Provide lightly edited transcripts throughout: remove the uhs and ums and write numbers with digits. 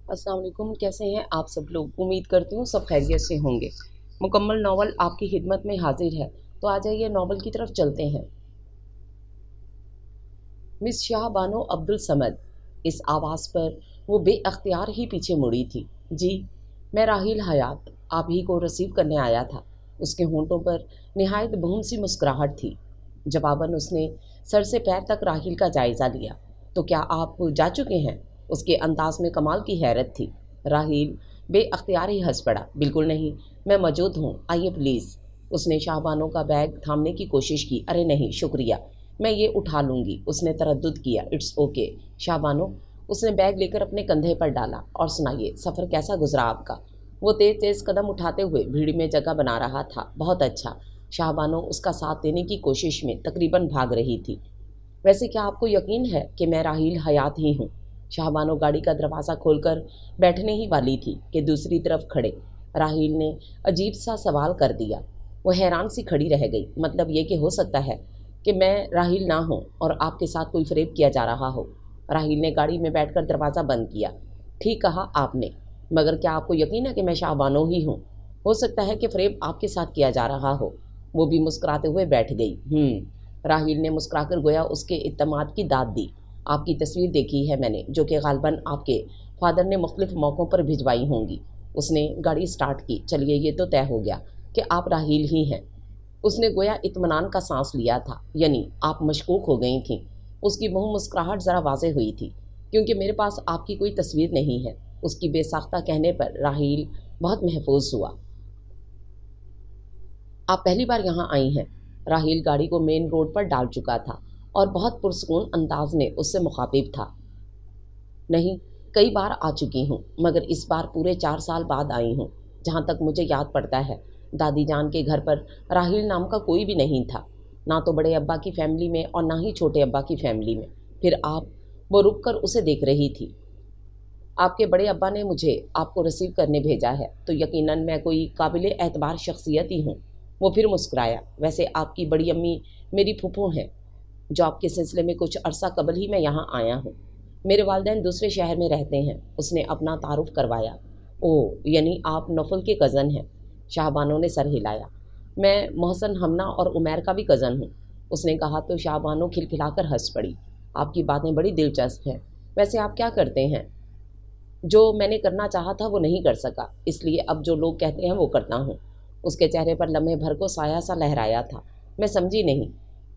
अस्सलाम वालेकुम। कैसे हैं आप सब लोग? उम्मीद करती हूँ सब खैरियत से होंगे। मुकम्मल नावल आपकी खिदमत में हाजिर है, तो आ जाइए नावल की तरफ चलते हैं। मिस शाह बानो अब्दुल समद, इस आवाज़ पर वो बेअख्तियार ही पीछे मुड़ी थी। जी, मैं राहिल हयात आप ही को रिसीव करने आया था। उसके होंठों पर निहायत भूम सी मुस्कुराहट थी। जवाबन उसने सर से पैर तक राहिल का जायज़ा लिया। तो क्या आप जा चुके हैं? उसके अंदाज में कमाल की हैरत थी। राहिल बेअख्तियार ही हंस पड़ा। बिल्कुल नहीं, मैं मौजूद हूँ, आइए प्लीज़। उसने शाहबानों का बैग थामने की कोशिश की। अरे नहीं शुक्रिया, मैं ये उठा लूँगी। उसने तरद्दुद किया। It's okay Shah Bano. उसने बैग लेकर अपने कंधे पर डाला। और सुनाइए, सफ़र कैसा गुजरा आपका? वो तेज़ तेज़ कदम उठाते हुए भीड़ में जगह बना रहा था। बहुत अच्छा। शाहबानो उसका साथ देने की कोशिश में तकरीबन भाग रही थी। वैसे क्या आपको यकीन है कि मैं राहील हयात ही हूँ? शाहबानो गाड़ी का दरवाज़ा खोलकर बैठने ही वाली थी कि दूसरी तरफ खड़े राहील ने अजीब सा सवाल कर दिया। वो हैरान सी खड़ी रह गई। मतलब ये कि हो सकता है कि मैं राहील ना हूँ और आपके साथ कोई फ़रेब किया जा रहा हो। राहील ने गाड़ी में बैठकर दरवाज़ा बंद किया। ठीक कहा आपने, मगर क्या आपको यकीन है कि मैं शाहबानो ही हूँ? हो सकता है कि फ़रेब आपके साथ किया जा रहा हो। वो भी मुस्कुराते हुए बैठ गई। राहील ने मुस्कुराकर गोया उसके इत्तमाद की दाद दी। आपकी तस्वीर देखी है मैंने, जो कि गालबन आपके फादर ने मुख्तलिफ मौक़ों पर भिजवाई होंगी। उसने गाड़ी स्टार्ट की। चलिए ये तो तय हो गया कि आप राहील ही हैं। उसने गोया इत्मीनान का सांस लिया था, यानी आप मशकूक हो गई थीं। उसकी मुँह मुस्कुराहट ज़रा वाज़ेह हुई थी। क्योंकि मेरे पास आपकी कोई तस्वीर नहीं है। उसकी बेसाख्ता कहने पर राहील बहुत महफूज हुआ। आप पहली बार यहाँ आई हैं? राहील गाड़ी को मेन रोड पर डाल चुका था और बहुत पुरसकून अंदाज में उससे मुखातिब था। नहीं, कई बार आ चुकी हूँ, मगर इस बार पूरे 4 साल बाद आई हूँ। जहाँ तक मुझे याद पड़ता है, दादी जान के घर पर राहील नाम का कोई भी नहीं था, ना तो बड़े अब्बा की फैमिली में और ना ही छोटे अब्बा की फैमिली में। फिर आप, वो रुक कर उसे देख रही थी। आपके बड़े अब्बा ने मुझे आपको रिसीव करने भेजा है, तो यकीनन मैं कोई काबिल एतबार शख्सियत ही हूँ। वो फिर मुस्कुराया। वैसे आपकी बड़ी अम्मी मेरी फूफू हैं, जो आपके सिलसिले में कुछ अरसा कबल ही मैं यहाँ आया हूँ। मेरे वालिदैन दूसरे शहर में रहते हैं। उसने अपना तारुफ करवाया। ओह, यानी आप नौफल के कज़न हैं? शाहबानो ने सर हिलाया। मैं मोहसन, हमना और उमैर का भी कज़न हूँ। उसने कहा तो शाहबानो खिलखिलाकर हंस पड़ी। आपकी बातें बड़ी दिलचस्प हैं। वैसे आप क्या करते हैं? जो मैंने करना चाहा था वो नहीं कर सका, इसलिए अब जो लोग कहते हैं वो करता हूँ। उसके चेहरे पर लम्हे भर को साया सा लहराया था। मैं समझी नहीं।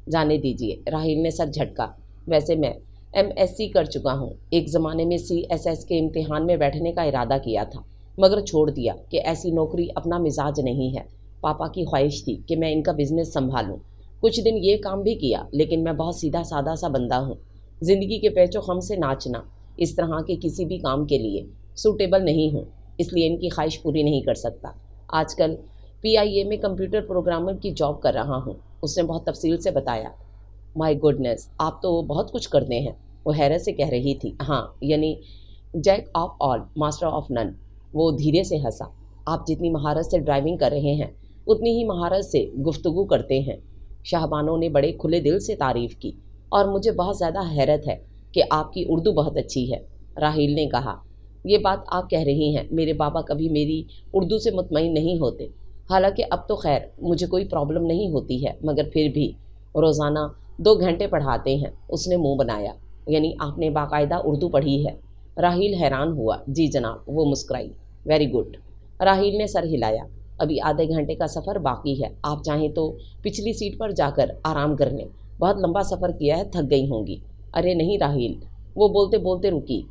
जाने दीजिए, राहील ने सर झटका। वैसे मैं एमएससी कर चुका हूँ। एक ज़माने में सीएसएस के इम्तिहान में बैठने का इरादा किया था, मगर छोड़ दिया कि ऐसी नौकरी अपना मिजाज नहीं है। पापा की ख्वाहिश थी कि मैं इनका बिजनेस संभालूं। कुछ दिन ये काम भी किया, लेकिन मैं बहुत सीधा सादा सा बंदा हूँ। ज़िंदगी के पैचो खम से नाचना इस तरह के किसी भी काम के लिए सूटेबल नहीं हूँ, इसलिए इनकी ख्वाहिश पूरी नहीं कर सकता। आजकल पीआईए में कंप्यूटर प्रोग्रामर की जॉब कर रहा हूँ। उसने बहुत तफसील से बताया। माय गुडनेस, आप तो बहुत कुछ करते हैं। वो हैरत से कह रही थी। हाँ, यानी jack of all master of none. वो धीरे से हंसा। आप जितनी महारत से ड्राइविंग कर रहे हैं, उतनी ही महारत से गुफ्तगू करते हैं। शाहबानों ने बड़े खुले दिल से तारीफ़ की। और मुझे बहुत ज़्यादा हैरत है कि आपकी उर्दू बहुत अच्छी है। राहील ने कहा। ये बात आप कह रही हैं, मेरे बाबा कभी मेरी उर्दू से मुतमईन नहीं होते। हालांकि अब तो खैर मुझे कोई प्रॉब्लम नहीं होती है, मगर फिर भी रोज़ाना 2 घंटे पढ़ाते हैं। उसने मुंह बनाया। यानी आपने बाकायदा उर्दू पढ़ी है? राहील हैरान हुआ। जी जनाब, वो मुस्कुराई। Very good. राहील ने सर हिलाया। अभी आधे घंटे का सफ़र बाकी है। आप चाहें तो पिछली सीट पर जाकर आराम कर लें। बहुत लंबा सफ़र किया है, थक गई होंगी। अरे नहीं राहील, वो बोलते बोलते रुकी।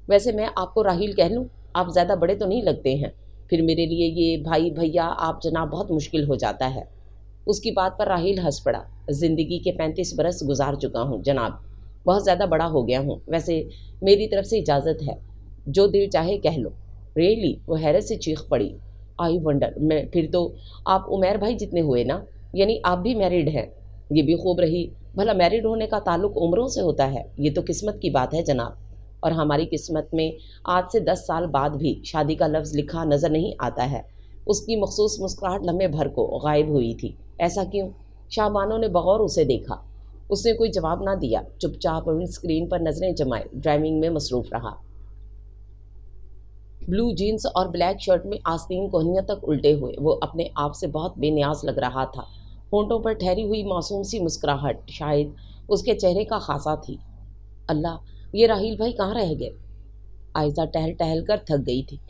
वैसे मैं आपको राहील कह लूँ? आप ज़्यादा बड़े तो नहीं लगते हैं। फिर मेरे लिए ये भाई भैया आप जनाब बहुत मुश्किल हो जाता है। उसकी बात पर राहील हंस पड़ा। ज़िंदगी के 35 बरस गुजार चुका हूँ जनाब, बहुत ज़्यादा बड़ा हो गया हूँ। वैसे मेरी तरफ से इजाज़त है, जो दिल चाहे कह लो। रियली? वो हैरत से चीख पड़ी। आई वंडर, मैं फिर तो आप उमैर भाई जितने हुए ना, यानी आप भी मैरिड हैं। ये भी खूब रही। भला मैरिड होने का ताल्लुक उम्रों से होता है? ये तो किस्मत की बात है जनाब। और हमारी किस्मत में आज से 10 साल बाद भी शादी का लफ्ज़ लिखा नज़र नहीं आता है। उसकी मखसूस मुस्कुराहट लम्हे भर को गायब हुई थी। ऐसा क्यों? शाहबानो ने बगौर उसे देखा। उसने कोई जवाब ना दिया। चुपचाप स्क्रीन पर नज़रें जमाए ड्राइविंग में मसरूफ़ रहा। ब्लू जीन्स और ब्लैक शर्ट में आस्तीन कोहनियों तक उल्टे हुए वो अपने आप से बहुत बेनियाज लग रहा था। होंठों पर ठहरी हुई मासूम सी मुस्कुराहट शायद उसके चेहरे का खासा थी। अल्लाह, ये राहील भाई कहाँ रह गए? आयशा टहल टहल कर थक गई थी।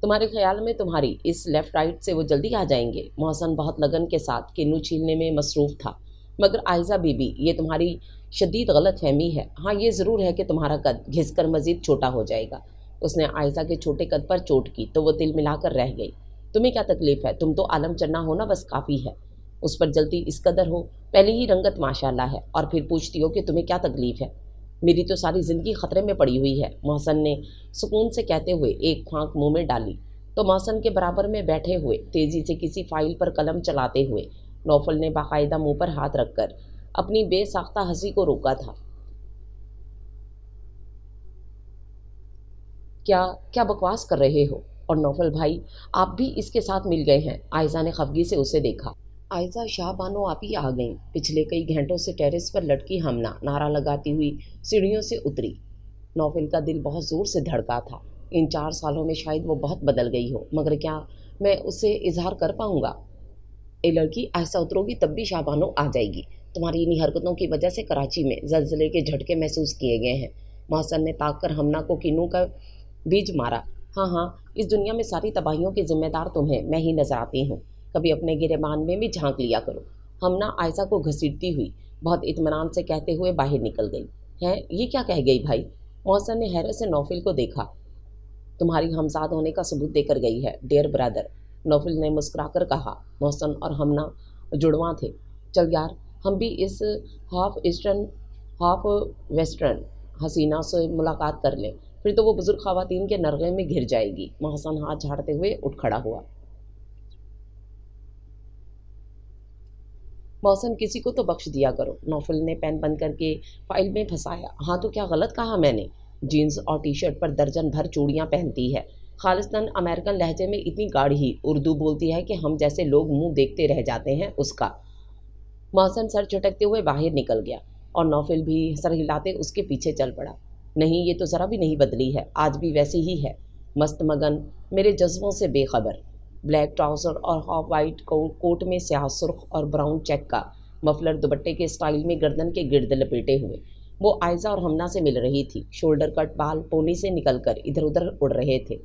तुम्हारे ख्याल में तुम्हारी इस लेफ्ट राइट से वो जल्दी आ जाएंगे? मोहसन बहुत लगन के साथ किन्नू छीलने में मसरूफ़ था। मगर आयशा बीबी, ये तुम्हारी शदीद गलत फहमी है। हाँ, ये ज़रूर है कि तुम्हारा कद घिसकर मज़ीद छोटा हो जाएगा। उसने आयशा के छोटे कद पर चोट की तो वो तिल मिलाकर रह गई। तुम्हें क्या तकलीफ़ है? तुम तो आलम चन्ना हो ना, बस काफ़ी है। उस पर जलती इस कदर हो, पहले ही रंगत माशाल्लाह है और फिर पूछती हो कि तुम्हें क्या तकलीफ़ है। मेरी तो सारी ज़िंदगी ख़तरे में पड़ी हुई है, मोहसन ने सुकून से कहते हुए एक फांक मुंह में डाली। तो मोहसन के बराबर में बैठे हुए तेज़ी से किसी फाइल पर कलम चलाते हुए नौफल ने बाकायदा मुंह पर हाथ रखकर अपनी बेसाख्ता हंसी को रोका था। क्या क्या बकवास कर रहे हो? और नौफल भाई, आप भी इसके साथ मिल गए हैं? आयशा ने खफगी से उसे देखा। आयशा शाह बानो आप ही आ गईं। पिछले कई घंटों से टेरेस पर लटकी हमना नारा लगाती हुई सीढ़ियों से उतरी। नौफल का दिल बहुत ज़ोर से धड़का था। इन 4 सालों में शायद वो बहुत बदल गई हो, मगर क्या मैं उससे इजहार कर पाऊँगा? ए लड़की, ऐसा उतरोगी तब भी शाबानो आ जाएगी। तुम्हारी इन्हीं हरकतों की वजह से कराची में ज़लज़ले के झटके महसूस किए गए हैं। मोहसन ने ताक कर हमना को किन्नू का बीज मारा। हाँ हाँ, इस दुनिया में सारी तबाहियों के जिम्मेदार तुम्हें मैं ही नजर आती हूँ। कभी अपने गिरेबान में भी झांक लिया करो। हमना आयशा को घसीटती हुई बहुत इत्मीनान से कहते हुए बाहर निकल गई। है ये क्या कह गई भाई? मोहसन ने हैरत से नौफिल को देखा। तुम्हारी हमसाद होने का सबूत देकर गई है, डियर ब्रदर, नौफिल ने मुस्कुराकर कहा। मोहसन और हमना जुड़वा थे। चल यार, हम भी इस हाफ ईस्टर्न हाफ वेस्टर्न हसीना से मुलाकात कर लें, फिर तो वो बुजुर्ग खवातीन के नरगे में घिर जाएगी। मोहसन हाथ झाड़ते हुए उठ खड़ा हुआ। मोहसन, किसी को तो बख्श दिया करो। नौफल ने पेन बंद करके फाइल में फंसाया। हाँ तो क्या गलत कहा मैंने? जीन्स और टी शर्ट पर दर्जन भर चूड़ियाँ पहनती है, खालिस्तान अमेरिकन लहजे में इतनी गाढ़ी उर्दू बोलती है कि हम जैसे लोग मुंह देखते रह जाते हैं उसका। मोहसन सर झटकते हुए बाहर निकल गया और नौफिल भी सर हिलाते उसके पीछे चल पड़ा। नहीं, ये तो ज़रा भी नहीं बदली है, आज भी वैसी ही है, मस्त मगन, मेरे जज्बों से बेखबर। ब्लैक ट्राउज़र और हाफ वाइट कोट में स्याह सुर्ख और ब्राउन चेक का मफलर दुपट्टे के स्टाइल में गर्दन के गिर्द लपेटे हुए वो आयशा और हमना से मिल रही थी। शोल्डर कट बाल पोनी से निकलकर इधर उधर उड़ रहे थे,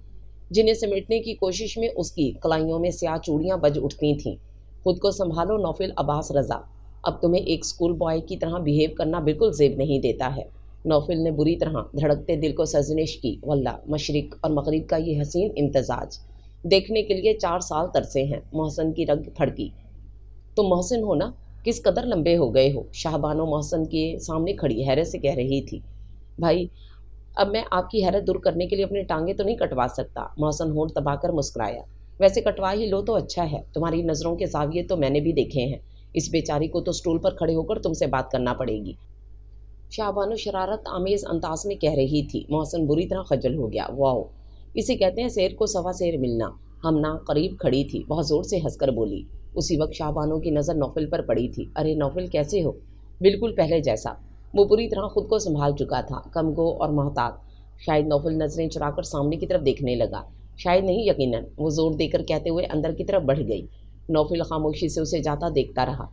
जिन्हें समेटने की कोशिश में उसकी कलाइयों में स्याह चूड़ियाँ बज उठती थीं। खुद को संभालो नौफिल अब्बास रज़ा, अब तुम्हें एक स्कूल बॉय की तरह बिहेव करना बिल्कुल ज़ेब नहीं देता है। नौफिल ने बुरी तरह धड़कते दिल को सजनिश की। वल्ला, मशरिक और मगरिब का ये हसीन इम्तजाज देखने के लिए 4 साल तरसे हैं। मोहसन की रग फड़की। तुम मोहसिन हो ना? किस कदर लंबे हो गए हो? शाहबानो मोहसन के सामने खड़ी हैरत से कह रही थी। भाई, अब मैं आपकी हैरत दूर करने के लिए अपनी टांगे तो नहीं कटवा सकता। मोहसन होंठ दबाकर मुस्कुराया। वैसे कटवा ही लो तो अच्छा है, तुम्हारी नज़रों के ज़ाविये तो मैंने भी देखे हैं। इस बेचारी को तो स्टूल पर खड़े होकर तुमसे बात करना पड़ेगी, शाहबानो शरारत आमेज अंदाज में कह रही थी। मोहसन बुरी तरह खजल हो गया। वाओ, इसे कहते हैं शेर को सवा शेर मिलना। हमना करीब खड़ी थी, बहुत ज़ोर से हंसकर बोली। उसी वक्त शाहबानो की नज़र नौफिल पर पड़ी थी। अरे नौफिल, कैसे हो? बिल्कुल पहले जैसा। वो पूरी तरह खुद को संभाल चुका था, कमगो और मोहतात। शायद नौफिल नज़रें चुराकर सामने की तरफ देखने लगा। शायद नहीं, यकीनन, वो ज़ोर देकर कहते हुए अंदर की तरफ बढ़ गई। नौफिल खामोशी से उसे जाता देखता रहा।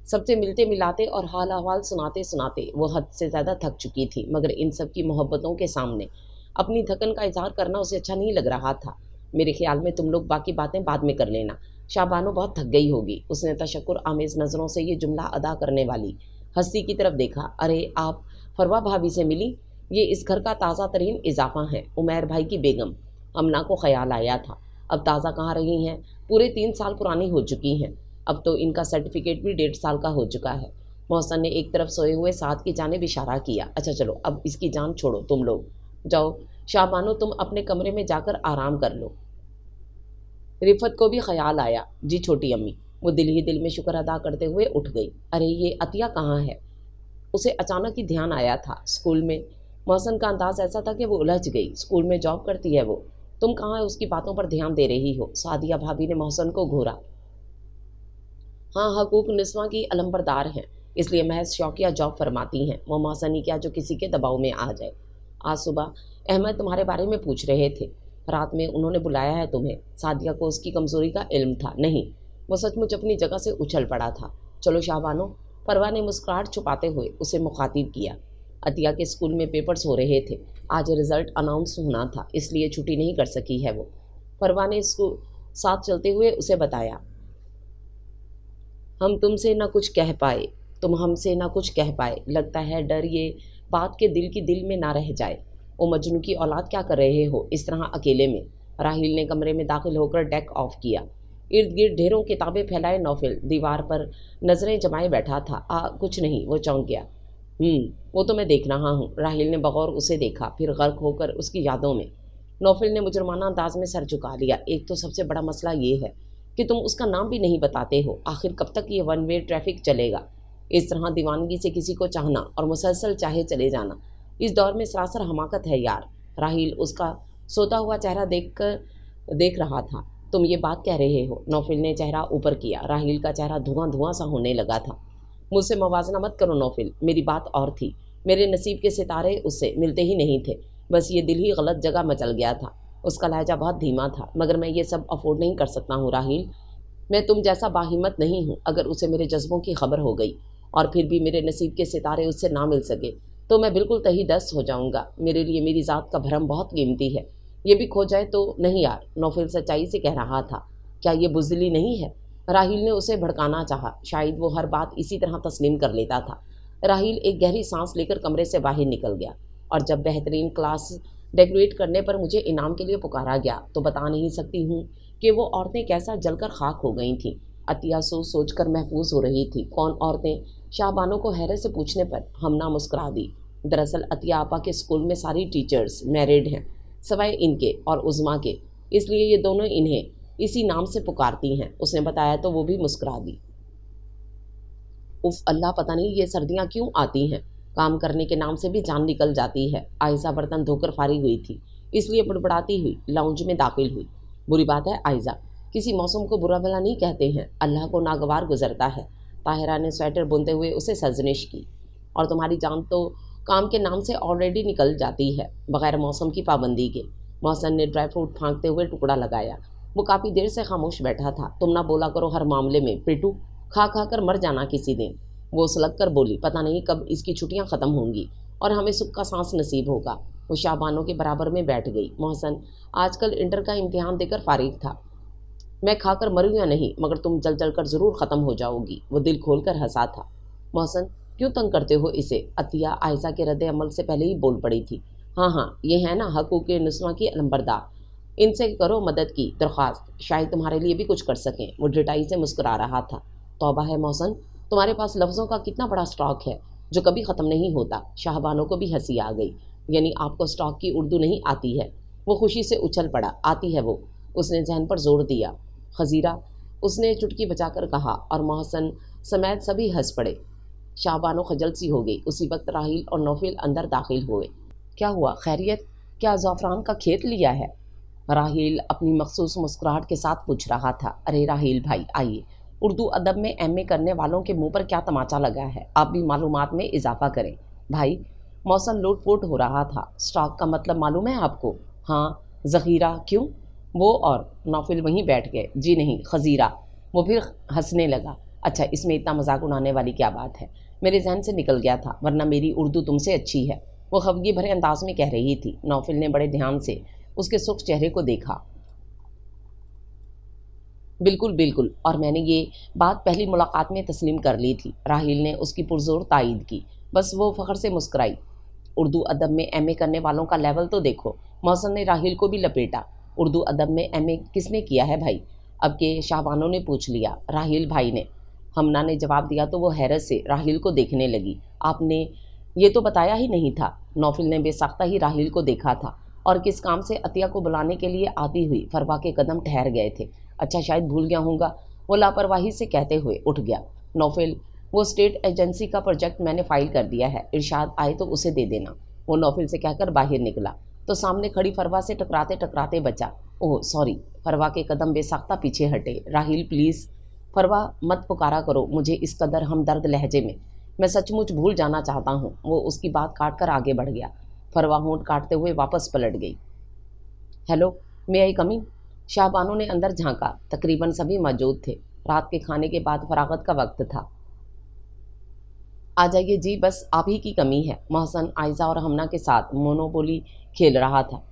सबसे मिलते मिलाते और हाल अहवाल सुनाते सुनाते वो हद से ज़्यादा थक चुकी थी, मगर इन सब की मोहब्बतों के सामने अपनी थकन का इजहार करना उसे अच्छा नहीं लग रहा था। मेरे ख्याल में तुम लोग बाकी बातें बाद में कर लेना, शाबानो बहुत थक गई होगी। उसने तशक्कुर आमेज़ नज़रों से ये जुमला अदा करने वाली हस्ती की तरफ देखा। अरे आप फरवा भाभी से मिली? ये इस घर का ताज़ा तरीन इजाफा है, उमैर भाई की बेगम। हमना को ख्याल आया था, अब ताज़ा कहाँ रही हैं, पूरे 3 साल पुरानी हो चुकी हैं। अब तो इनका सर्टिफिकेट भी 1.5 साल का हो चुका है। मोहसन ने एक तरफ सोए हुए साथ की जानिब इशारा किया। अच्छा चलो, अब इसकी जान छोड़ो, तुम लोग जाओ। शाबानो, तुम अपने कमरे में जाकर आराम कर लो। रिफत को भी ख्याल आया। जी छोटी अम्मी। वो दिल ही दिल में शुक्र अदा करते हुए उठ गई। अरे ये अतिया कहाँ है? उसे अचानक ही ध्यान आया था, स्कूल में। मोहसन का अंदाज ऐसा था कि वो उलझ गई। स्कूल में जॉब करती है वो। तुम कहाँ है उसकी बातों पर ध्यान दे रही हो? सादिया भाभी ने मोहसन को घूरा। हाँ, हकूक निस्वां की अलंबरदार हैं, इसलिए महज शौकिया जॉब फरमाती हैं। वो मौसनी क्या जो किसी के दबाव में आ जाए। آج صبح احمد تمہارے بارے میں پوچھ رہے تھے، رات میں انہوں نے بلایا ہے تمہیں۔ سعدیہ کو اس کی کمزوری کا علم تھا؟ نہیں، وہ سچ مچ اپنی جگہ سے اچھل پڑا تھا۔ چلو شاہ بانو، پروا نے مسکراہٹ چھپاتے ہوئے اسے مخاطب کیا۔ عطیہ کے اسکول میں پیپرز ہو رہے تھے، آج رزلٹ اناؤنس ہونا تھا، اس لیے چھٹی نہیں کر سکی ہے وہ۔ پروا نے اس کو ساتھ چلتے ہوئے اسے بتایا، ہم تم سے نہ کچھ کہہ پائے، تم ہم سے نہ کچھ کہہ پائے، لگتا ہے ڈر یہ بات کے دل کی دل میں نہ رہ جائے۔ او مجنو کی اولاد، کیا کر رہے ہو اس طرح اکیلے میں؟ راحیل نے کمرے میں داخل ہو کر ڈیک آف کیا۔ ارد گرد ڈھیروں کتابیں پھیلائے نوفل دیوار پر نظریں جمائے بیٹھا تھا۔ کچھ نہیں، وہ چونک گیا۔ وہ تو میں دیکھ رہا ہوں۔ راحیل نے بغور اسے دیکھا، پھر غرق ہو کر اس کی یادوں میں۔ نوفل نے مجرمانہ انداز میں سر جھکا لیا۔ ایک تو سب سے بڑا مسئلہ یہ ہے کہ تم اس کا نام بھی نہیں بتاتے ہو۔ آخر کب تک یہ ون وے ٹریفک چلے گا؟ اس طرح دیوانگی سے کسی کو چاہنا اور مسلسل چاہے چلے جانا اس دور میں سراسر حماقت ہے یار۔ راحیل اس کا سوتا ہوا چہرہ دیکھ رہا تھا۔ تم یہ بات کہہ رہے ہو؟ نوفل نے چہرہ اوپر کیا۔ راحیل کا چہرہ دھواں دھواں سا ہونے لگا تھا۔ مجھ سے موازنہ مت کرو نوفل، میری بات اور تھی۔ میرے نصیب کے ستارے اس سے ملتے ہی نہیں تھے، بس یہ دل ہی غلط جگہ مچل گیا تھا۔ اس کا لہجہ بہت دھیما تھا۔ مگر میں یہ سب افورڈ نہیں کر سکتا ہوں راحیل، میں تم جیسا باہمت نہیں ہوں۔ اگر اسے میرے جذبوں کی خبر ہو گئی اور پھر بھی میرے نصیب کے ستارے اس سے نہ مل سکے تو میں بالکل تہی دست ہو جاؤں گا۔ میرے لیے میری ذات کا بھرم بہت قیمتی ہے، یہ بھی کھو جائے تو۔ نہیں یار، نوفل سچائی سے کہہ رہا تھا۔ کیا یہ بزدلی نہیں ہے؟ راحیل نے اسے بھڑکانا چاہا، شاید وہ ہر بات اسی طرح تسلیم کر لیتا تھا۔ راحیل ایک گہری سانس لے کر کمرے سے باہر نکل گیا۔ اور جب بہترین کلاس ڈیکوریٹ کرنے پر مجھے انعام کے لیے پکارا گیا تو بتا نہیں سکتی ہوں کہ وہ عورتیں کیسا جل کر خاک ہو گئی تھیں۔ عطیہ سوچ کر محفوظ ہو رہی تھی۔ کون عورتیں؟ شاہ بانو کو حیرت سے پوچھنے پر ہمنا مسکرا دی۔ دراصل عطیہ آپا کے اسکول میں ساری ٹیچرز میرڈ ہیں، سوائے ان کے اور عظما کے، اس لیے یہ دونوں انہیں اسی نام سے پکارتی ہیں، اس نے بتایا تو وہ بھی مسکرا دی۔ اف اللہ، پتہ نہیں یہ سردیاں کیوں آتی ہیں، کام کرنے کے نام سے بھی جان نکل جاتی ہے۔ عائزہ برتن دھو کر فارغ ہوئی تھی، اس لیے بڑبڑاتی ہوئی لاؤنج میں داخل ہوئی۔ بری بات ہے عائزہ، کسی موسم کو برا بھلا نہیں کہتے ہیں، اللہ کو ناگوار گزرتا ہے۔ طاہرہ نے سویٹر بنتے ہوئے اسے سرزنش کی۔ اور تمہاری جان تو کام کے نام سے آلریڈی نکل جاتی ہے، بغیر موسم کی پابندی کے۔ محسن نے ڈرائی فروٹ پھانکتے ہوئے ٹکڑا لگایا۔ وہ کافی دیر سے خاموش بیٹھا تھا۔ تم نہ بولا کرو ہر معاملے میں پیٹو، کھا کھا کر مر جانا کسی دن۔ وہ سلگ کر بولی، پتہ نہیں کب اس کی چھٹیاں ختم ہوں گی اور ہمیں سکھ کا سانس نصیب ہوگا۔ وہ شاہ بانو کے برابر میں بیٹھ گئی۔ محسن آج کل انٹر کا امتحان دے کر فارغ تھا۔ میں کھا کر مروں یا نہیں، مگر تم جل جل کر ضرور ختم ہو جاؤ گی۔ وہ دل کھول کر ہنسا تھا۔ محسن کیوں تنگ کرتے ہو اسے؟ عطیہ عائزہ کے رد عمل سے پہلے ہی بول پڑی تھی۔ ہاں یہ ہے نا حقوق نسواں کی علمبردار، ان سے کرو مدد کی درخواست، شاید تمہارے لیے بھی کچھ کر سکیں۔ وہ ڈٹائی سے مسکرا رہا تھا۔ توبہ ہے محسن، تمہارے پاس لفظوں کا کتنا بڑا اسٹاک ہے جو کبھی ختم نہیں ہوتا۔ شاہ بانو کو بھی ہنسی آ گئی۔ یعنی آپ کو اسٹاک کی اردو نہیں آتی ہے؟ وہ خوشی سے اچھل پڑا۔ آتی ہے وہ، اس نے ذہن پر زور دیا۔ خزیرہ، اس نے چٹکی بجا کر کہا، اور محسن سمیت سبھی ہنس پڑے۔ شاہ بانو خجل سی ہو گئی۔ اسی وقت راحیل اور نوفل اندر داخل ہوئے۔ کیا ہوا، خیریت؟ کیا زعفران کا کھیت لیا ہے؟ راحیل اپنی مخصوص مسکراہٹ کے ساتھ پوچھ رہا تھا۔ ارے راحیل بھائی آئیے، اردو ادب میں ایم اے کرنے والوں کے منہ پر کیا تماچا لگا ہے، آپ بھی معلومات میں اضافہ کریں۔ بھائی، محسن لوٹ پوٹ ہو رہا تھا۔ اسٹاک کا مطلب معلوم ہے آپ کو؟ ہاں، ذخیرہ۔ کیوں؟ وہ اور نوفل وہیں بیٹھ گئے۔ جی نہیں، خزیرہ۔ وہ پھر ہنسنے لگا۔ اچھا، اس میں اتنا مذاق اڑانے والی کیا بات ہے؟ میرے ذہن سے نکل گیا تھا، ورنہ میری اردو تم سے اچھی ہے، وہ خفگی بھرے انداز میں کہہ رہی تھی۔ نوفل نے بڑے دھیان سے اس کے سرخ چہرے کو دیکھا۔ بالکل، اور میں نے یہ بات پہلی ملاقات میں تسلیم کر لی تھی۔ راحیل نے اس کی پرزور تائید کی۔ بس وہ فخر سے مسکرائی۔ اردو ادب میں ایم اے کرنے والوں کا لیول تو دیکھو۔ محسن نے راحیل کو بھی لپیٹا۔ اردو ادب میں ایم اے کس نے کیا ہے بھائی؟ اب کہ شاہ بانو نے پوچھ لیا۔ راحیل بھائی نے، ہمنا نے جواب دیا تو وہ حیرت سے راحیل کو دیکھنے لگی۔ آپ نے یہ تو بتایا ہی نہیں تھا۔ نوفل نے بے ساختہ ہی راحیل کو دیکھا تھا، اور کس کام سے عطیہ کو بلانے کے لیے آتی ہوئی فروا کے قدم ٹھہر گئے تھے۔ اچھا، شاید بھول گیا ہوں گا، وہ لاپرواہی سے کہتے ہوئے اٹھ گیا۔ نوفل، وہ اسٹیٹ ایجنسی کا پروجیکٹ میں نے فائل کر دیا ہے، ارشاد آئے تو اسے دے دینا۔ وہ نوفل سے کہہ کر باہر نکلا تو سامنے کھڑی فروا سے ٹکراتے بچا۔ اوہ سوری۔ فروا کے قدم بے ساختہ پیچھے ہٹے۔ راحیل پلیز، فروا مت پکارا کرو مجھے اس قدر ہمدرد لہجے میں سچ مچ بھول جانا چاہتا ہوں۔ وہ اس کی بات کاٹ کر آگے بڑھ گیا۔ फरवा होंठ काटते हुए वापस पलट गई। हेलो, मे आई कम इन? शाहबानो ने अंदर झांका। तकरीबन सभी मौजूद थे। रात के खाने के बाद फरागत का वक्त था। आ जाइए जी, बस आप ही की कमी है। मोहसन आयजा और हमना के साथ मोनोपोली खेल रहा था।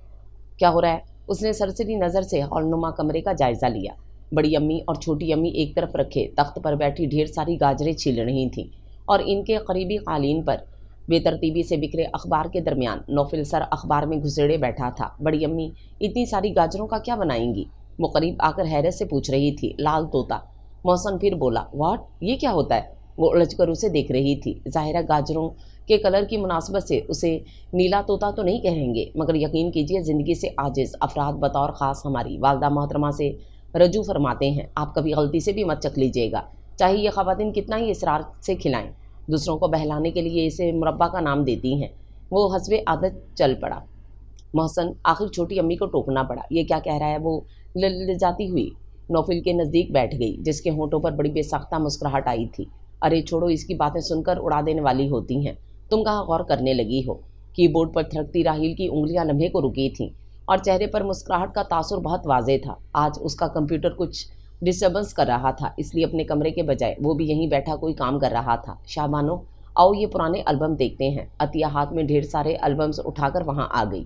क्या हो रहा है? उसने सरसरी नज़र से हॉलनुमा कमरे का जायजा लिया। बड़ी अम्मी और छोटी अम्मी एक तरफ रखे तख्त पर बैठी ढेर सारी गाजरें छील रही थीं और इनके करीबी कालीन पर बेतरतीबी से बिखरे अखबार के दरमियान नौफिल सर अखबार में घुसेड़े बैठा था। बड़ी अम्मी इतनी सारी गाजरों का क्या बनाएंगी? वो करीब आकर हैरत से पूछ रही थी। लाल तोता। मोहसन फिर बोला, व्हाट, ये क्या होता है? वो उलझकर उसे देख रही थी। ज़ाहिरा गाजरों के कलर की मुनासबत से उसे नीला तोता तो नहीं कहेंगे, मगर यकीन कीजिए ज़िंदगी से आजिज़ अफराद बतौर ख़ास हमारी वालदा मोहतरमा से रजू फरमाते हैं, आप कभी गलती से भी मत चख लीजिएगा, चाहे ये ख़वातीन कितना ही इसरार से खिलाएं। दूसरों को बहलाने के लिए इसे मुरब्बा का नाम देती हैं। वो हस्बे आदत चल पड़ा। मोहसन आखिर छोटी अम्मी को टोकना पड़ा। ये क्या कह रहा है? वो लजाती हुई नौफिल के नज़दीक बैठ गई, जिसके होंठों पर बड़ी बेसाख्ता मुस्कुराहट आई थी। अरे छोड़ो, इसकी बातें सुनकर उड़ा देने वाली होती हैं। तुम कहाँ गौर करने लगी हो? कीबोर्ड पर थरकती राहील की उंगलियां लम्हे को रुकी थीं और चेहरे पर मुस्कुराहट का तासुर बहुत वाज़ेह था। आज उसका कंप्यूटर कुछ डिस्टर्बेंस कर रहा था, इसलिए अपने कमरे के बजाय वो भी यहीं बैठा कोई काम कर रहा था। शाहबानो, आओ ये पुराने एल्बम देखते हैं। अतिया हाथ में ढेर सारे एल्बम्स उठाकर वहाँ आ गई।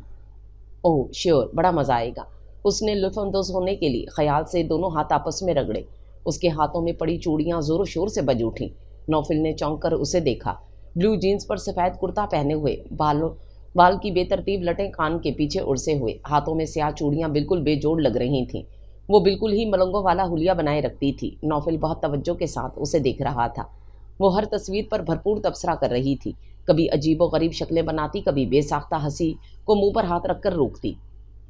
ओह श्योर, बड़ा मज़ा आएगा। उसने लुत्फ़अंदोज़ होने के लिए ख्याल से दोनों हाथ आपस में रगड़े। उसके हाथों में पड़ी चूड़ियाँ ज़ोर शोर से बज उठीं। नौफिल ने चौंक कर उसे देखा। ब्लू जीन्स पर सफ़ेद कुर्ता पहने हुए, बाल की बेतरतीब लटें कान के पीछे उड़से हुए, हाथों में स्याह चूड़ियाँ बिल्कुल बेजोड़ लग रही थीं। वो बिल्कुल ही मलंगों वाला हुलिया बनाए रखती थी। नौफिल बहुत तवज्जो के साथ उसे देख रहा था। वो हर तस्वीर पर भरपूर तबसरा कर रही थी। कभी अजीब व गरीब शक्लें बनाती, कभी बेसाख्ता हंसी को मुंह पर हाथ रखकर रोकती।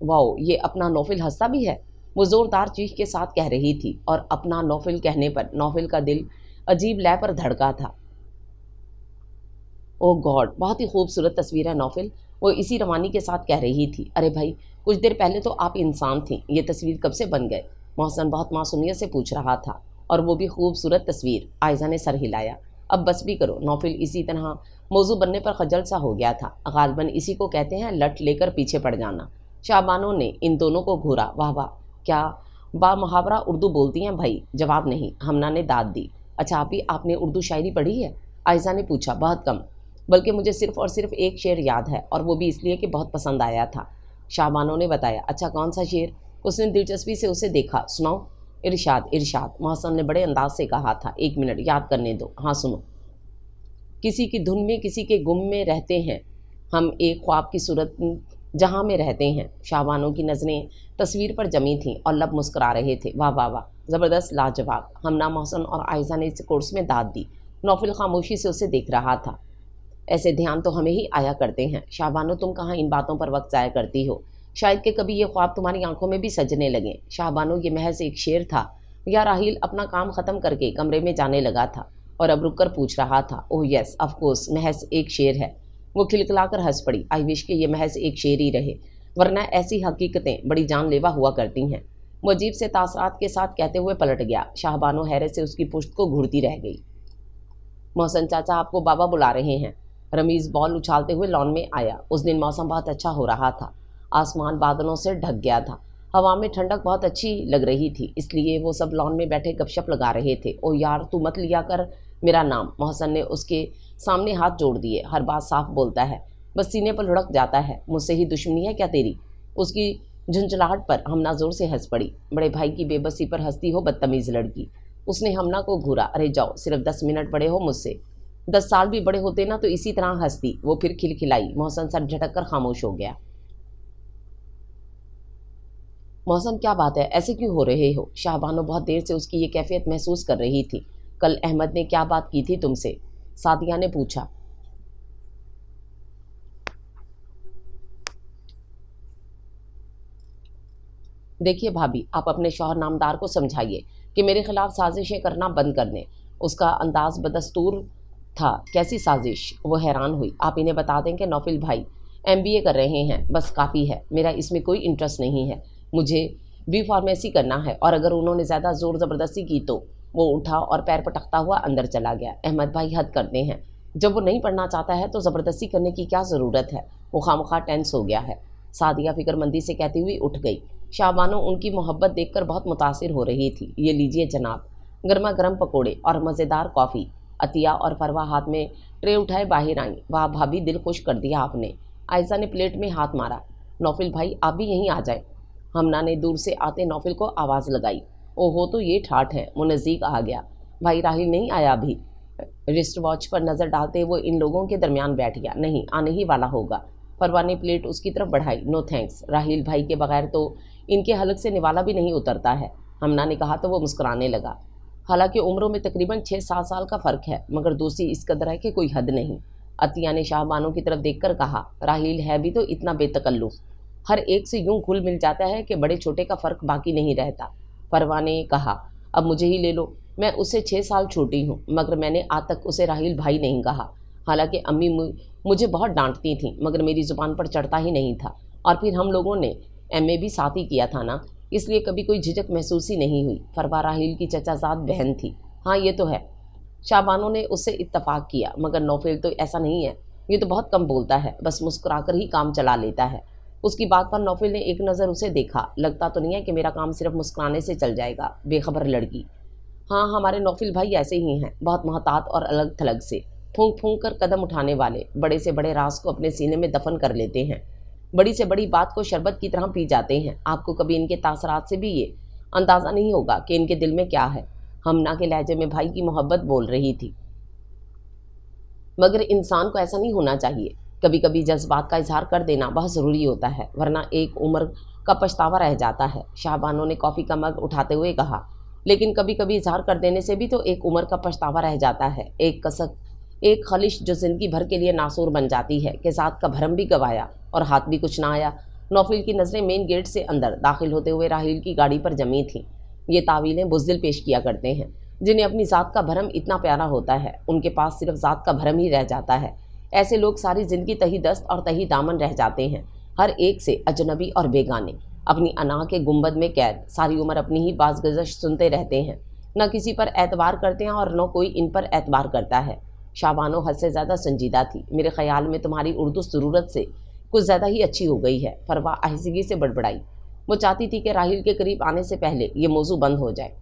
वाओ, ये अपना नौफिल हंसता भी है, वो ज़ोरदार चीख के साथ कह रही थी। और अपना नौफिल कहने पर नौफिल का दिल अजीब लय पर धड़का था। ओह गॉड, बहुत ही खूबसूरत तस्वीर है नौफिल, वो इसी रवानी के साथ कह रही थी। अरे भाई, कुछ देर पहले तो आप इंसान थी, ये तस्वीर कब से बन गए? मोहसन बहुत मासूमियत से पूछ रहा था। और वो भी खूबसूरत तस्वीर। आयजा ने सर हिलाया। अब बस भी करो। नौफिल इसी तरह मौजू बनने पर खजल सा हो गया था। गालबन इसी को कहते हैं लट लेकर पीछे पड़ जाना। शाहबानो ने इन दोनों को घूरा। वाह वाह, क्या बामुहावरा उर्दू बोलती हैं भाई। जवाब नहीं। हमना ने दाद दी। अच्छा आप ही, आपने उर्दू शायरी पढ़ी है? आयजा ने पूछा। बहुत कम, बल्कि मुझे सिर्फ और सिर्फ एक शेर याद है, और वो भी इसलिए कि बहुत पसंद आया था। शाहबानो ने बताया। अच्छा कौन सा शेर? उसने दिलचस्पी से उसे देखा। सुनाओ। इरशाद इरशाद, मोहसन ने बड़े अंदाज से कहा था। एक मिनट याद करने दो। हाँ सुनो। किसी की धुन में किसी के गुम में रहते हैं हम, एक ख्वाब की सूरत जहाँ में रहते हैं। शाहबानो की नज़रें तस्वीर पर जमी थीं और लब मुस्कुरा रहे थे। वाह वाह वाह, ज़बरदस्त, लाजवाब। हमना, मोहसन और आयजा ने इस कोर्स में दाद दी। नौफिल खामोशी से उसे देख रहा था। ऐसे ध्यान तो हमें ही आया करते हैं। शाहबानो, तुम कहाँ इन बातों पर वक्त ज़ाया करती हो? शायद कि कभी ये ख्वाब तुम्हारी आंखों में भी सजने लगें। शाहबानो, ये महज एक शेर था। या राहील अपना काम ख़त्म करके कमरे में जाने लगा था और अब रुक कर पूछ रहा था। ओह यस ऑफ कोर्स, महज एक शेर है। वो खिलखिलाकर हंस पड़ी। आई विश कि ये महज एक शेर ही रहे, वरना ऐसी हकीकतें बड़ी जानलेवा हुआ करती हैं। वो अजीब से तासरात के साथ कहते हुए पलट गया। शाहबानो हैरत से उसकी पुश्त को घूरती रह गई। मोहसन चाचा, आपको बाबा बुला रहे हैं। रमीज़ बॉल उछालते हुए लॉन में आया। उस दिन मौसम बहुत अच्छा हो रहा था। आसमान बादलों से ढक गया था। हवा में ठंडक बहुत अच्छी लग रही थी, इसलिए वो सब लॉन में बैठे गपशप लगा रहे थे। ओ यार, तू मत लिया कर मेरा नाम। मोहसन ने उसके सामने हाथ जोड़ दिए। हर बात साफ बोलता है, बस सीने पर लुढ़क जाता है। मुझसे ही दुश्मनी है क्या तेरी? उसकी झुंझलाहट पर हमना जोर से हंस पड़ी। बड़े भाई की बेबसी पर हंसती हो बदतमीज़ लड़की। उसने हमना को घूरा। अरे जाओ, सिर्फ 10 मिनट बड़े हो मुझसे, 10 साल भी बड़े होते ना तो इसी तरह हंसती। वो फिर खिलखिलाई। मोहसन सर झटक कर खामोश हो गया। मौसम क्या बात है, ऐसे क्यों हो रहे हो? शाहबानो बहुत देर से उसकी ये कैफियत महसूस कर रही थी। कल अहमद ने क्या बात की थी तुमसे? सादिया ने पूछा। देखिए भाभी, आप अपने शौहर नामदार को समझाइए कि मेरे खिलाफ साजिशें करना बंद कर दें। उसका अंदाज बदस्तूर था। कैसी साजिश? वो हैरान हुई। आप इन्हें बता दें कि नौफिल भाई MBA कर रहे हैं, बस काफ़ी है। मेरा इसमें कोई इंटरेस्ट नहीं है। मुझे बी फार्मेसी करना है, और अगर उन्होंने ज़्यादा ज़ोर ज़बरदस्ती की तो। वो उठा और पैर पटकता हुआ अंदर चला गया। अहमद भाई हद करते हैं, जब वो नहीं पढ़ना चाहता है तो ज़बरदस्ती करने की क्या ज़रूरत है। वो खामखा टेंस हो गया है, सादिया फिक्रमंदी से कहती हुई उठ गई। शाहबानो उनकी मोहब्बत देखकर बहुत मुतासिर हो रही थी। ये लीजिए जनाब, गर्मा गर्म पकोड़े और मज़ेदार कॉफ़ी। अतिया और फरवा हाथ में ट्रे उठाए बाहर आई। वाह भाभी, दिल खुश कर दिया आपने। आयशा ने प्लेट में हाथ मारा। नौफिल भाई, आप भी यहीं आ जाए। हमना ने दूर से आते नौफिल को आवाज़ लगाई। ओहो, तो ये ठाठ है। वो नज़दीक आ गया। भाई राहिल नहीं आया अभी? रिस्ट वॉच पर नज़र डालते वो इन लोगों के दरमियान बैठ गया। नहीं, आने ही वाला होगा। फरवा ने प्लेट उसकी तरफ बढ़ाई। नो थैंक्स, राहिल भाई के बगैर तो इनके हलक से निवाला भी नहीं उतरता है, हमना ने कहा तो वो मुस्कुराने लगा। हालांकि उम्रों में तकरीबन 6-7 साल का फ़र्क है, मगर दूसरी इस कदर है कि कोई हद नहीं। अतिया ने शाहबानों की तरफ देखकर कहा, राहिल है भी तो इतना बेतकल्लुफ़, हर एक से यूं घुल मिल जाता है कि बड़े छोटे का फ़र्क बाकी नहीं रहता। फरवा ने कहा, अब मुझे ही ले लो, मैं उससे 6 साल छोटी हूँ, मगर मैंने आज तक उसे राहिल भाई नहीं कहा। हालांकि अम्मी मुझे बहुत डांटती थीं, मगर मेरी ज़ुबान पर चढ़ता ही नहीं था। और फिर हम लोगों ने एमए भी साथ ही किया था ना, इसलिए कभी कोई झिझक महसूस ही नहीं हुई। फरवा राहिल की चचाजाद बहन थी। हाँ, ये तो है। शाहबानों ने उससे इत्तफाक किया, मगर नौफिल तो ऐसा नहीं है। ये तो बहुत कम बोलता है, बस मुस्कुराकर ही काम चला लेता है। उसकी बात पर नौफिल ने एक नज़र उसे देखा। लगता तो नहीं है कि मेरा काम सिर्फ मुस्कुराने से चल जाएगा, बेखबर लड़की। हाँ, हमारे नौफिल भाई ऐसे ही हैं, बहुत मोहतात और अलग थलग से, फूंक फूंक कर कदम उठाने वाले, बड़े से बड़े राज को अपने सीने में दफन कर लेते हैं, बड़ी से बड़ी बात को शरबत की तरह पी जाते हैं। आपको कभी इनके तासरात से भी ये अंदाज़ा नहीं होगा कि इनके दिल में क्या है। हमना के लहजे में भाई की मोहब्बत बोल रही थी, मगर इंसान को ऐसा नहीं होना चाहिए। कभी कभी जज्बात का इजहार कर देना बहुत ज़रूरी होता है, वरना एक उम्र का पछतावा रह जाता है। शाहबानों ने कॉफ़ी का मग उठाते हुए कहा, लेकिन कभी कभी इजहार कर देने से भी तो एक उम्र का पछतावा रह जाता है। एक कसक, एक खलिश जो ज़िंदगी भर के लिए नासूर बन जाती है, कि साथ का भरम भी गवाया और हाथ भी कुछ ना आया। नौफिल की नज़रें मेन गेट से अंदर दाखिल होते हुए राहिल की गाड़ी पर जमी थीं। ये तावीलें बुज़दिल पेश किया करते हैं, जिन्हें अपनी ज़ात का भरम इतना प्यारा होता है, उनके पास सिर्फ ज़ात का भरम ही रह जाता है। ऐसे लोग सारी ज़िंदगी तही दस्त और तही दामन रह जाते हैं, हर एक से अजनबी और बेगाने, अपनी अना के गुंबद में कैद, सारी उम्र अपनी ही बाज़गज़श सुनते रहते हैं, न किसी पर एतबार करते हैं और न कोई इन पर एतबार करता है। शाबानो हद से ज़्यादा संजीदा थी। मेरे ख्याल में तुम्हारी उर्दू ज़रूरत से कुछ ज़्यादा ही अच्छी हो गई है। फरवा आहिस्तगी से बड़बड़ाई। वो चाहती थी कि राहिल के करीब आने से पहले ये मौजू बंद हो जाए।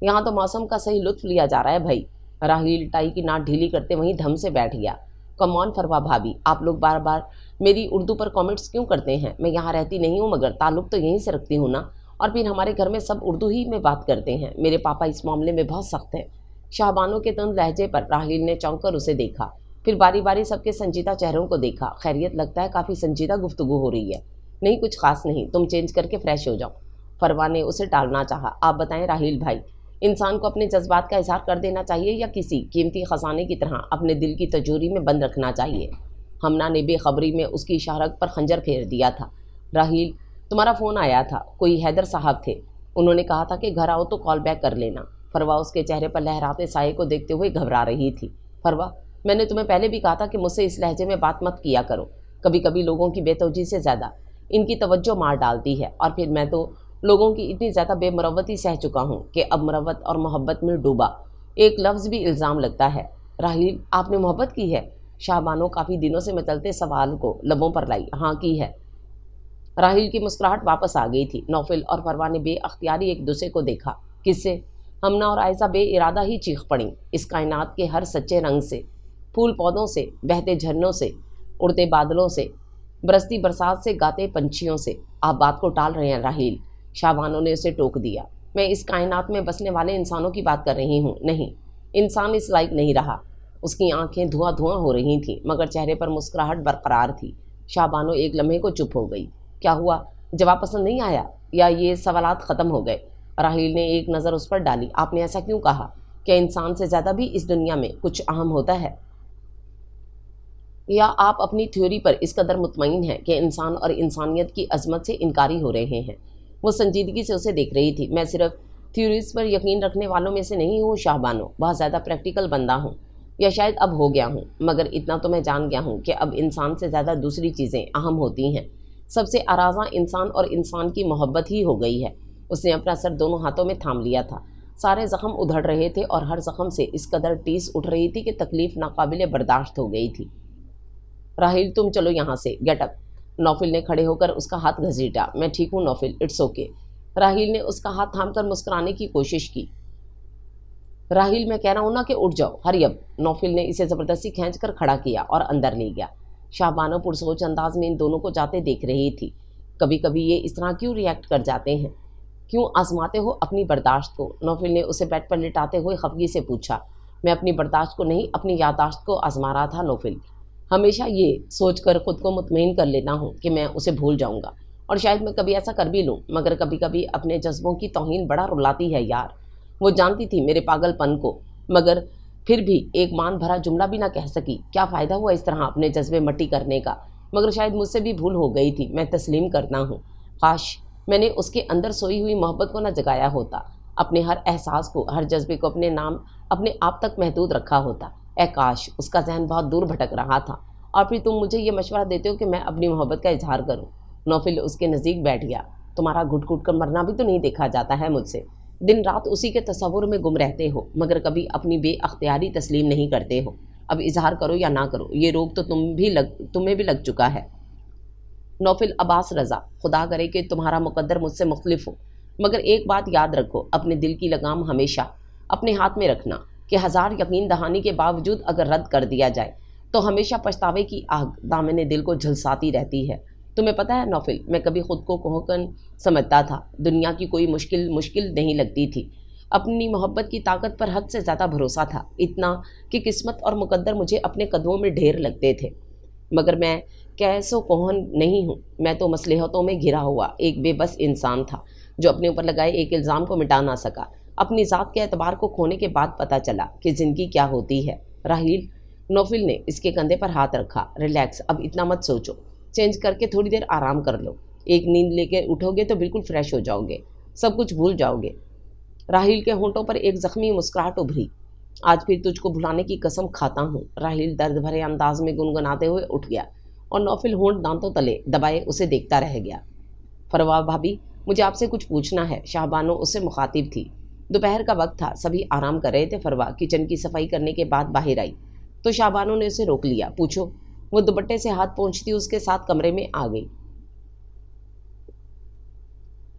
यहाँ तो मौसम का सही लुत्फ़ लिया जा रहा है भाई। राहिल टाई की नाट ढीली करते वहीं धम से बैठ गया। कम ऑन फरवा भाभी, आप लोग बार बार मेरी उर्दू पर कमेंट्स क्यों करते हैं? मैं यहाँ रहती नहीं हूँ, मगर ताल्लुक़ तो यहीं से रखती हूँ ना। और फिर हमारे घर में सब उर्दू ही में बात करते हैं। मेरे पापा इस मामले में बहुत सख्त हैं। शाहबानों के तंज लहजे पर राहिल ने चौंक कर उसे देखा, फिर बारी बारी सबके संजीदा चेहरों को देखा। खैरियत, लगता है काफ़ी संजीदा गुफ्तगू हो रही है। नहीं, कुछ खास नहीं, तुम चेंज करके फ्रेश हो जाओ। फरवा ने उसे टालना चाहा। आप बताएं राहिल भाई, इंसान को अपने जज्बात का इजहार कर देना चाहिए या किसी कीमती ख़जाने की तरह अपने दिल की तिजोरी में बंद रखना चाहिए? हमना ने बेखबरी में उसकी इशारत पर खंजर फेर दिया था। राहिल, तुम्हारा फ़ोन आया था, कोई हैदर साहब थे, उन्होंने कहा था कि घर आओ तो कॉल बैक कर लेना। फरवा उसके चेहरे पर लहराते साये को देखते हुए घबरा रही थी। फरवा, मैंने तुम्हें पहले भी कहा था कि मुझसे इस लहजे में बात मत किया करो। कभी कभी लोगों की बेतवजी से ज़्यादा इनकी तवज्जो मार डालती है, और फिर मैं तो लोगों की इतनी ज़्यादा बेमरवती सह चुका हूँ कि अब मरवत और मोहब्बत में डूबा एक लफ्ज़ भी इल्ज़ाम लगता है। राहिल, आपने मोहब्बत की है? शाहबानो काफ़ी दिनों से मचलते सवाल को लबों पर लाई। हाँ, की है। राहिल की मुस्कुराहट वापस आ गई थी। नौफिल और फरवा ने बेअख्तियारी एक दूसरे को देखा। किससे? हमना और आयशा बे इरादा ही चीख पड़ी। इस कायनात के हर सच्चे रंग से, फूल पौधों से, बहते झरनों से, उड़ते बादलों से, बरसती बरसात से, गाते पंछियों से। आप बात को टाल रहे हैं राहिल, शाहबानों ने उसे टोक दिया। मैं इस कायनात में बसने वाले इंसानों की बात कर रही हूँ। नहीं, इंसान इस लायक नहीं रहा। उसकी आंखें धुआं धुआं हो रही थीं, मगर चेहरे पर मुस्कुराहट बरकरार थी। शाहबानो एक लम्हे को चुप हो गई। क्या हुआ? जवाब पसंद नहीं आया या ये सवालात ख़त्म हो गए? राहिल ने एक नज़र उस पर डाली। आपने ऐसा क्यों कहा? क्या इंसान से ज़्यादा भी इस दुनिया में कुछ अहम होता है? या आप अपनी थ्योरी पर इस कदर मुतमईन हैं कि इंसान और इंसानियत की अजमत से इनकारी हो रहे हैं? वो संजीदगी से उसे देख रही थी। मैं सिर्फ थ्योरीज पर यकीन रखने वालों में से नहीं हूँ शाहबानो, बहुत ज़्यादा प्रैक्टिकल बंदा हूँ, या शायद अब हो गया हूँ। मगर इतना तो मैं जान गया हूँ कि अब इंसान से ज़्यादा दूसरी चीज़ें अहम होती हैं। सबसे आराज़ा इंसान और इंसान की मोहब्बत ही हो गई है। उसने अपना सर दोनों हाथों में थाम लिया था। سارے زخم ادھڑ رہے تھے اور ہر زخم سے اس قدر ٹیس اٹھ رہی تھی کہ تکلیف ناقابل برداشت ہو گئی تھی۔ راحیل تم چلو یہاں سے، گیٹ اپ۔ نوفل نے کھڑے ہو کر اس کا ہاتھ گھسیٹا۔ میں ٹھیک ہوں نوفل، اٹس اوکے۔ راحیل نے اس کا ہاتھ تھام کر مسکرانے کی کوشش کی۔ راحیل میں کہہ رہا ہوں نا کہ اٹھ جاؤ، ہری اب۔ نوفل نے اسے زبردستی کھینچ کر کھڑا کیا اور اندر لے گیا۔ شاہبانو پرسوچ انداز میں ان دونوں کو جاتے دیکھ رہی تھی۔ کبھی کبھی یہ اس طرح کیوں ریئیکٹ کر جاتے ہیں؟ کیوں آزماتے ہو اپنی برداشت کو؟ نوفل نے اسے بیڈ پر لٹاتے ہوئے خفگی سے پوچھا۔ میں اپنی برداشت کو نہیں، اپنی یادداشت کو آزما رہا تھا نوفل۔ ہمیشہ یہ سوچ کر خود کو مطمئن کر لیتا ہوں کہ میں اسے بھول جاؤں گا، اور شاید میں کبھی ایسا کر بھی لوں، مگر کبھی کبھی اپنے جذبوں کی توہین بڑا رلاتی ہے یار۔ وہ جانتی تھی میرے پاگل پن کو، مگر پھر بھی ایک مان بھرا جملہ بھی نہ کہہ سکی۔ کیا فائدہ ہوا اس طرح اپنے جذبے مٹی کرنے کا؟ مگر شاید مجھ سے بھی بھول ہو گئی تھی، میں تسلیم کرتا ہوں۔ کاش میں نے اس کے اندر سوئی ہوئی محبت کو نہ جگایا ہوتا، اپنے ہر احساس کو، ہر جذبے کو اپنے اپنے آپ تک محدود رکھا ہوتا۔ اے کاش اس کا ذہن بہت دور بھٹک رہا تھا، اور پھر تم مجھے یہ مشورہ دیتے ہو کہ میں اپنی محبت کا اظہار کروں۔ نوفل اس کے نزدیک بیٹھ گیا۔ تمہارا گھٹ گھٹ کر مرنا بھی تو نہیں دیکھا جاتا ہے مجھ سے۔ دن رات اسی کے تصور میں گم رہتے ہو، مگر کبھی اپنی بے اختیاری تسلیم نہیں کرتے ہو۔ اب اظہار کرو یا نہ کرو، یہ روگ تو تمہیں بھی لگ چکا ہے۔ نوفل عباس رضا، خدا کرے کہ تمہارا مقدر مجھ سے مختلف ہو، مگر ایک بات یاد رکھو، اپنے دل کی لگام ہمیشہ اپنے ہاتھ میں رکھنا، کہ ہزار یقین دہانی کے باوجود اگر رد کر دیا جائے تو ہمیشہ پچھتاوے کی آگ دامن دل کو جھلساتی رہتی ہے۔ تمہیں پتہ ہے نوفل، میں کبھی خود کو کوہکن سمجھتا تھا، دنیا کی کوئی مشکل نہیں لگتی تھی، اپنی محبت کی طاقت پر حد سے زیادہ بھروسہ تھا، اتنا کہ قسمت اور مقدر مجھے اپنے قدموں میں ڈھیر لگتے تھے۔ مگر میں کیسو کوہن نہیں ہوں، میں تو مصلحتوں میں گھرا ہوا ایک بے بس انسان تھا، جو اپنے اوپر لگائے ایک الزام کو مٹا نہ سکا۔ اپنی ذات کے اعتبار کو کھونے کے بعد پتہ چلا کہ زندگی کیا ہوتی ہے۔ راحیل، نوفل نے اس کے کندھے پر ہاتھ رکھا، ریلیکس، اب اتنا مت سوچو، چینج کر کے تھوڑی دیر آرام کر لو، ایک نیند لے کے اٹھو گے تو بالکل فریش ہو جاؤ گے، سب کچھ بھول جاؤ گے۔ راحیل کے ہونٹوں پر ایک زخمی مسکراہٹ ابھری۔ آج پھر تجھ کو بھلانے کی قسم کھاتا ہوں، راحیل درد بھرے انداز میں گنگناتے ہوئے اٹھ گیا، اور نوفل ہونٹ دانتوں تلے دبائے اسے دیکھتا رہ گیا۔ فروا بھابی، مجھے آپ سے کچھ پوچھنا ہے، شاہبانو اس سے مخاطب تھی۔ دوپہر کا وقت تھا، سبھی آرام کر رہے تھے۔ فروا کچن کی صفائی کرنے کے بعد باہر آئی تو شاہبانو نے اسے روک لیا۔ پوچھو۔ وہ دوپٹے سے ہاتھ پونچھتی اس کے ساتھ کمرے میں آ گئی۔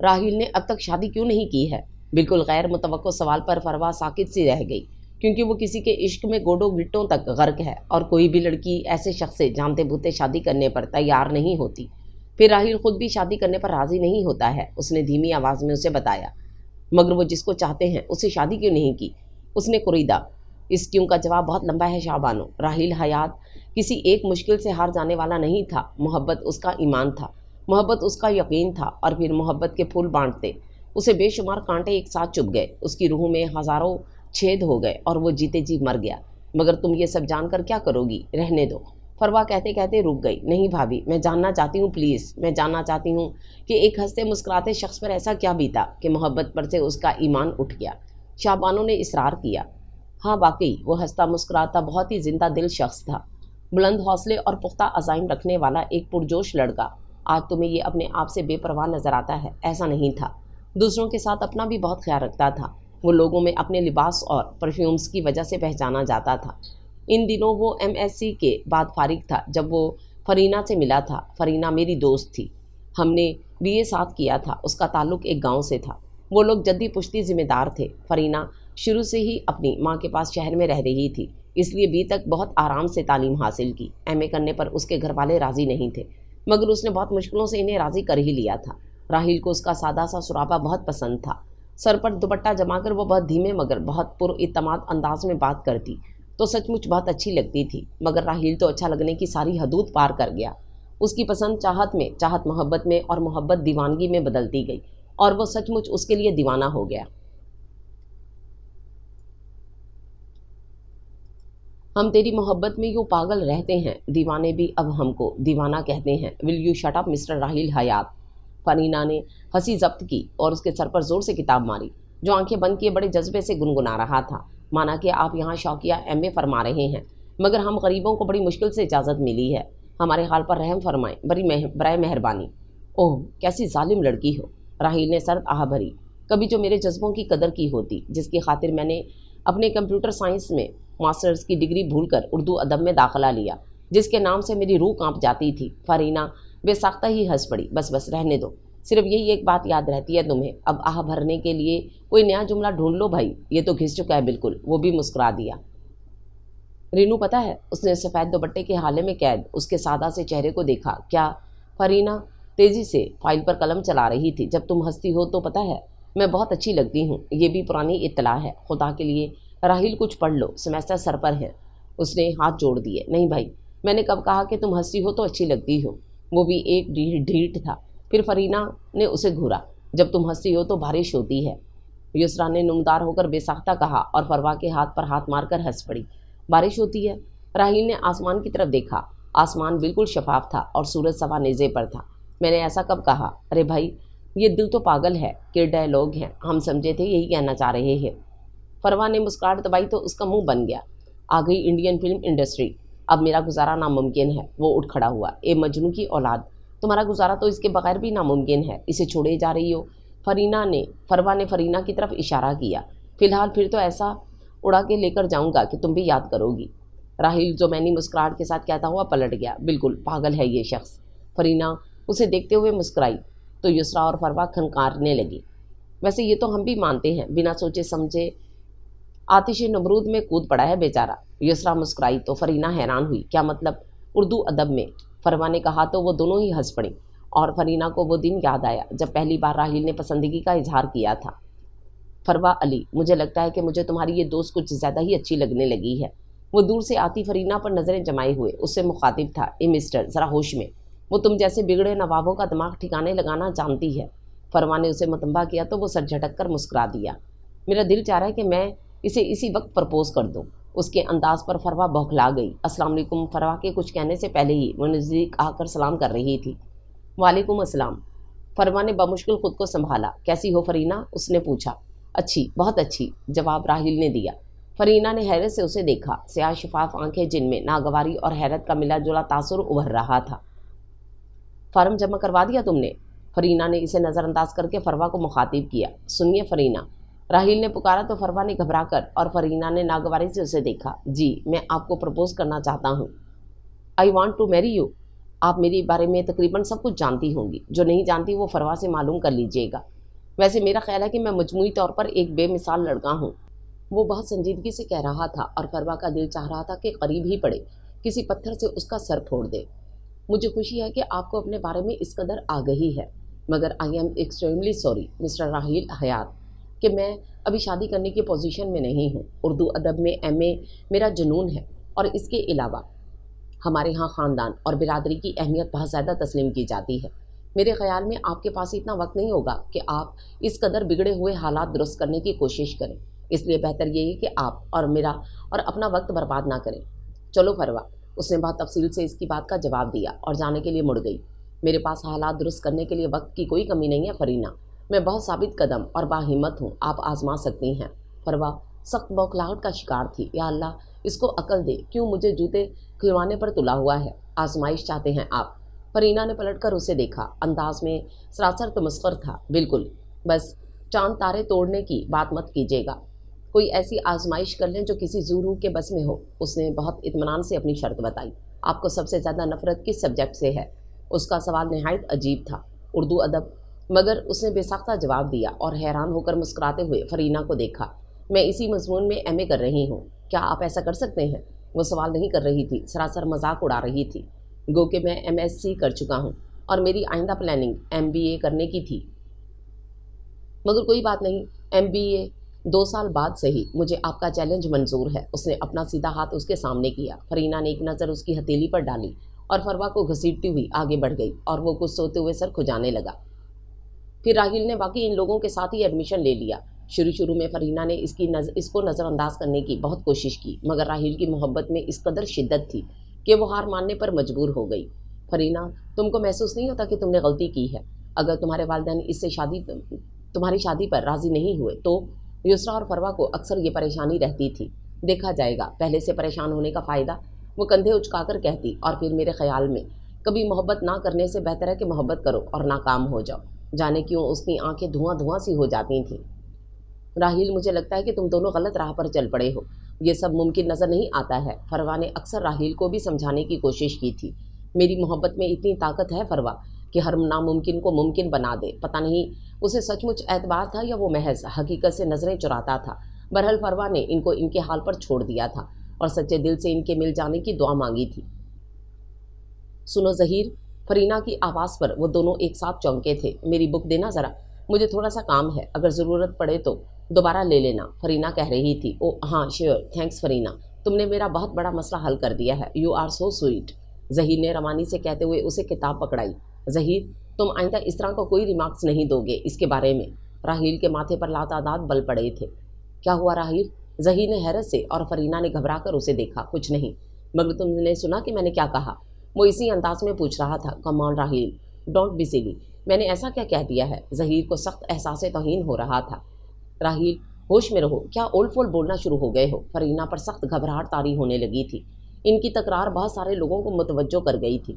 راحیل نے اب تک شادی کیوں نہیں کی ہے؟ بالکل غیر متوقع سوال پر فروا ساکت سی رہ گئی، کیونکہ وہ کسی کے عشق میں گوڈوں گٹوں تک غرق ہے، اور کوئی بھی لڑکی ایسے شخص سے جانتے بوتے شادی کرنے پر تیار نہیں ہوتی۔ پھر راحیل خود بھی شادی کرنے پر راضی نہیں ہوتا ہے، اس نے دھیمی آواز میں اسے بتایا۔ مگر وہ جس کو چاہتے ہیں اس سے شادی کیوں نہیں کی؟ اس نے قریدا۔ اس کیوں کا جواب بہت لمبا ہے شاہبانو۔ راحیل حیات کسی ایک مشکل سے ہار جانے والا نہیں تھا، محبت اس کا ایمان تھا، محبت اس کا یقین تھا، اور پھر محبت کے پھول بانٹتے اسے بے شمار کانٹے ایک ساتھ چبھ گئے، اس کی روح میں ہزاروں چھید ہو گئے اور وہ جیتے جی مر گیا۔ مگر تم یہ سب جان کر کیا کرو گی؟ رہنے دو۔ فروا کہتے کہتے رک گئی۔ نہیں بھابھی، میں جاننا چاہتی ہوں، پلیز، میں جاننا چاہتی ہوں کہ ایک ہنستے مسکراتے شخص پر ایسا کیا بیتا کہ محبت پر سے اس کا ایمان اٹھ گیا۔ شاہبانو نے اصرار کیا۔ ہاں واقعی وہ ہنستا مسکراتا بہت ہی زندہ دل شخص تھا، بلند حوصلے اور پختہ عزائم رکھنے والا ایک پرجوش لڑکا۔ آج تمہیں یہ اپنے آپ سے بے پرواہ نظر آتا ہے، ایسا نہیں تھا۔ دوسروں کے ساتھ اپنا بھی بہت خیال رکھتا تھا، وہ لوگوں میں اپنے لباس اور پرفیومز کی وجہ سے پہچانا جاتا تھا۔ ان دنوں وہ MSc کے بعد فارغ تھا جب وہ فرینہ سے ملا تھا۔ فرینہ میری دوست تھی، ہم نے BA ساتھ کیا تھا، اس کا تعلق ایک گاؤں سے تھا، وہ لوگ جدی پشتی ذمہ دار تھے۔ فرینہ شروع سے ہی اپنی ماں کے پاس شہر میں رہ رہی تھی، اس لیے B تک بہت آرام سے تعلیم حاصل کی۔ MA کرنے پر اس کے گھر والے راضی نہیں تھے، مگر اس نے بہت مشکلوں سے انہیں راضی کر ہی لیا تھا۔ راحیل کو اس کا سادہ سا سراپا بہت پسند تھا، سر پر دوپٹہ جما کر وہ بہت دھیمے مگر بہت پر اعتماد انداز میں بات کرتی تو سچ مچ بہت اچھی لگتی تھی۔ مگر راحیل تو اچھا لگنے کی ساری حدود پار کر گیا، اس کی پسند چاہت میں، چاہت محبت میں، اور محبت دیوانگی میں بدلتی گئی، اور وہ سچ مچ اس کے لیے دیوانہ ہو گیا۔ ہم تیری محبت میں یوں پاگل رہتے ہیں، دیوانے بھی اب ہم کو دیوانہ کہتے ہیں۔ Will you shut up mister Raheel Hayat? Fareena نے ہنسی ضبط کی اور اس کے سر پر زور سے کتاب ماری، جو آنکھیں بند کیے بڑے جذبے سے گنگنا رہا تھا۔ مانا کہ آپ یہاں شوقیہ MA فرما رہے ہیں، مگر ہم غریبوں کو بڑی مشکل سے اجازت ملی ہے، ہمارے حال پر رحم فرمائیں برائے مہربانی۔ اوہ کیسی ظالم لڑکی ہو! راحیل نے سرد آہ بھری۔ कभी जो मेरे जज्बों की कदर की होती, जिसकी खातिर मैंने अपने कंप्यूटर साइंस में मास्टर्स की डिग्री भूलकर उर्दू अदब में दाखिला लिया, जिसके नाम से मेरी रूह कांप जाती थी। फरीना बेसाख्ता ही हंस पड़ी। बस बस रहने दो, सिर्फ यही एक बात याद रहती है तुम्हें, अब आह भरने के लिए कोई नया जुमला ढूंढ लो भाई, ये तो घिस चुका है बिल्कुल। वो भी मुस्कुरा दिया। रीनू पता है, उसने सफ़ेद दुपट्टे के हाले में कैद उसके सादा से चेहरे को देखा। क्या? फरीना तेज़ी से फाइल पर कलम चला रही थी। जब तुम हंसती हो तो पता है मैं बहुत अच्छी लगती हूँ, ये भी पुरानी इत्तला है। खुदा के लिए राहिल कुछ पढ़ लो, सेमेस्टर सर पर है। उसने हाथ जोड़ दिए। नहीं भाई, मैंने कब कहा कि तुम हंसती हो तो अच्छी लगती हो? वो भी एक ढीठ था। फिर फरीना ने उसे घूरा। जब तुम हंसती हो तो बारिश होती है। युसरा ने नुमदार होकर बेसाख्ता कहा और फरवा के हाथ पर हाथ मारकर हंस पड़ी। बारिश होती है? राहिल ने आसमान की तरफ देखा। आसमान बिल्कुल शफाफ था और सूरज सवा नेज़े पर था। मैंने ऐसा कब कहा? अरे भाई, ये दिल तो पागल है कि डायलॉग हैं, हम समझे थे यही कहना चाह रहे हैं। फरवा ने मुस्कुराहट दबाई तो उसका मुंह बन गया। आ गई इंडियन फिल्म इंडस्ट्री, अब मेरा गुजारा नामुमकिन है। वो उठ खड़ा हुआ। ए मजनू की औलाद, तुम्हारा गुजारा तो इसके बगैर भी नामुमकिन है, इसे छोड़े जा रही हो। फरवा ने फरीना की तरफ इशारा किया। फिलहाल फिर तो ऐसा उड़ा के लेकर जाऊंगा कि तुम भी याद करोगी। राहिल जो मैंने मुस्कुराहट के साथ कहता हुआ पलट गया। बिल्कुल पागल है ये शख्स। फरीना उसे देखते हुए मुस्कुराई तो युसरा और फरवा खनकारने लगी। वैसे ये तो हम भी मानते हैं, बिना सोचे समझे आतिश नमरूद में कूद पड़ा है बेचारा। युसरा मुस्कुराई तो फरीना हैरान हुई। क्या मतलब? उर्दू अदब में? फरवा ने कहा तो वो दोनों ही हंस पड़ी और फरीना को वो दिन याद आया जब पहली बार राहिल ने पसंदगी का इजहार किया था। फरवा अली, मुझे लगता है कि मुझे तुम्हारी ये दोस्त कुछ ज़्यादा ही अच्छी लगने लगी है। वो दूर से आती फरीना पर नज़रें जमाए हुए उससे मुखातिब था। ए मिस्टर, ज़रा होश में, वो तुम जैसे बिगड़े नवाबों का दिमाग ठिकाने लगाना जानती है। फरवा ने उसे मतंबा किया तो वो सर झटक कर मुस्कुरा दिया। मेरा दिल चाह रहा है कि मैं इसे इसी वक्त प्रपोज कर दूँ। उसके अंदाज पर फरवा बौखला गई। अस्सलाम वालेकुम। फरवा के कुछ कहने से पहले ही वो नज़दीक आकर सलाम कर रही थी। वालेकुम अस्सलाम। फरवा ने बमुश्किल खुद को संभाला। कैसी हो फरीना? उसने पूछा। अच्छी, बहुत अच्छी, जवाब राहिल ने दिया। फरीना ने हैरत से उसे देखा। स्याह शफाफ आंखें जिनमें नागवारी और हैरत का मिला जुला तासुर उभर रहा था। फार्म जमा करवा दिया तुमने? फरीना ने इसे नज़रअंदाज करके फरवा को मुखातिब किया। सुनिए फरीना, राहिल ने पुकारा तो फरवा ने घबरा कर और फरीना ने नागवारी से उसे देखा। जी, मैं आपको प्रपोज करना चाहता हूँ। I want to marry you. आप मेरे बारे में तकरीबन सब कुछ जानती होंगी, जो नहीं जानती वो फरवा से मालूम कर लीजिएगा। वैसे मेरा ख्याल है कि मैं मजमूई तौर पर एक बेमिसाल लड़का हूँ। वो बहुत संजीदगी से कह रहा था और फरवा का दिल चाह रहा था कि करीब ही पड़े, किसी पत्थर से उसका सर फोड़ दे। मुझे खुशी है कि आपको अपने बारे में इस कदर आगही है, मगर I am extremely sorry mister Rahil Hayat कि मैं अभी शादी करने की पोजीशन में नहीं हूँ। उर्दू अदब में एमए मेरा जुनून है और इसके अलावा हमारे यहाँ ख़ानदान और बिरादरी की अहमियत बहुत ज़्यादा तस्लीम की जाती है। मेरे ख़्याल में आपके पास इतना वक्त नहीं होगा कि आप इस कदर बिगड़े हुए हालात दुरुस्त करने की कोशिश करें, इसलिए बेहतर यही कि आप और मेरा और अपना वक्त बर्बाद ना करें। चलो फरवा, उसने बहुत तफसील से इसकी बात का जवाब दिया और जाने के लिए मुड़ गई। मेरे पास हालात दुरुस्त करने के लिए वक्त की कोई कमी नहीं है फरीना, मैं बहुत साबित कदम और बाहिम्मत हूँ, आप आजमा सकती हैं। फरवा सख्त बौखलाहट का शिकार थी। या अल्लाह, इसको अकल दे, क्यों मुझे जूते खिलवाने पर तुला हुआ है? आजमाइश चाहते हैं आप? फरीना ने पलटकर उसे देखा। अंदाज में सरासर तमस्खुर था। बिल्कुल, बस चांद तारे तोड़ने की बात मत कीजिएगा, कोई ऐसी आजमाइश कर लें जो किसी ज़ूरू के बस में हो। उसने बहुत इत्मीनान से अपनी शर्त बताई। आपको सबसे ज़्यादा नफरत किस सब्जेक्ट से है? उसका सवाल नहायत अजीब था। उर्दू अदब, मगर उसने बेसाख्ता जवाब दिया और हैरान होकर मुस्कुराते हुए फरीना को देखा। मैं इसी मजमून में एमए कर रही हूँ, क्या आप ऐसा कर सकते हैं? वो सवाल नहीं कर रही थी, सरासर मजाक उड़ा रही थी। गो कि मैं एमएससी कर चुका हूँ और मेरी आइंदा प्लानिंग एमबीए करने की थी, मगर कोई बात नहीं, एमबीए 2 साल बाद सही, मुझे आपका चैलेंज मंजूर है। उसने अपना सीधा हाथ उसके सामने किया। फरीना ने एक नज़र उसकी हथेली पर डाली और फरवा को घसीटती हुई आगे बढ़ गई और वो कुछ सोते हुए सर खुजाने लगा। फिर राहिल ने बाकी इन लोगों के साथ ही एडमिशन ले लिया। शुरू में फरीना ने इसको नज़रअंदाज करने की बहुत कोशिश की, मगर राहिल की मोहब्बत में इस कदर शिद्दत थी कि वो हार मानने पर मजबूर हो गई। फरीना, तुमको महसूस नहीं होता कि तुमने गलती की है? अगर तुम्हारे वालिदैन इससे तुम्हारी शादी पर राज़ी नहीं हुए तो? युसरा और फरवा को अक्सर ये परेशानी रहती थी। देखा जाएगा, पहले से परेशान होने का फ़ायदा, वो कंधे उचकाकर कहती। और फिर मेरे ख्याल में कभी मोहब्बत ना करने से बेहतर है कि मोहब्बत करो और नाकाम हो जाओ। جانے کیوں اس کی آنکھیں دھواں دھواں سی ہو جاتی تھیں۔ راحیل، مجھے لگتا ہے کہ تم دونوں غلط راہ پر چل پڑے ہو، یہ سب ممکن نظر نہیں آتا ہے۔ فروا نے اکثر راحیل کو بھی سمجھانے کی کوشش کی تھی۔ میری محبت میں اتنی طاقت ہے فروا کہ ہر ناممکن کو ممکن بنا دے۔ پتہ نہیں اسے سچ مچ اعتبار تھا یا وہ محض حقیقت سے نظریں چراتا تھا۔ بہرحال فروا نے ان کو ان کے حال پر چھوڑ دیا تھا اور سچے دل سے ان کے مل جانے کی دعا مانگی تھی۔ سنو ظہیر، فرینا کی آواز پر وہ دونوں ایک ساتھ چونکے تھے۔ میری بک دینا ذرا، مجھے تھوڑا سا کام ہے، اگر ضرورت پڑے تو دوبارہ لے لینا، فرینا کہہ رہی تھی۔ او ہاں شیور، تھینکس فرینا، تم نے میرا بہت بڑا مسئلہ حل کر دیا ہے، you are so sweet, Zaheer نے روانی سے کہتے ہوئے اسے کتاب پکڑائی۔ ظہیر، تم آئندہ اس طرح کا کوئی ریمارکس نہیں دو گے اس کے بارے میں۔ راحیل کے ماتھے پر لاتعداد بل پڑے تھے۔ کیا ہوا راحیل؟ ظہیر نے حیرت سے اور فرینا نے گھبرا کر اسے دیکھا۔ کچھ نہیں، مگر تم نے سنا کہ میں نے کیا کہا؟ وہ اسی انداز میں پوچھ رہا تھا۔ کم آن راحیل، ڈونٹ بی سلی، میں نے ایسا کیا کہہ دیا ہے؟ ظہیر کو سخت احساس توہین ہو رہا تھا۔ راحیل، ہوش میں رہو، کیا اول فول بولنا شروع ہو گئے ہو؟ فرینا پر سخت گھبراہٹ طاری ہونے لگی تھی۔ ان کی تکرار بہت سارے لوگوں کو متوجہ کر گئی تھی۔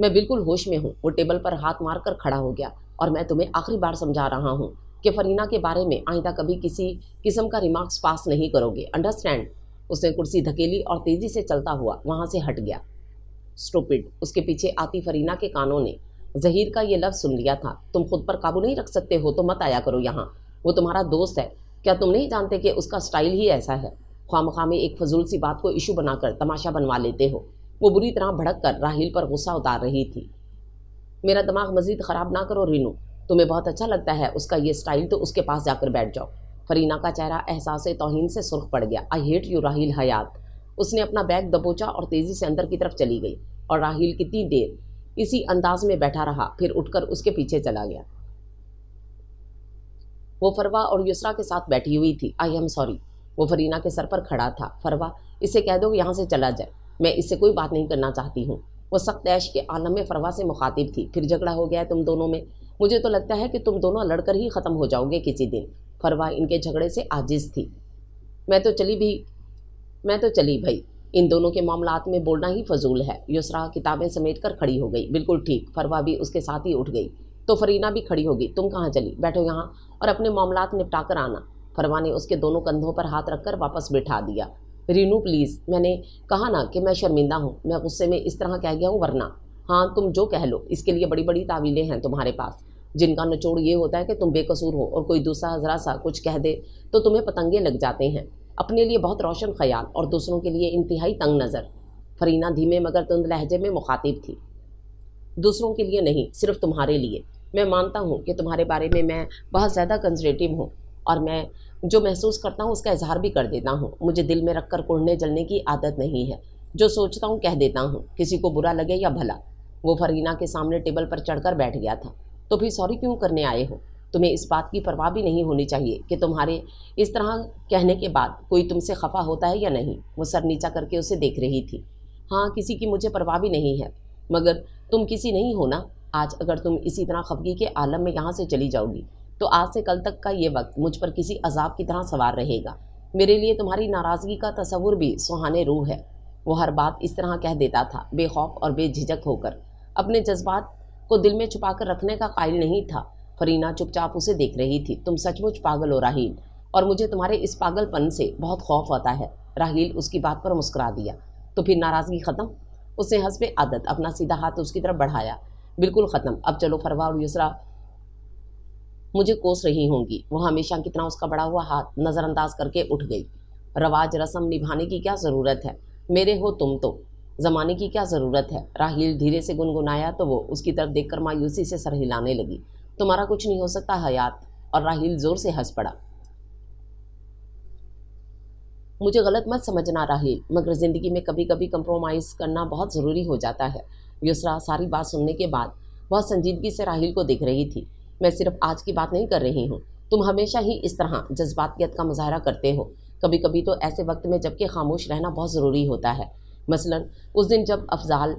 میں بالکل ہوش میں ہوں، وہ ٹیبل پر ہاتھ مار کر کھڑا ہو گیا، اور میں تمہیں آخری بار سمجھا رہا ہوں کہ فرینا کے بارے میں آئندہ کبھی کسی قسم کا ریمارکس پاس نہیں کرو گے، انڈرسٹینڈ؟ اس نے کرسی دھکیلی اور تیزی سے چلتا ہوا وہاں سے ہٹ گیا۔ اسٹوپڈ، اس کے پیچھے آتی فرینا کے کانوں نے ظہیر کا یہ لفظ سن لیا تھا۔ تم خود پر قابو نہیں رکھ سکتے ہو تو مت آیا کرو یہاں، وہ تمہارا دوست ہے، کیا تم نہیں جانتے کہ اس کا سٹائل ہی ایسا ہے؟ خواہ مخواہ میں ایک فضول سی بات کو ایشو بنا کر تماشا بنوا لیتے ہو۔ وہ بری طرح بھڑک کر راحیل پر غصہ اتار رہی تھی۔ میرا دماغ مزید خراب نہ کرو رینو، تمہیں بہت اچھا لگتا ہے اس کا یہ سٹائل تو اس کے پاس جا کر بیٹھ جاؤ۔ فرینا کا چہرہ احساس توہین سے سرخ پڑ گیا۔ آئی ہیٹ یو راحیل حیات۔ اس نے اپنا بیگ دبوچا اور تیزی سے اندر کی طرف چلی گئی، اور راحیل کتنی دیر اسی انداز میں بیٹھا رہا، پھر اٹھ کر اس کے پیچھے چلا گیا۔ وہ فروا اور یسرا کے ساتھ بیٹھی ہوئی تھی۔ آئی ایم سوری، وہ فرینا کے سر پر کھڑا تھا۔ فروا، اسے کہہ دو یہاں سے چلا جائے، میں اس سے کوئی بات نہیں کرنا چاہتی ہوں۔ وہ سخت عیش کے عالم میں فروا سے مخاطب تھی۔ پھر جھگڑا ہو گیا ہے تم دونوں میں، مجھے تو لگتا ہے کہ تم دونوں لڑ کر ہی ختم ہو جاؤ گے کسی دن۔ فروا ان کے جھگڑے سے عاجز تھی۔ میں تو چلی بھائی، ان دونوں کے معاملات میں بولنا ہی فضول ہے۔ یسرا کتابیں سمیٹ کر کھڑی ہو گئی۔ بالکل ٹھیک، فروا بھی اس کے ساتھ ہی اٹھ گئی۔ تو فرینا بھی کھڑی ہوگی۔ تم کہاں چلی؟ بیٹھو یہاں اور اپنے معاملات نپٹا کر آنا۔ فروا نے اس کے دونوں کندھوں پر ہاتھ رکھ کر واپس بٹھا دیا۔ رینو پلیز، میں نے کہا نا کہ میں شرمندہ ہوں، میں غصے میں اس طرح کہہ گیا ہوں، ورنہ ہاں تم جو کہہ لو، اس کے لیے بڑی بڑی تعویلیں ہیں تمہارے پاس، جن کا نچوڑ یہ ہوتا ہے کہ تم بے قصور ہو اور کوئی دوسرا ذرا سا کچھ کہہ دے تو تمہیں پتنگے لگ جاتے ہیں۔ اپنے لیے بہت روشن خیال اور دوسروں کے لیے انتہائی تنگ نظر۔ فرینا دھیمے مگر تند لہجے میں مخاطب تھی۔ دوسروں کے لیے نہیں، صرف تمہارے لیے۔ میں مانتا ہوں کہ تمہارے بارے میں بہت زیادہ کنزرویٹو ہوں، اور میں جو محسوس کرتا ہوں اس کا اظہار بھی کر دیتا ہوں۔ مجھے دل میں رکھ کر کوڑنے جلنے کی عادت نہیں ہے، جو سوچتا ہوں کہہ دیتا ہوں، کسی کو برا لگے یا بھلا۔ وہ فرینا کے سامنے ٹیبل پر چڑھ کر بیٹھ گیا تھا۔ تو پھر سوری کیوں کرنے آئے ہو؟ تمہیں اس بات کی پرواہ بھی نہیں ہونی چاہیے کہ تمہارے اس طرح کہنے کے بعد کوئی تم سے خفا ہوتا ہے یا نہیں۔ وہ سر نیچا کر کے اسے دیکھ رہی تھی۔ ہاں، کسی کی مجھے پرواہ بھی نہیں ہے، مگر تم کسی نہیں ہو نا۔ آج اگر تم اسی طرح خفگی کے عالم میں یہاں سے چلی جاؤ گی تو آج سے کل تک کا یہ وقت مجھ پر کسی عذاب کی طرح سوار رہے گا۔ میرے لیے تمہاری ناراضگی کا تصور بھی سہانے روح ہے۔ وہ ہر بات اس طرح کہہ دیتا تھا، بے خوف اور بے جھجک ہو کر، اپنے جذبات کو دل میں چھپا کر رکھنے کا قائل نہیں تھا۔ فرینا چپ چاپ اسے دیکھ رہی تھی۔ تم سچ مچ پاگل ہو راحیل، اور مجھے تمہارے اس پاگل پن سے بہت خوف ہوتا ہے۔ راحیل اس کی بات پر مسکرا دیا۔ تو پھر ناراضگی ختم؟ اس نے حسب عادت اپنا سیدھا ہاتھ اس کی طرف بڑھایا۔ بالکل ختم، اب چلو۔ فروا اور یسرا مجھے کوس رہی ہوں گی۔ وہ ہمیشہ کی طرح اس کا بڑا ہوا ہاتھ نظر انداز کر کے اٹھ گئی۔ رواج رسم نبھانے کی کیا ضرورت ہے؟ میرے ہو تم تو، زمانے کی کیا ضرورت ہے؟ راحیل دھیرے سے گنگنایا تو وہ اس کی طرف دیکھ کر مایوسی سے سر ہلانے لگی۔ تمہارا کچھ نہیں ہو سکتا حیات، اور راحیل زور سے ہنس پڑا۔ مجھے غلط مت سمجھنا راحیل، مگر زندگی میں کبھی کبھی کمپرومائز کرنا بہت ضروری ہو جاتا ہے۔ یسرا ساری بات سننے کے بعد بہت سنجیدگی سے راحیل کو دیکھ رہی تھی۔ میں صرف آج کی بات نہیں کر رہی ہوں، تم ہمیشہ ہی اس طرح جذباتیت کا مظاہرہ کرتے ہو، کبھی کبھی تو ایسے وقت میں جب کہ خاموش رہنا بہت ضروری ہوتا ہے۔ مثلاً اس دن جب افضال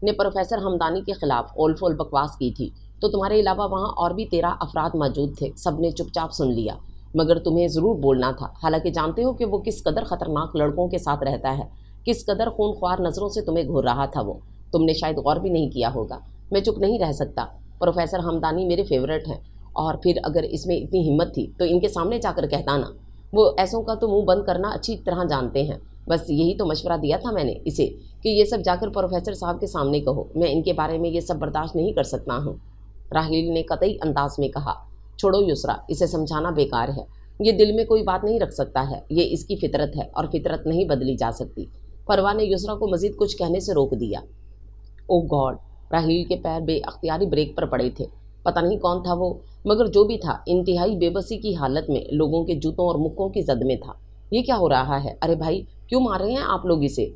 نے پروفیسر ہمدانی کے خلاف اول فول بکواس کی تھی تو تمہارے علاوہ وہاں اور بھی 13 افراد موجود تھے، سب نے چپ چاپ سن لیا، مگر تمہیں ضرور بولنا تھا، حالانکہ جانتے ہو کہ وہ کس قدر خطرناک لڑکوں کے ساتھ رہتا ہے، کس قدر خون خوار نظروں سے تمہیں گھور رہا تھا وہ۔ تم نے شاید غور بھی نہیں کیا ہوگا۔ میں چپ نہیں رہ سکتا، प्रोफेसर हमदानी मेरे फेवरेट हैं, और फिर अगर इसमें इतनी हिम्मत थी तो इनके सामने जाकर कहता ना। वो ऐसों का तो मुंह बंद करना अच्छी तरह जानते हैं। बस यही तो मशवरा दिया था मैंने इसे कि ये सब जाकर प्रोफेसर साहब के सामने कहो। मैं इनके बारे में ये सब बर्दाश्त नहीं कर सकता हूँ, राहील ने कतई अंदाज में कहा। छोड़ो युसरा, इसे समझाना बेकार है। ये दिल में कोई बात नहीं रख सकता है, ये इसकी फितरत है और फितरत नहीं बदली जा सकती। फरवा ने युसरा को मजीद कुछ कहने से रोक दिया। ओ गॉड, राहील के पैर बेअख्तियारी ब्रेक पर पड़े थे। पता नहीं कौन था वो, मगर जो भी था इंतहाई बेबसी की हालत में लोगों के जूतों और मुक्कों की जद में था। ये क्या हो रहा है? अरे भाई, क्यों मार रहे हैं आप लोग इसे?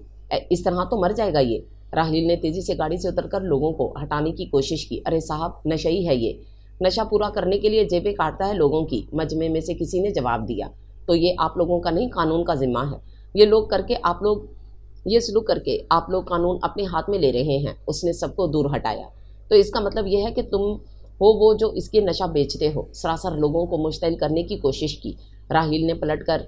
इस तरह तो मर जाएगा ये। राहील ने तेजी से गाड़ी से उतरकर लोगों को हटाने की कोशिश की। अरे साहब, नशई है ये, नशा पूरा करने के लिए जेबें काटता है लोगों की, मजमे में से किसी ने जवाब दिया। तो ये आप लोगों का नहीं, कानून का जिम्मा है। ये सलूक करके आप लोग कानून अपने हाथ में ले रहे हैं। उसने सबको दूर हटाया। तो इसका मतलब यह है कि तुम हो वो जो इसके नशा बेचते हो। सरासर लोगों को मुश्तिल करने की कोशिश की। राहील ने पलट कर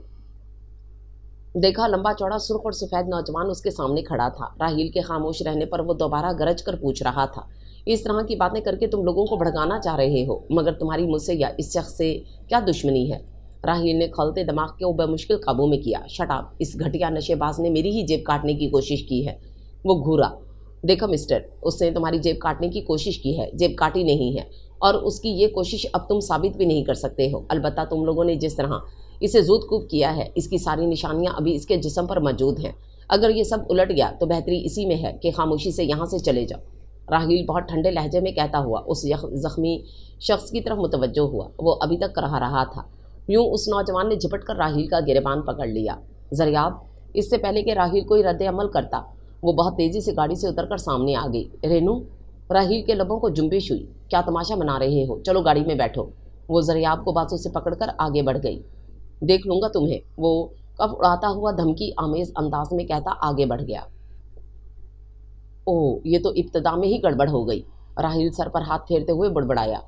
देखा, लंबा चौड़ा सुर्ख और सफ़ेद नौजवान उसके सामने खड़ा था। राहील के खामोश रहने पर वो दोबारा गरज कर पूछ रहा था, इस तरह की बातें करके तुम लोगों को भड़काना चाह रहे हो, मगर तुम्हारी मुझसे या इस शख्स से क्या दुश्मनी है? राहील ने खलते दिमाग को बेमुश्किल काबू में किया। शट अप, इस घटिया नशेबाज ने मेरी ही जेब काटने की कोशिश की है। वो घूरा। देखो मिस्टर, उसने तुम्हारी जेब काटने की कोशिश की है, जेब काटी नहीं है, और उसकी ये कोशिश अब तुम साबित भी नहीं कर सकते हो। अलबत्ता तुम लोगों ने जिस तरह इसे ज़ूद-कूब किया है, इसकी सारी निशानियां अभी इसके जिस्म पर मौजूद हैं। अगर ये सब उलट गया तो बेहतरी इसी में है कि खामोशी से यहाँ से चले जाओ। राहील बहुत ठंडे लहजे में कहता हुआ उस जख्मी शख्स की तरफ मुतवज्जो हुआ। वो अभी तक कह रहा था। यूं उस नौजवान ने झपट कर राहील का गिरबान पकड़ लिया। ज़रियाब, इससे पहले कि राहील कोई रद्द अमल करता, वो बहुत तेज़ी से गाड़ी से उतरकर सामने आ गई। रेनू, राहील के लबों को जुम्बिश हुई। क्या तमाशा मना रहे हो? चलो गाड़ी में बैठो। वो ज़रियाब को बाजू से पकड़कर आगे बढ़ गई। देख लूँगा तुम्हें, वो कफ उड़ाता हुआ धमकी आमेज अंदाज में कहता आगे बढ़ गया। ओह, ये तो इब्तदा में ही गड़बड़ हो गई। राहील सर पर हाथ फेरते हुए बड़बड़ाया।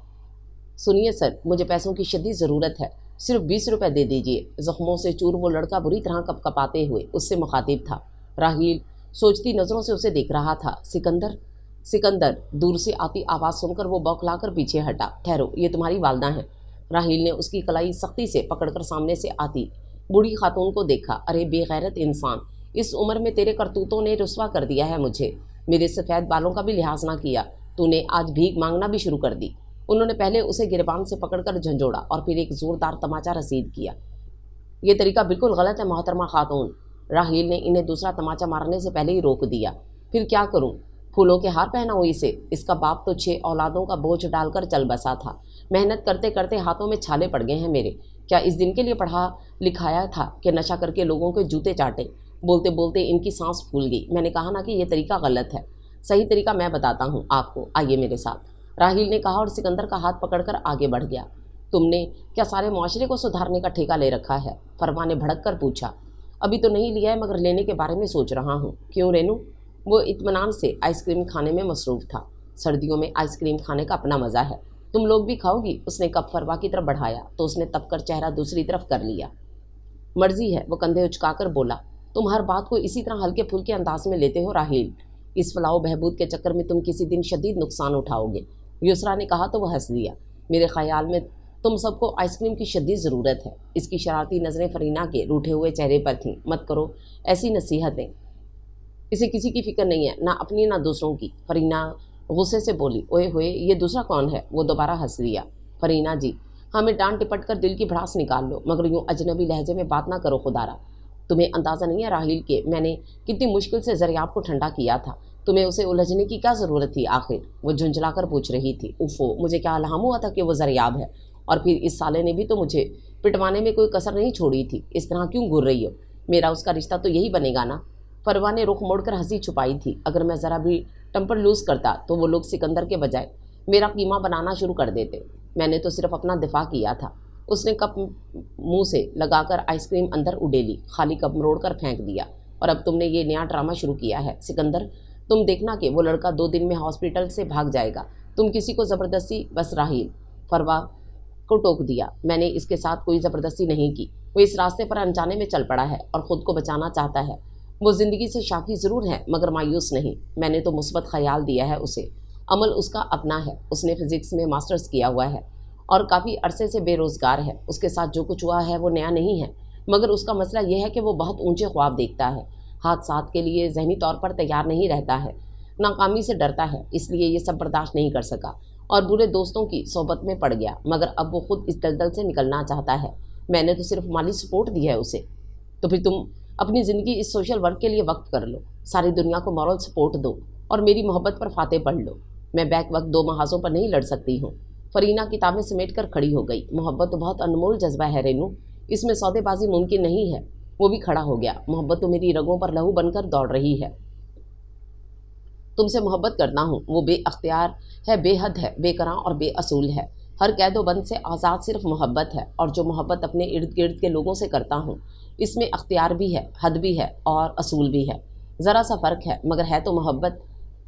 सुनिए सर, मुझे पैसों की शदीद ज़रूरत है, सिर्फ 20 रुपये दे दीजिए। ज़ख्मों से चूर वो लड़का बुरी तरह कपकपाते हुए उससे मुखातिब था। राहील सोचती नज़रों से उसे देख रहा था। सिकंदर, सिकंदर, दूर से आती आवाज़ सुनकर वो बौखलाकर पीछे हटा। ठहरो, ये तुम्हारी वालदा हैं। राहील ने उसकी कलाई सख्ती से पकड़कर सामने से आती बूढ़ी खातून को देखा। अरे बेगैरत इंसान, इस उम्र में तेरे करतूतों ने रुस्वा कर दिया है मुझे। मेरे सफ़ेद बालों का भी लिहाज ना किया, तूने आज भीख मांगना भी शुरू कर दी। उन्होंने पहले उसे गिरबान से पकड़कर झंझोड़ा और फिर एक ज़ोरदार तमाचा रसीद किया। ये तरीका बिल्कुल गलत है मोहतरमा खातून। राहील ने इन्हें दूसरा तमाचा मारने से पहले ही रोक दिया। फिर क्या करूं? फूलों के हार पहनाऊं इसे? इसका बाप तो 6 औलादों का बोझ डालकर चल बसा था। मेहनत करते करते हाथों में छाले पड़ गए हैं मेरे। क्या इस दिन के लिए पढ़ा लिखाया था कि नशा करके लोगों के जूते चाटे? बोलते बोलते इनकी सांस फूल गई। मैंने कहा ना कि यह तरीका गलत है। सही तरीका मैं बताता हूँ आपको, आइए मेरे साथ, राहील ने कहा और सिकंदर का हाथ पकड़कर आगे बढ़ गया। तुमने क्या सारे माशरे को सुधारने का ठेका ले रखा है? फरवा ने भड़क कर पूछा। अभी तो नहीं लिया है, मगर लेने के बारे में सोच रहा हूँ। क्यों रेनू? वो इत्मीनान से आइसक्रीम खाने में मसरूफ़ था। सर्दियों में आइसक्रीम खाने का अपना मज़ा है। तुम लोग भी खाओगी? उसने कप फरवा की तरफ बढ़ाया तो उसने तप कर चेहरा दूसरी तरफ कर लिया। मर्जी है, वो कंधे उचकाकर बोला। तुम हर बात को इसी तरह हल्के फुल्के अंदाज में लेते हो राहील। इस फलाह बहबूद के चक्कर में तुम किसी दिन शदीद नुकसान उठाओगे। युसरा ने कहा तो वह हंस दिया। मेरे ख्याल में तुम सबको आइसक्रीम की शदीद ज़रूरत है। इसकी शरारती नज़रें फरीना के रूठे हुए चेहरे पर थीं। मत करो ऐसी नसीहतें, इसे किसी की फिक्र नहीं है, ना अपनी ना दूसरों की। फरीना गुस्से से बोली। ओए होए, ये दूसरा कौन है? वो दोबारा हंस दिया। फरीना जी, हमें डांट टिपट कर दिल की भड़ास निकाल लो, मगर यूँ अजनबी लहजे में बात ना करो खुदारा। तुम्हें अंदाज़ा नहीं है राहील के मैंने कितनी मुश्किल से ज़रियाब को ठंडा किया था। तुम्हें उसे उलझने की क्या ज़रूरत थी आखिर? वो झुंझलाकर पूछ रही थी। उफ़ो, मुझे क्या इल्हाम हुआ था कि वो ज़रियाब है? और फिर इस साले ने भी तो मुझे पिटवाने में कोई कसर नहीं छोड़ी थी। इस तरह क्यों घूर रही हो? मेरा उसका रिश्ता तो यही बनेगा ना? फरवा ने रुख मोड़कर हंसी छुपाई थी। अगर मैं ज़रा भी टेम्पर लूज़ करता तो वो लोग सिकंदर के बजाय मेरा कीमा बनाना शुरू कर देते। मैंने तो सिर्फ अपना दिफा किया था। उसने कप मुंह से लगाकर आइसक्रीम अंदर उडेली, खाली कप मरोड़ कर फेंक दिया। और अब तुमने ये नया ड्रामा शुरू किया है सिकंदर। तुम देखना कि वो लड़का 2 दिन में हॉस्पिटल से भाग जाएगा। तुम किसी को ज़बरदस्ती, बस राहील, फरवा को टोक दिया। मैंने इसके साथ कोई ज़बरदस्ती नहीं की। वो इस रास्ते पर अनजाने में चल पड़ा है और ख़ुद को बचाना चाहता है। वो ज़िंदगी से शाकी ज़रूर है, मगर मायूस नहीं। मैंने तो मुस्बत ख्याल दिया है उसे। عمل اس کا اپنا ہے، اس نے فزکس میں ماسٹرز کیا ہوا ہے اور کافی عرصے سے بے روزگار ہے۔ اس کے ساتھ جو کچھ ہوا ہے وہ نیا نہیں ہے، مگر اس کا مسئلہ یہ ہے کہ وہ بہت اونچے خواب دیکھتا ہے، حادثات کے لیے ذہنی طور پر تیار نہیں رہتا ہے، ناکامی سے ڈرتا ہے، اس لیے یہ سب برداشت نہیں کر سکا اور برے دوستوں کی صحبت میں پڑ گیا، مگر اب وہ خود اس دلدل سے نکلنا چاہتا ہے۔ میں نے تو صرف مالی سپورٹ دی ہے اسے۔ تو پھر تم اپنی زندگی اس سوشل ورک کے لیے وقف کر لو، ساری دنیا کو مورل سپورٹ دو اور میری محبت پر فاتح پڑھ لو۔ میں بیک وقت دو محاذوں پر نہیں لڑ سکتی ہوں۔ فرینہ کتابیں سمیٹ کر کھڑی ہو گئی۔ محبت تو بہت انمول جذبہ ہے رینو، اس میں سودے بازی ممکن نہیں ہے۔ وہ بھی کھڑا ہو گیا۔ محبت تو میری رگوں پر لہو بن کر دوڑ رہی ہے۔ تم سے محبت کرتا ہوں، وہ بے اختیار ہے، بے حد ہے، بے قرار اور بے اصول ہے۔ ہر قید و بند سے آزاد صرف محبت ہے، اور جو محبت اپنے ارد گرد کے لوگوں سے کرتا ہوں اس میں اختیار بھی ہے، حد بھی ہے اور اصول بھی ہے۔ ذرا سا فرق ہے، مگر ہے تو محبت۔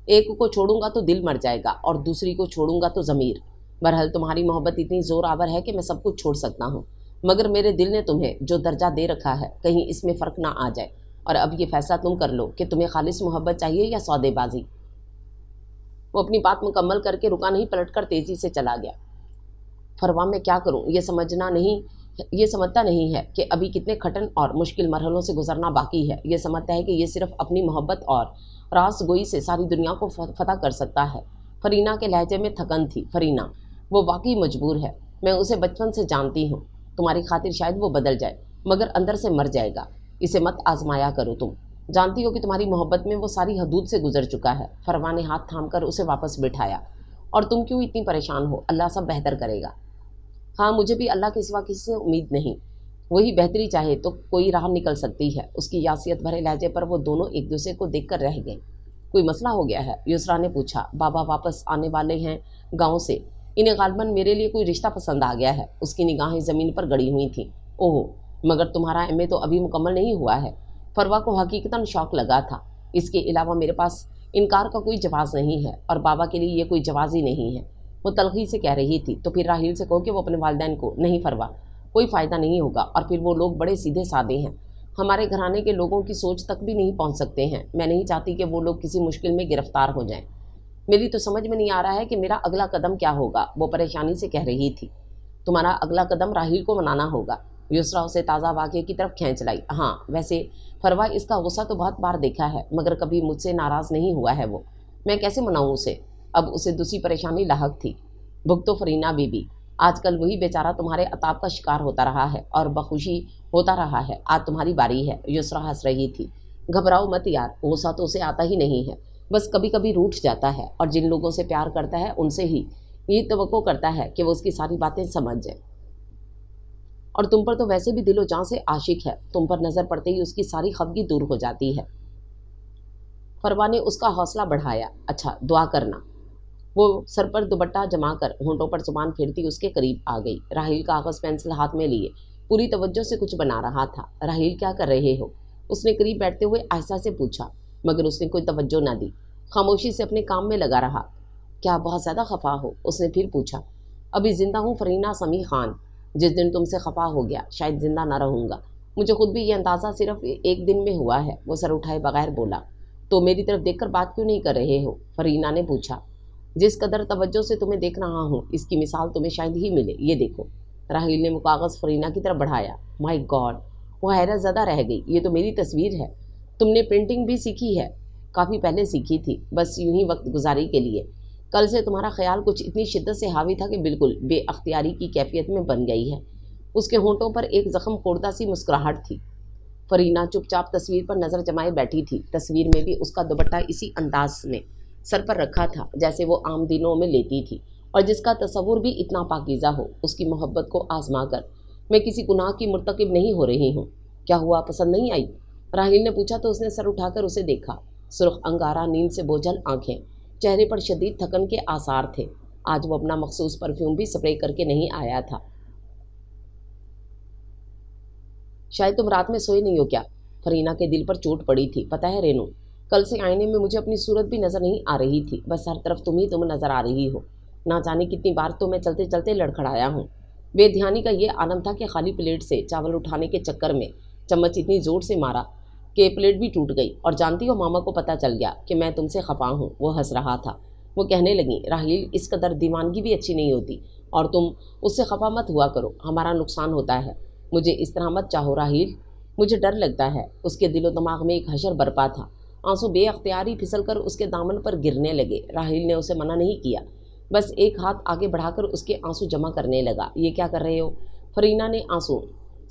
ایک کو چھوڑوں گا تو دل مر جائے گا اور دوسری کو چھوڑوں گا تو ضمیر۔ بہرحال تمہاری محبت اتنی زور آور ہے کہ میں سب کچھ چھوڑ سکتا ہوں، مگر میرے دل نے تمہیں جو درجہ دے رکھا ہے کہیں اس میں فرق نہ آ جائے، اور اب یہ فیصلہ تم کر لو کہ تمہیں خالص محبت چاہیے یا سودے بازی۔ وہ اپنی بات مکمل کر کے رکا نہیں، پلٹ کر تیزی سے چلا گیا۔ فروا میں کیا کروں، یہ سمجھتا نہیں ہے کہ ابھی کتنے کھٹن اور مشکل مرحلوں سے گزرنا باقی ہے۔ یہ سمجھتا ہے کہ یہ صرف اپنی محبت اور راست گوئی سے ساری دنیا کو فتح کر سکتا ہے۔ فرینہ کے لہجے میں تھکن تھی۔ فرینہ، وہ واقعی مجبور ہے، میں اسے بچپن سے جانتی ہوں، تمہاری خاطر شاید وہ بدل جائے، مگر اندر سے مر جائے گا۔ اسے مت آزمایا کرو، تم جانتی ہو کہ تمہاری محبت میں وہ ساری حدود سے گزر چکا ہے۔ فروا نے ہاتھ تھام کر اسے واپس بٹھایا۔ اور تم کیوں اتنی پریشان ہو، اللہ سب بہتر کرے گا۔ ہاں، مجھے بھی اللہ کے سوا کسی سے امید نہیں، وہی بہتری چاہے تو کوئی راہ نکل سکتی ہے۔ اس کی یاسیت بھرے لہجے پر وہ دونوں ایک دوسرے کو دیکھ کر رہ گئے۔ کوئی مسئلہ ہو گیا ہے؟ یسرا نے پوچھا۔ بابا واپس آنے والے ہیں گاؤں سے، انہیں غالباً میرے لیے کوئی رشتہ پسند آ گیا ہے۔ اس کی نگاہیں زمین پر گڑی ہوئی تھیں۔ اوہ، مگر تمہارا ایم اے تو ابھی مکمل نہیں ہوا ہے۔ فروا کو حقیقتاً شوق لگا تھا۔ اس کے علاوہ میرے پاس انکار کا کوئی جواز نہیں ہے، اور بابا کے لیے یہ کوئی جواز ہی نہیں ہے۔ وہ تلخی سے کہہ رہی تھی۔ تو پھر راہیل سے کہو کہ وہ اپنے والدین کو نہیں فروا، کوئی فائدہ نہیں ہوگا، اور پھر وہ لوگ بڑے سیدھے سادے ہیں، ہمارے گھرانے کے لوگوں کی سوچ تک بھی نہیں پہنچ سکتے ہیں۔ میں نہیں چاہتی کہ وہ لوگ کسی مشکل میں گرفتار ہو جائیں۔ میری تو سمجھ میں نہیں آ رہا ہے کہ میرا اگلا قدم کیا ہوگا، وہ پریشانی سے کہہ رہی تھی۔ تمہارا اگلا قدم راہیل کو منانا ہوگا۔ یسرا اسے تازہ واقعے کی طرف کھینچ لائی۔ ہاں، ویسے فروا اس کا غصہ تو بہت بار دیکھا ہے، مگر کبھی مجھ سے ناراض نہیں ہوا ہے وہ۔ میں کیسے مناؤں اسے؟ اب اسے دوسری پریشانی لاحق تھی۔ بھگتو فرینہ بی بی، آج کل وہی بیچارہ تمہارے عطاب کا شکار ہوتا رہا ہے اور بخوشی ہوتا رہا ہے۔ آج تمہاری باری ہے۔ یسرا ہنس رہی تھی۔ گھبراؤ مت یار، غصہ تو اسے آتا ہی نہیں ہے، بس کبھی کبھی روٹھ جاتا ہے، اور جن لوگوں سے پیار کرتا ہے ان سے ہی یہ توقع کرتا ہے کہ وہ اس کی ساری باتیں سمجھ جائیں۔ اور تم پر تو ویسے بھی دل و جان سے عاشق ہے، تم پر نظر پڑتے ہی اس کی ساری خفگی دور ہو جاتی ہے۔ فروا نے اس کا حوصلہ بڑھایا۔ اچھا، دعا کرنا۔ وہ سر پر دوپٹہ جما کر ہونٹوں پر زبان پھیرتی اس کے قریب آ گئی۔ راہیل کاغذ پینسل ہاتھ میں لیے پوری توجہ سے کچھ بنا رہا تھا۔ راہیل، کیا کر رہے ہو؟ اس نے قریب بیٹھتے ہوئے آہستہ سے پوچھا، مگر اس نے کوئی توجہ نہ دی، خاموشی سے اپنے کام میں لگا رہا۔ کیا بہت زیادہ خفا ہو؟ اس نے پھر پوچھا۔ ابھی زندہ ہوں فرینہ سمیع خان، جس دن تم سے خفا ہو گیا شاید زندہ نہ رہوں گا۔ مجھے خود بھی یہ اندازہ صرف ایک دن میں ہوا ہے۔ وہ سر اٹھائے بغیر بولا۔ تو میری طرف دیکھ کر بات کیوں نہیں کر رہے ہو؟ فرینہ نے پوچھا۔ جس قدر توجہ سے تمہیں دیکھ رہا ہوں اس کی مثال تمہیں شاید ہی ملے، یہ دیکھو۔ راہیل نے وہ کاغذ فرینہ کی طرف بڑھایا۔ مائی گاڈ، وہ حیرت زدہ رہ گئی۔ یہ تو میری تصویر ہے۔ تم نے پرنٹنگ بھی سیکھی ہے؟ کافی پہلے سیکھی تھی، بس یوں ہی وقت گزاری کے لیے۔ کل سے تمہارا خیال کچھ اتنی شدت سے حاوی تھا کہ بالکل بے اختیاری کی کیفیت میں بن گئی ہے۔ اس کے ہونٹوں پر ایک زخم خوردہ سی مسکراہٹ تھی۔ فرینہ چپ چاپ تصویر پر نظر جمائے بیٹھی تھی۔ تصویر میں بھی اس کا دوپٹہ اسی انداز میں سر پر رکھا تھا جیسے وہ عام دنوں میں لیتی تھی، اور جس کا تصور بھی اتنا پاکیزہ ہو۔ اس کی محبت کو آزما کر میں کسی گناہ کی مرتکب نہیں ہو رہی ہوں۔ کیا ہوا، پسند نہیں آئی؟ راہیل نے پوچھا تو اس نے سر اٹھا کر اسے دیکھا۔ سرخ انگارہ نیند سے بوجھل آنکھیں، چہرے پر شدید تھکن کے آثار تھے۔ آج وہ اپنا مخصوص پرفیوم بھی سپرے کر کے نہیں آیا تھا۔ شاید تم رات میں سوئے نہیں ہو کیا؟ فرینہ کے دل پر چوٹ پڑی تھی۔ پتہ ہے رینو، کل سے آئینے میں مجھے اپنی صورت بھی نظر نہیں آ رہی تھی، بس ہر طرف تم ہی تم نظر آ رہی ہو۔ نہ جانے کتنی بار تو میں چلتے چلتے لڑکھڑایا ہوں۔ بے دھیانی کا یہ عالم تھا کہ خالی پلیٹ سے چاول اٹھانے کے چکر میں چمچ اتنی زور سے مارا کہ پلیٹ بھی ٹوٹ گئی، اور جانتی ہو ماما کو پتہ چل گیا کہ میں تم سے خفا ہوں۔ وہ ہنس رہا تھا۔ वो कहने लगी, राहील इस कदर दीवानगी भी अच्छी नहीं होती, और तुम उससे खफा मत हुआ करो, हमारा नुकसान होता है। मुझे इस तरह मत चाहो राहील, मुझे डर लगता है। उसके दिलो दिमाग में एक हशर बरपा था। आंसू बेअख्तियारी फिसल कर उसके दामन पर गिरने लगे। राहील ने उसे मना नहीं किया, बस एक हाथ आगे बढ़ाकर उसके आंसू जमा करने लगा। ये क्या कर रहे हो? फरीना ने आंसू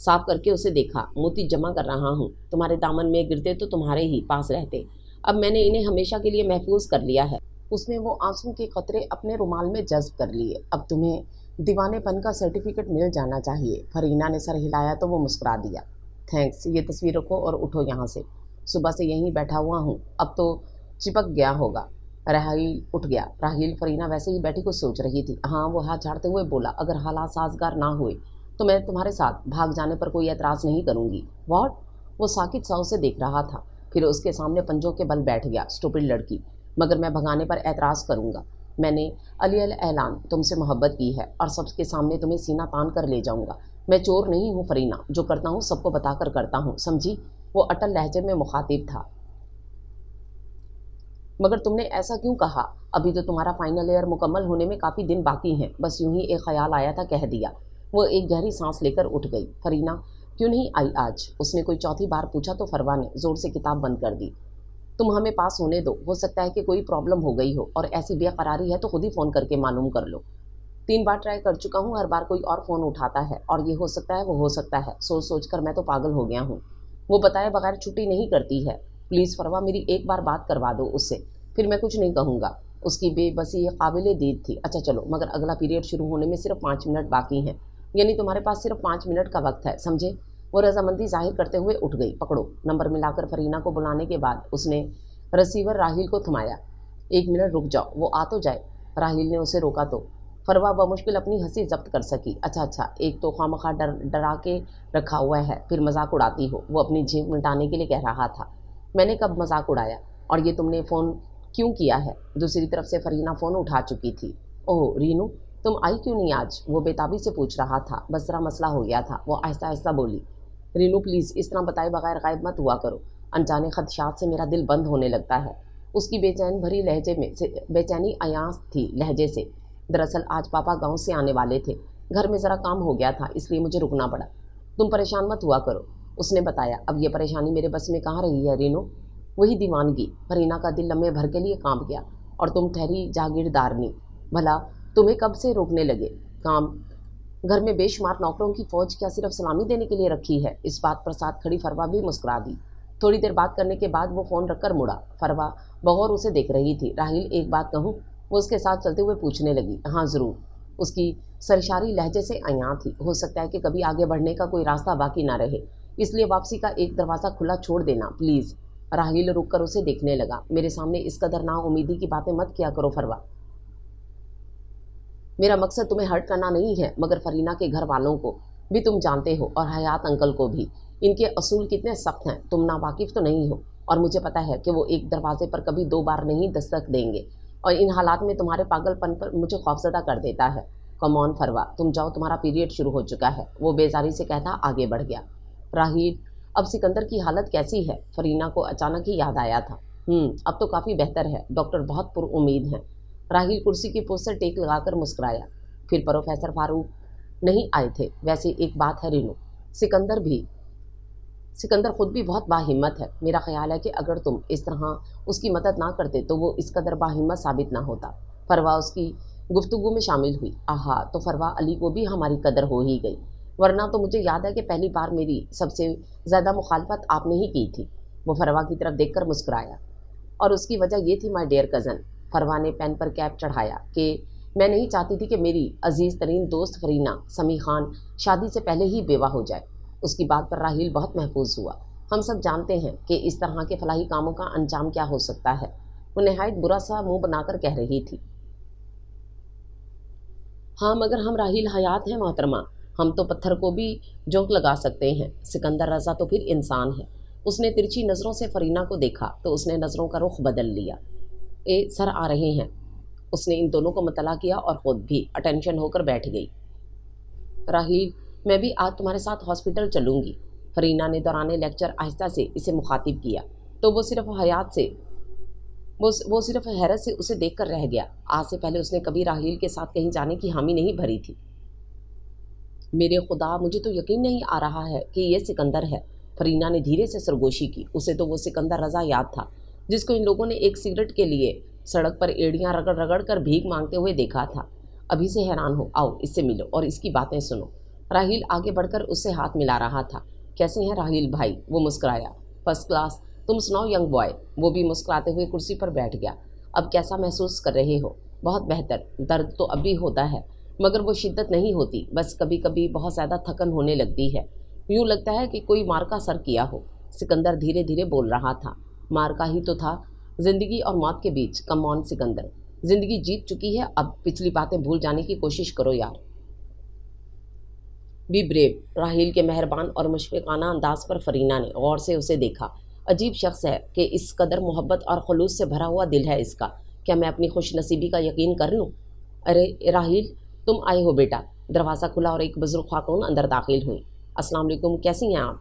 साफ करके उसे देखा। मोती जमा कर रहा हूँ, तुम्हारे दामन में गिरते तो तुम्हारे ही पास रहते, अब मैंने इन्हें हमेशा के लिए महफूज कर लिया है। उसने वो आंसू के कतरे अपने रुमाल में जज्ब कर लिए। अब तुम्हें दीवानेपन का सर्टिफिकेट मिल जाना चाहिए। फरीना ने सर हिलाया तो वो मुस्कुरा दिया। थैंक्स, ये तस्वीर रखो और उठो यहाँ से, सुबह से यहीं बैठा हुआ हूँ, अब तो चिपक गया होगा। राहील उठ गया। राहील, फरीना वैसे ही बैठी कुछ सोच रही थी। हाँ, वो हाथ झाड़ते हुए बोला, अगर हालात साजगार ना हुए तो मैं तुम्हारे साथ भाग जाने पर कोई एतराज़ नहीं करूँगी। वॉट? वो साकित सा उसे देख रहा था, फिर उसके सामने पंजों के बल बैठ गया। स्टूपिड लड़की, मगर मैं भगाने पर एतराज़ करूँगा। मैंने अली अल ऐलान तुमसे मोहब्बत की है और सबके सामने तुम्हें सीना तान कर ले जाऊँगा। मैं चोर नहीं हूँ फरीना, जो करता हूँ सबको बताकर करता हूँ, समझी? वो अटल लहजे में मुखातिब था। मगर तुमने ऐसा क्यों कहा? अभी तो तुम्हारा फाइनल ईयर मुकम्मल होने में काफ़ी दिन बाकी हैं, बस यूं ही एक ख्याल आया था, कह दिया। वो एक गहरी सांस लेकर उठ गई। फरीना क्यों नहीं आई आज? उसने कोई चौथी बार पूछा तो फरवा ने ज़ोर से किताब बंद कर दी। तुम हमें पास होने दो, हो सकता है कि कोई प्रॉब्लम हो गई हो, और ऐसी बेकरारी है तो खुद ही फ़ोन करके मालूम कर लो। 3 बार ट्राई कर चुका हूँ, हर बार कोई और फ़ोन उठाता है, और ये हो सकता है, वो हो सकता है, सोच सोच कर मैं तो पागल हो गया हूँ। वो बताए बगैर छुट्टी नहीं करती है। प्लीज़ फरवा, मेरी एक बार बात करवा दो उससे, फिर मैं कुछ नहीं कहूँगा। उसकी बेबसी काबिल दीद थी। अच्छा चलो, मगर अगला पीरियड शुरू होने में सिर्फ 5 मिनट बाकी हैं, यानी तुम्हारे पास सिर्फ 5 मिनट का वक्त है, समझे? वो रजामंदी जाहिर करते हुए उठ गई। पकड़ो। नंबर मिलाकर फरीना को बुलाने के बाद उसने रिसीवर राहील को थमाया। 1 मिनट रुक जाओ, वो आ तो जाए। राहील ने उसे रोका तो फरवा बमुश्किल अपनी हंसी जब्त कर सकी। अच्छा, एक तो खामखा डरा के रखा हुआ है, फिर मजाक उड़ाती हो, वो अपनी झींक मिटाने के लिए कह रहा था। मैंने कब मजाक उड़ाया? और ये तुमने फ़ोन क्यों किया है? दूसरी तरफ से फरीना फ़ोन उठा चुकी थी। ओह रीनू, तुम आई क्यों नहीं आज? वो बेताबी से पूछ रहा था। बस जरा मसला हो गया था, वो आहिस्ता आहिस्ता बोली। रीनू प्लीज़ इस तरह बताए बगैर गायब मत हुआ करो, अनजाने खदशात से मेरा दिल बंद होने लगता है। उसकी बेचैन भरी लहजे में से बेचैनी आयास थी लहजे से। दरअसल आज पापा गांव से आने वाले थे, घर में ज़रा काम हो गया था, इसलिए मुझे रुकना पड़ा। तुम परेशान मत हुआ करो, उसने बताया। अब ये परेशानी मेरे बस में कहाँ रही है रीनू? वही दीवानगी। फरीना का दिल लम्हे भर के लिए कांप गया। और तुम ठहरी जागीरदारनी, भला तुम्हें कब से रोकने लगे काम? घर में बेशुमार नौकरों की फौज क्या सिर्फ सलामी देने के लिए रखी है? इस बात पर साथ खड़ी फरवा भी मुस्कुरा दी। थोड़ी देर बात करने के बाद वो फ़ोन रखकर मुड़ा। फरवा बगौर उसे देख रही थी। राहील, एक बात कहूँ? वो उसके साथ चलते हुए पूछने लगी। हाँ ज़रूर। उसकी सरशारी लहजे से अयां थी। हो सकता है कि कभी आगे बढ़ने का कोई रास्ता बाकी ना रहे, इसलिए वापसी का एक दरवाज़ा खुला छोड़ देना प्लीज़। राहील रुक कर उसे देखने लगा। मेरे सामने इस कदर नाउमीदी की बातें मत किया करो फरवा, मेरा मकसद तुम्हें हर्ट करना नहीं है, मगर फरीना के घर वालों को भी तुम जानते हो, और हयात अंकल को भी। इनके असूल कितने सख्त हैं, तुम ना वाकिफ़ तो नहीं हो, और मुझे पता है कि वो एक दरवाजे पर कभी 2 बार नहीं दस्तक देंगे, और इन हालात में तुम्हारे पागलपन पर मुझे खौफजदा कर देता है। कम ऑन फरवा, तुम जाओ, तुम्हारा पीरियड शुरू हो चुका है, वो बेजारी से कहता आगे बढ़ गया। राहील, अब सिकंदर की हालत कैसी है? फरीना को अचानक ही याद आया था। अब तो काफ़ी बेहतर है, डॉक्टर बहुत पुरुम्मीद हैं। राहील कुर्सी की पोस्ट से टेक लगाकर मुस्कुराया। फिर प्रोफेसर फारूक नहीं आए थे? वैसे एक बात है रीनू, सिकंदर खुद भी बहुत बाहिम्मत है। मेरा ख्याल है कि अगर तुम इस तरह उसकी मदद ना करते तो वो इस कदर बाहिम्मत साबित ना होता। फरवा उसकी गुफ्तगू में शामिल हुई। आहा, तो फरवा अली को भी हमारी कदर हो ही गई, वरना तो मुझे याद है कि पहली बार मेरी सबसे ज़्यादा मुखालफत आपने ही की थी। वो फरवा की तरफ देखकर मुस्कुराया। और उसकी वजह ये थी माय डियर कज़न, फरवा ने पेन पर कैप चढ़ाया, कि मैं नहीं चाहती थी कि मेरी अजीज़ तरीन दोस्त फरीना समी खान शादी से पहले ही बेवा हो जाए। उसकी बात पर राहील बहुत महफूज हुआ। हम सब जानते हैं कि इस तरह के फलाही कामों का अंजाम क्या हो सकता है। वो नहायत बुरा सा मुंह बनाकर कह रही थी। हाँ, मगर हम राहील हयात हैं मोहतरमा, हम तो पत्थर को भी जोंक लगा सकते हैं। सिकंदर रज़ा तो फिर इंसान है। उसने तिरछी नज़रों से फरीना को देखा तो उसने नज़रों का रुख बदल लिया। सर आ रहे हैं। उसने इन दोनों को मतला किया और ख़ुद भी अटेंशन होकर बैठ गई। राहील, मैं भी आज तुम्हारे साथ हॉस्पिटल चलूँगी। फरीना ने दौरान लेक्चर आहिस्ता से इसे मुखातिब किया तो वो सिर्फ हयात से वो सिर्फ हैरत से उसे देख कर रह गया। आज से पहले उसने कभी राहील के साथ कहीं जाने की हामी नहीं भरी थी। मेरे खुदा, मुझे तो यकीन नहीं आ रहा है कि ये सिकंदर है। फरीना ने धीरे से सरगोशी की। उसे तो वो सिकंदर रज़ा याद था जिसको इन लोगों ने एक सिगरेट के लिए सड़क पर एड़ियाँ रगड़ रगड़ कर भीख मांगते हुए देखा था। अभी से हैरान हो, आओ इससे मिलो और इसकी बातें सुनो। राहील आगे बढ़कर उससे हाथ मिला रहा था। कैसे हैं राहील भाई? वो मुस्कुराया। First class. तुम सुनाओ यंग बॉय? वो भी मुस्कुराते हुए कुर्सी पर बैठ गया। अब कैसा महसूस कर रहे हो? बहुत बेहतर। दर्द तो अब भी होता है मगर वो शिद्दत नहीं होती, बस कभी कभी बहुत ज़्यादा थकन होने लगती है। यूँ लगता है कि कोई मार का सर किया हो। सिकंदर धीरे धीरे बोल रहा था। मार का ही तो था, जिंदगी और मौत के बीच। कम ऑन सिकंदर, जिंदगी जीत चुकी है, अब पिछली बातें भूल जाने की कोशिश करो यार। Be brave. राहील के मेहरबान और मुशफ़िक़ाना अंदाज पर फरीना ने गौर से उसे देखा। अजीब शख्स है कि इस कदर मोहब्बत और खलूस से भरा हुआ दिल है इसका। क्या मैं अपनी खुश नसीबी का यकीन कर लूँ? अरे राहील, तुम आए हो बेटा। दरवाज़ा खुला और एक बुजुर्ग खातून अंदर दाखिल हुई। अस्सलाम वालेकुम, कैसी हैं आप?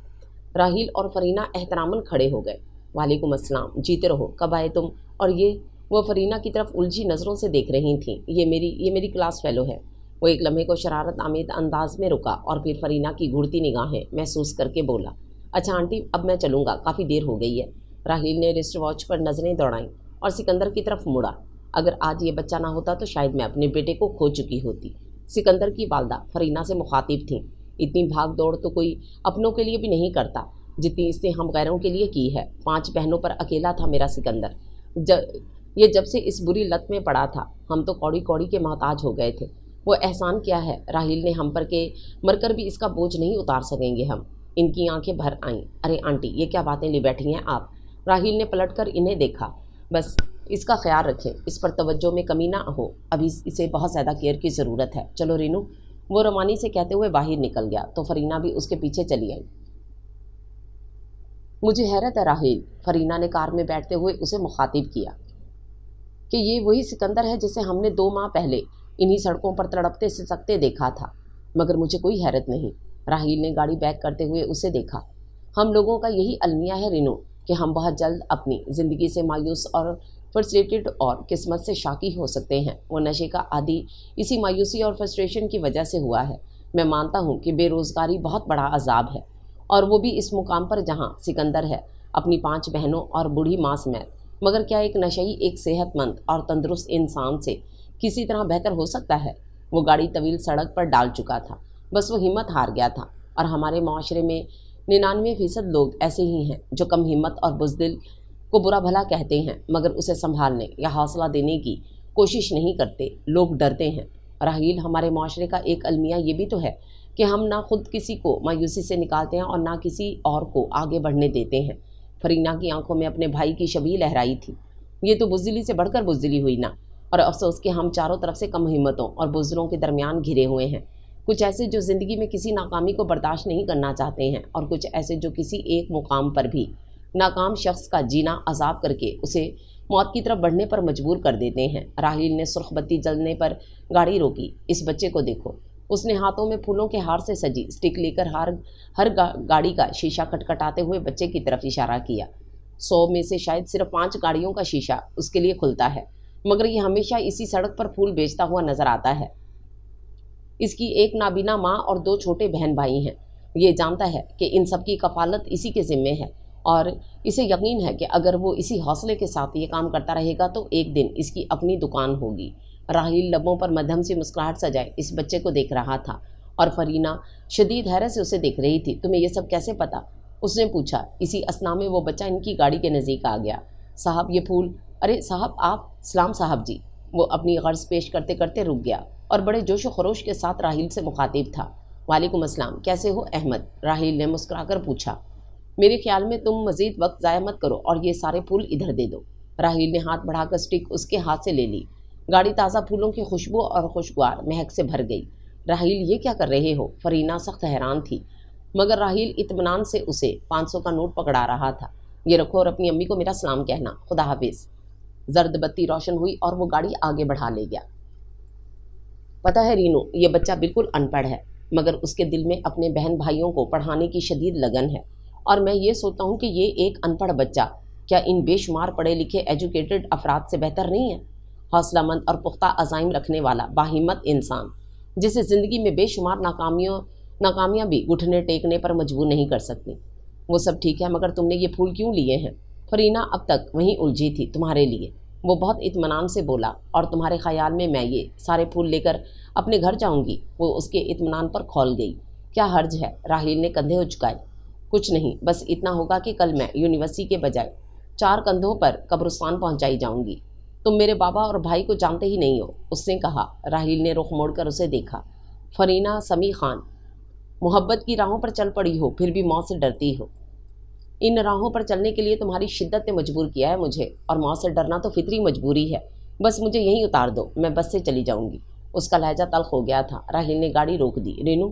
राहील और फरीना एहतरामन खड़े हो गए। वालेकुम अस्सलाम, जीते रहो। कब आए तुम? और ये? वो फरीना की तरफ उलझी नज़रों से देख रही थीं। ये मेरी क्लास फेलो है। वो एक लम्हे को शरारत आमेद अंदाज में रुका और फिर फरीना की घूरती निगाहें महसूस करके बोला, अच्छा आंटी, अब मैं चलूँगा, काफ़ी देर हो गई है। राहील ने रिस्ट वॉच पर नज़रें दौड़ाईं और सिकंदर की तरफ मुड़ा। अगर आज ये बच्चा ना होता तो शायद मैं अपने बेटे को खो चुकी होती। सिकंदर की वालदा फरीना से मुखातिब थीं। इतनी भाग दौड़ तो कोई अपनों के लिए भी नहीं करता जितनी इसने हम गैरों के लिए की है। 5 बहनों पर अकेला था मेरा सिकंदर। जब से इस बुरी लत में पड़ा था, हम तो कौड़ी कौड़ी के मोहताज हो गए थे। वो एहसान क्या है राहील ने हम पर के, मरकर भी इसका बोझ नहीं उतार सकेंगे हम। इनकी आंखें भर आईं। अरे आंटी, ये क्या बातें ले बैठी हैं आप? राहील ने पलटकर इन्हें देखा। बस इसका ख्याल रखें, इस पर तवज्जो में कमी ना हो, अभी इसे बहुत ज़्यादा केयर की ज़रूरत है। चलो रीनू। वो रवानी से कहते हुए बाहर निकल गया तो फरीना भी उसके पीछे चली आई। मुझे हैरत है राहील, फरीना ने कार में बैठते हुए उसे मुखातिब किया, कि ये वही सिकंदर है जिसे हमने 2 माह पहले इन्हीं सड़कों पर तड़पते सिसकते देखा था। मगर मुझे कोई हैरत नहीं। राहील ने गाड़ी बैक करते हुए उसे देखा। हम लोगों का यही अलमिया है रीनू कि हम बहुत जल्द अपनी ज़िंदगी से मायूस और फ्रस्ट्रेटेड और किस्मत से शाकी हो सकते हैं। वो नशे का आदी इसी मायूसी और फ्रस्ट्रेशन की वजह से हुआ है। मैं मानता हूँ कि बेरोज़गारी बहुत बड़ा अजाब है, और वो भी इस मुकाम पर जहाँ सिकंदर है, अपनी 5 बहनों और बूढ़ी माँ समेत। मगर क्या एक नशई एक सेहतमंद और तंदुरुस्त इंसान से किसी तरह बेहतर हो सकता है? वो गाड़ी तवील सड़क पर डाल चुका था। बस वो हिम्मत हार गया था। और हमारे माशरे में 99% लोग ऐसे ही हैं जो कम हिम्मत और बुज़दिल को बुरा भला कहते हैं मगर उसे संभालने या हौसला देने की कोशिश नहीं करते। लोग डरते हैं। राहील, हमारे माशरे का एक अलमिया ये भी तो है कि हम ना खुद किसी को मायूसी से निकालते हैं और ना किसी और को आगे बढ़ने देते हैं। फरीना की आंखों में अपने भाई की छवि लहराई थी। ये तो बुज़दिली से बढ़कर बुज़दिली हुई ना। और अफसोस कि हम चारों तरफ से कम हिम्मतों और बुज़दिलों के दरमियान घिरे हुए हैं। कुछ ऐसे जो ज़िंदगी में किसी नाकामी को बर्दाश्त नहीं करना चाहते हैं, और कुछ ऐसे जो किसी एक मुकाम पर भी नाकाम शख्स का जीना अजाब करके उसे मौत की तरफ बढ़ने पर मजबूर कर देते हैं। राहील ने सुर्ख बत्ती जलने पर गाड़ी रोकी। इस बच्चे को देखो। उसने हाथों में फूलों के हार से सजी स्टिक लेकर हर गाड़ी का शीशा खटखटाते हुए बच्चे की तरफ इशारा किया। 100 में से शायद सिर्फ 5 गाड़ियों का शीशा उसके लिए खुलता है, मगर ये हमेशा इसी सड़क पर फूल बेचता हुआ नजर आता है। इसकी एक नाबीना माँ और 2 छोटे बहन भाई हैं। ये जानता है कि इन सब की कफालत इसी के ज़िम्मे है, और इसे यकीन है कि अगर वो इसी हौसले के साथ ये काम करता रहेगा तो एक दिन इसकी अपनी दुकान होगी। राहील लबों पर मध्यम सी मुस्कुराहट सजाए इस बच्चे को देख रहा था, और फरीना शदीद हैरत से उसे देख रही थी। तुम्हें ये सब कैसे पता? उसने पूछा। इसी असना में वो बच्चा इनकी गाड़ी के नज़दीक आ गया। साहब, ये फूल। अरे साहब, आप। सलाम साहब जी। वो अपनी गर्ज पेश करते करते रुक गया और बड़े जोश व खरोश के साथ राहील से मुखातिब था। वालेकुम अस्सलाम, कैसे हो अहमद? राहील ने मुस्कुराकर पूछा। मेरे ख्याल में तुम मज़ीद वक्त ज़ाया मत करो और ये सारे फूल इधर दे दो। राहील ने हाथ बढ़ाकर स्टिक उसके हाथ से ले ली। गाड़ी ताज़ा फूलों की खुशबू और खुशगवार महक से भर गई। राहील, ये क्या कर रहे हो? फरीना सख्त हैरान थी, मगर राहील इत्मीनान से उसे 500 का नोट पकड़ा रहा था। ये रखो और अपनी अम्मी को मेरा सलाम कहना। खुदा हाफिज़। जर्द बत्ती रोशन हुई और वो गाड़ी आगे बढ़ा ले गया। पता है रीनू, ये बच्चा बिल्कुल अनपढ़ है, मगर उसके दिल में अपने बहन भाइयों को पढ़ाने की शदीद लगन है। और मैं ये सोचता हूँ कि ये एक अनपढ़ बच्चा کیا ان بے شمار پڑھے لکھے ایجوکیٹڈ افراد سے بہتر نہیں ہے؟ حوصلہ مند اور پختہ عزائم رکھنے والا باہمت انسان جسے زندگی میں بے شمار ناکامیاں بھی گھٹنے ٹیکنے پر مجبور نہیں کر سکتی۔ وہ سب ٹھیک ہے، مگر تم نے یہ پھول کیوں لیے ہیں؟ فرینہ اب تک وہیں الجھی تھی۔ تمہارے لیے، وہ بہت اطمینان سے بولا، اور تمہارے خیال میں یہ سارے پھول لے کر اپنے گھر جاؤں گی؟ وہ اس کے اطمینان پر کھول گئی۔ کیا حرج ہے؟ راحیل نے کندھے اچکائے۔ کچھ نہیں، بس اتنا ہوگا کہ کل میں یونیورسٹی کے بجائے 4 کندھوں پر قبرستان پہنچائی جاؤں گی۔ تم میرے بابا اور بھائی کو جانتے ہی نہیں ہو، اس نے کہا۔ راحیل نے رخ موڑ کر اسے دیکھا۔ فرینہ سمیع خان، محبت کی راہوں پر چل پڑی ہو، پھر بھی موت سے ڈرتی ہو۔ ان راہوں پر چلنے کے لیے تمہاری شدت نے مجبور کیا ہے مجھے، اور موت سے ڈرنا تو فطری مجبوری ہے۔ بس مجھے یہیں اتار دو، میں بس سے چلی جاؤں گی۔ اس کا لہجہ تلخ ہو گیا تھا۔ راحیل نے گاڑی روک دی۔ رینو،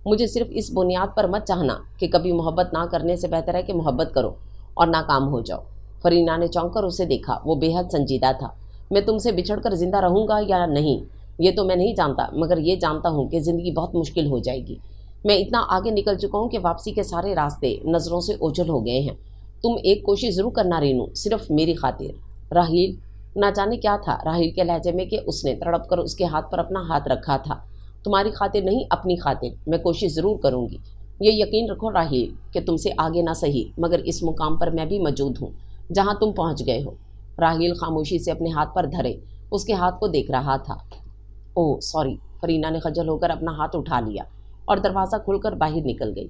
مجھے صرف اس بنیاد پر مت چاہنا کہ کبھی محبت نہ کرنے سے بہتر ہے کہ محبت کرو اور ناکام ہو جاؤ۔ فرینہ نے چونک کر اسے دیکھا۔ وہ بے حد سنجیدہ تھا۔ میں تم سے بچھڑ کر زندہ رہوں گا یا نہیں یہ تو میں نہیں جانتا، مگر یہ جانتا ہوں کہ زندگی بہت مشکل ہو جائے گی۔ میں اتنا آگے نکل چکا ہوں کہ واپسی کے سارے راستے نظروں سے اوجھل ہو گئے ہیں۔ تم ایک کوشش ضرور کرنا رینو، صرف میری خاطر۔ راحیل، نہ جانے کیا تھا راحیل کے لہجے میں کہ اس نے تڑپ کر اس کے ہاتھ پر اپنا ہاتھ رکھا تھا۔ تمہاری خاطر نہیں، اپنی خاطر میں کوشش ضرور کروں گی۔ یہ یقین رکھو راحیل کہ تم سے آگے نہ سہی، مگر اس مقام پر میں بھی موجود ہوں جہاں تم پہنچ گئے ہو۔ راحیل خاموشی سے اپنے ہاتھ پر دھرے اس کے ہاتھ کو دیکھ رہا تھا۔ اوہ سوری، فرینہ نے خجل ہو کر اپنا ہاتھ اٹھا لیا اور دروازہ کھول کر باہر نکل گئی۔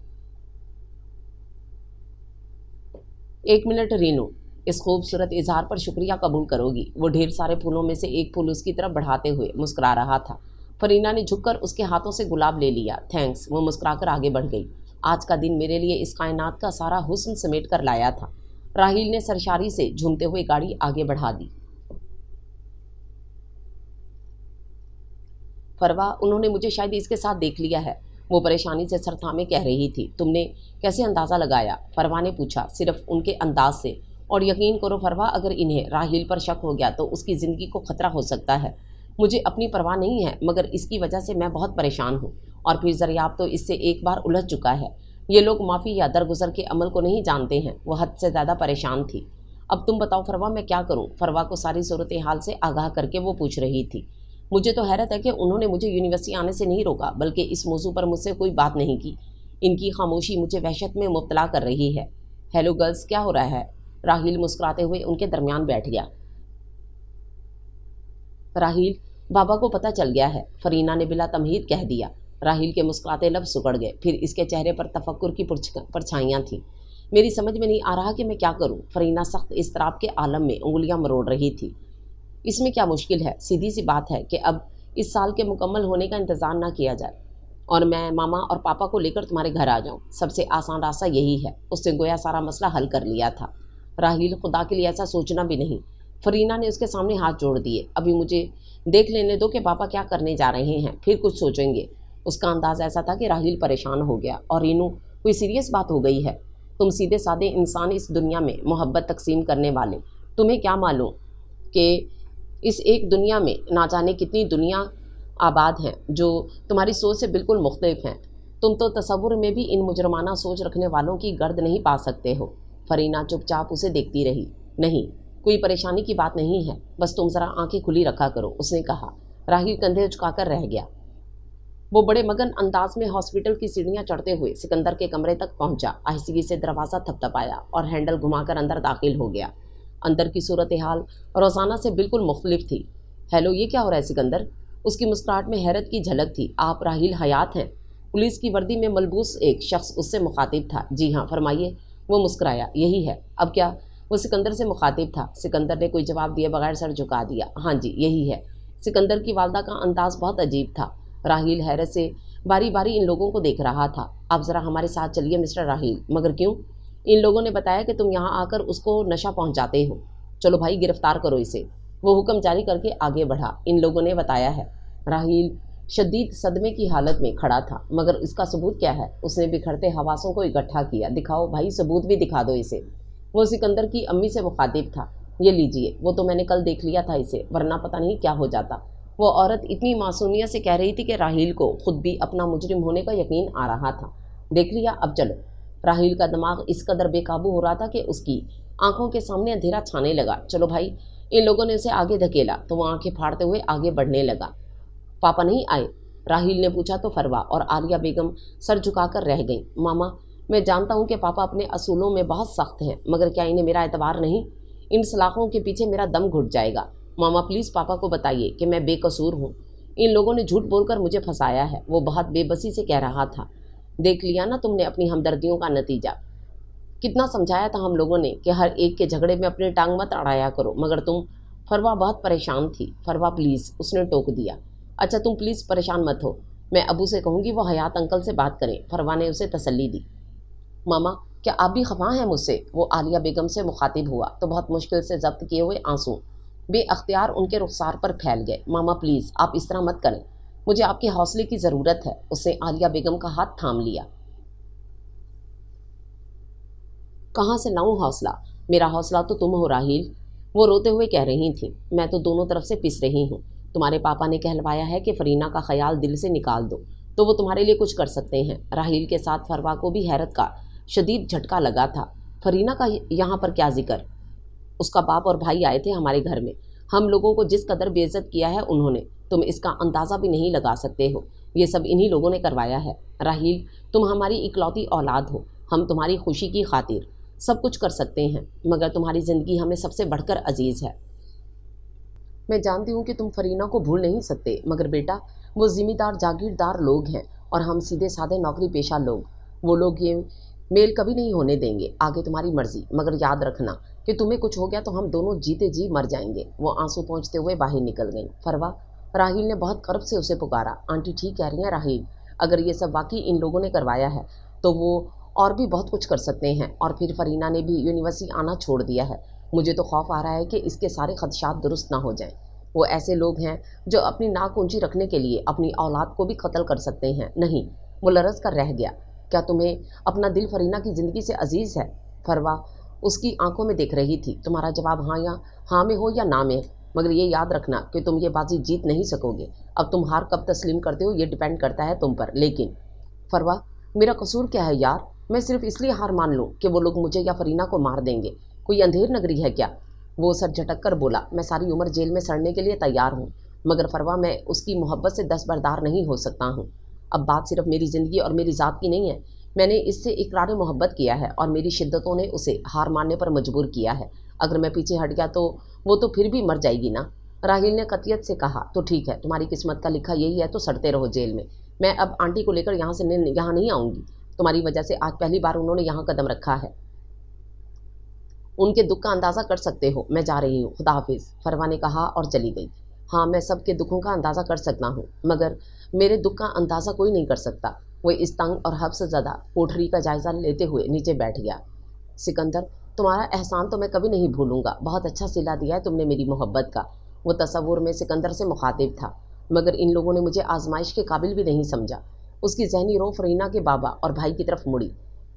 1 منٹ رینو، اس خوبصورت اظہار پر شکریہ قبول کرو گی؟ وہ ڈھیر سارے پھولوں میں سے ایک پھول اس کی طرف بڑھاتے ہوئے مسکرا رہا تھا۔ فرینہ نے جھک کر اس کے ہاتھوں سے گلاب لے لیا۔ تھینکس، وہ مسکرا کر آگے بڑھ گئی۔ آج کا دن میرے لیے اس کائنات کا سارا حسن سمیٹ کر لایا تھا۔ راحیل نے سرشاری سے جھومتے ہوئے گاڑی آگے بڑھا دی۔ فروا، انہوں نے مجھے شاید اس کے ساتھ دیکھ لیا ہے، وہ پریشانی سے سر تھامے کہہ رہی تھی۔ تم نے کیسے اندازہ لگایا؟ فروا نے پوچھا۔ صرف ان کے انداز سے، اور یقین کرو فروا، اگر انہیں راحیل پر شک ہو گیا تو اس کی زندگی کو خطرہ ہو سکتا ہے۔ مجھے اپنی پرواہ نہیں ہے، مگر اس کی وجہ سے میں بہت پریشان ہوں، اور پھر ذریعہ تو اس سے ایک بار الجھ چکا ہے۔ یہ لوگ معافی یا درگزر کے عمل کو نہیں جانتے ہیں۔ وہ حد سے زیادہ پریشان تھی۔ اب تم بتاؤ فروا، میں کیا کروں؟ فروا کو ساری صورتحال سے آگاہ کر کے وہ پوچھ رہی تھی۔ مجھے تو حیرت ہے کہ انہوں نے مجھے یونیورسٹی آنے سے نہیں روکا، بلکہ اس موضوع پر مجھ سے کوئی بات نہیں کی۔ ان کی خاموشی مجھے وحشت میں مبتلا کر رہی ہے۔ ہیلو گرلز، کیا ہو رہا ہے؟ راحیل مسکراتے ہوئے ان کے درمیان بیٹھ گیا۔ راحیل، بابا کو پتہ چل گیا ہے، فرینہ نے بلا تمہید کہہ دیا۔ راحیل کے مسکراتے لب سکڑ گئے، پھر اس کے چہرے پر تفکر کی پرچھائیاں تھیں۔ میری سمجھ میں نہیں آ رہا کہ میں کیا کروں۔ فرینہ سخت اضطراب کے عالم میں انگلیاں مروڑ رہی تھی۔ اس میں کیا مشکل ہے؟ سیدھی سی بات ہے کہ اب اس سال کے مکمل ہونے کا انتظار نہ کیا جائے اور میں ماما اور پاپا کو لے کر تمہارے گھر آ جاؤں۔ سب سے آسان راستہ یہی ہے۔ اس نے گویا سارا مسئلہ حل کر لیا تھا۔ راحیل، خدا کے لیے ایسا سوچنا بھی نہیں۔ فرینہ نے اس کے سامنے ہاتھ جوڑ دیے۔ ابھی مجھے دیکھ لینے دو کہ پاپا کیا کرنے جا رہے ہیں، پھر کچھ سوچیں گے۔ اس کا انداز ایسا تھا کہ راحیل پریشان ہو گیا۔ اور رینو، کوئی سیریس بات ہو گئی ہے؟ تم سیدھے سادے انسان اس دنیا میں محبت تقسیم کرنے والے، تمہیں کیا معلوم کہ اس ایک دنیا میں نہ جانے کتنی دنیا آباد ہیں جو تمہاری سوچ سے بالکل مختلف ہیں۔ تم تو تصور میں بھی ان مجرمانہ سوچ رکھنے والوں کی گرد نہیں پا سکتے ہو۔ فرینہ چپ چاپ اسے دیکھتی رہی۔ نہیں، کوئی پریشانی کی بات نہیں ہے، بس تم ذرا آنکھیں کھلی رکھا کرو، اس نے کہا۔ راحیل کندھے اچکا کر رہ گیا۔ وہ بڑے مگن انداز میں ہاسپٹل کی سیڑھیاں چڑھتے ہوئے سکندر کے کمرے تک پہنچا، آہستگی سے دروازہ تھپتھپایا اور ہینڈل گھما کر اندر داخل ہو گیا۔ اندر کی صورتحال روزانہ سے بالکل مختلف تھی۔ ہیلو، یہ کیا ہو رہا ہے سکندر؟ اس کی مسکراہٹ میں حیرت کی جھلک تھی۔ آپ راحیل حیات ہیں؟ پولیس کی وردی میں ملبوس ایک شخص اس سے مخاطب تھا۔ جی ہاں، فرمائیے، وہ مسکرایا۔ یہی ہے، اب کیا؟ وہ سکندر سے مخاطب تھا۔ سکندر نے کوئی جواب دیے بغیر سر جھکا دیا۔ ہاں جی، یہی ہے۔ سکندر کی والدہ کا انداز بہت عجیب تھا۔ راحیل حیرت سے باری باری ان لوگوں کو دیکھ رہا تھا۔ آپ ذرا ہمارے ساتھ چلیے مسٹر راحیل۔ مگر کیوں؟ ان لوگوں نے بتایا کہ تم یہاں آ کر اس کو نشہ پہنچاتے ہو۔ چلو بھائی، گرفتار کرو اسے۔ وہ حکم جاری کر کے آگے بڑھا۔ ان لوگوں نے بتایا ہے۔ راحیل شدید صدمے کی حالت میں کھڑا تھا۔ مگر اس کا ثبوت کیا ہے؟ اس نے بکھرتے حواسوں کو اکٹھا کیا۔ دکھاؤ بھائی، ثبوت بھی دکھا دو اسے۔ وہ سکندر کی امی سے مخاطب تھا۔ یہ لیجئے، وہ تو میں نے کل دیکھ لیا تھا اسے، ورنہ پتہ نہیں کیا ہو جاتا۔ وہ عورت اتنی معصومیت سے کہہ رہی تھی کہ راحیل کو خود بھی اپنا مجرم ہونے کا یقین آ رہا تھا۔ دیکھ لیا، اب چلو۔ راحیل کا دماغ اس قدر بے قابو ہو رہا تھا کہ اس کی آنکھوں کے سامنے اندھیرا چھانے لگا۔ چلو بھائی، ان لوگوں نے اسے آگے دھکیلا تو وہ آنکھیں پھاڑتے ہوئے آگے بڑھنے لگا۔ پاپا نہیں آئے؟ راحیل نے پوچھا تو فروا اور عالیہ بیگم سر جھکا کر رہ گئیں۔ ماما، میں جانتا ہوں کہ پاپا اپنے اصولوں میں بہت سخت ہیں، مگر کیا انہیں میرا اعتبار نہیں؟ ان سلاخوں کے پیچھے میرا دم گھٹ جائے گا۔ ماما پلیز پاپا کو بتائیے کہ میں بے قصور ہوں، ان لوگوں نے جھوٹ بول کر مجھے پھنسایا ہے۔ وہ بہت بے بسی سے کہہ رہا تھا۔ دیکھ لیا نا تم نے اپنی ہمدردیوں کا نتیجہ، کتنا سمجھایا تھا ہم لوگوں نے کہ ہر ایک کے جھگڑے میں اپنی ٹانگ مت اڑایا کرو، مگر تم۔ فروا بہت پریشان تھی۔ فروا پلیز، اس نے ٹوک دیا۔ اچھا تم پلیز پریشان مت ہو، میں ابو سے کہوں گی وہ حیات انکل سے بات کریں۔ فروا نے اسے تسلی دی۔ ماما کیا آپ بھی خفا ہیں مجھ سے؟ وہ عالیہ بیگم سے مخاطب ہوا تو بہت مشکل سے ضبط کیے ہوئے آنسو بے اختیار ان کے رخسار پر پھیل گئے۔ ماما پلیز آپ اس طرح مت کریں، مجھے آپ کے حوصلے کی ضرورت ہے۔ اس نے عالیہ بیگم کا ہاتھ تھام لیا۔ کہاں سے لاؤں حوصلہ؟ میرا حوصلہ تو تم ہو راحیل، وہ روتے ہوئے کہہ رہی تھیں۔ میں تو دونوں طرف سے پس رہی ہوں۔ تمہارے پاپا نے کہلوایا ہے کہ فرینہ کا خیال دل سے نکال دو تو وہ تمہارے لیے کچھ کر سکتے ہیں۔ راحیل کے ساتھ فروا کو بھی حیرت کا شدید جھٹکا لگا تھا۔ فرینہ کا یہاں پر کیا ذکر؟ اس کا باپ اور بھائی آئے تھے ہمارے گھر میں، ہم لوگوں کو جس قدر بے عزت کیا ہے انہوں نے، تم اس کا اندازہ بھی نہیں لگا سکتے ہو۔ یہ سب انہی لوگوں نے کروایا ہے۔ راحیل تم ہماری اکلوتی اولاد ہو، ہم تمہاری خوشی کی خاطر سب کچھ کر سکتے ہیں، مگر تمہاری زندگی ہمیں سب سے بڑھ کر عزیز ہے۔ میں جانتی ہوں کہ تم فرینہ کو بھول نہیں سکتے، مگر بیٹا وہ ذمہ دار جاگیردار لوگ ہیں اور ہم سیدھے سادے نوکری پیشہ لوگ، وہ لوگ یہ میل کبھی نہیں ہونے دیں گے۔ آگے تمہاری مرضی، مگر یاد رکھنا کہ تمہیں کچھ ہو گیا تو ہم دونوں جیتے جی مر جائیں گے۔ وہ آنسو پہنچتے ہوئے باہر نکل گئیں۔ فروا، راحیل نے بہت قرب سے اسے پکارا۔ آنٹی ٹھیک کہہ رہی ہیں راحیل، اگر یہ سب واقعی ان لوگوں نے کروایا ہے تو وہ اور بھی بہت کچھ کر سکتے ہیں۔ اور پھر فرینہ نے بھی یونیورسٹی آنا چھوڑ دیا ہے۔ مجھے تو خوف آ رہا ہے کہ اس کے سارے خدشات درست نہ ہو جائیں۔ وہ ایسے لوگ ہیں جو اپنی ناک اونچی رکھنے کے لیے اپنی اولاد کو بھی قتل کر سکتے ہیں۔ نہیں، وہ لرز کر رہ گیا۔ کیا تمہیں اپنا دل فرینہ کی زندگی سے عزیز ہے؟ فروا اس کی آنکھوں میں دیکھ رہی تھی۔ تمہارا جواب ہاں میں ہو یا نہ میں، مگر یہ یاد رکھنا کہ تم یہ بازی جیت نہیں سکو گے۔ اب تم ہار کب تسلیم کرتے ہو یہ ڈیپینڈ کرتا ہے تم پر۔ لیکن فروا میرا قصور کیا ہے یار؟ میں صرف اس لیے ہار مان لوں کہ وہ لوگ مجھے یا فرینہ کو مار دیں گے؟ کوئی اندھیر نگری ہے کیا؟ وہ سر جھٹک کر بولا۔ میں ساری عمر جیل میں سڑنے کے لیے تیار ہوں، مگر فروا میں اس کی محبت سے دستبردار نہیں ہو سکتا ہوں۔ اب بات صرف میری زندگی اور میری ذات کی نہیں ہے، میں نے اس سے اقرار محبت کیا ہے اور میری شدتوں نے اسے ہار ماننے پر مجبور کیا ہے۔ اگر میں پیچھے ہٹ گیا تو وہ تو پھر بھی مر جائے گی نا۔ راحیل نے قطعیت سے کہا۔ تو ٹھیک ہے، تمہاری قسمت کا لکھا یہی ہے تو سڑتے رہو جیل میں۔ میں اب آنٹی کو لے کر یہاں نہیں آؤں گی، تمہاری وجہ سے آج پہلی بار انہوں نے یہاں قدم رکھا ہے۔ ان کے دکھ کا اندازہ کر سکتے ہو۔ میں جا رہی ہوں، خدا حافظ، فروا نے کہا اور چلی گئی۔ ہاں میں سب کے دکھوں کا اندازہ کر سکتا ہوں، مگر میرے دکھ کا اندازہ کوئی نہیں کر سکتا۔ وہ اس تنگ اور حبس زدہ کوٹھری کا جائزہ لیتے ہوئے نیچے بیٹھ گیا۔ سکندر تمہارا احسان تو میں کبھی نہیں بھولوں گا، بہت اچھا صلہ دیا ہے تم نے میری محبت کا۔ وہ تصور میں سکندر سے مخاطب تھا، مگر ان لوگوں نے مجھے آزمائش کے قابل بھی نہیں سمجھا۔ اس کی ذہنی رو فرینہ کے بابا اور بھائی کی طرف مڑی۔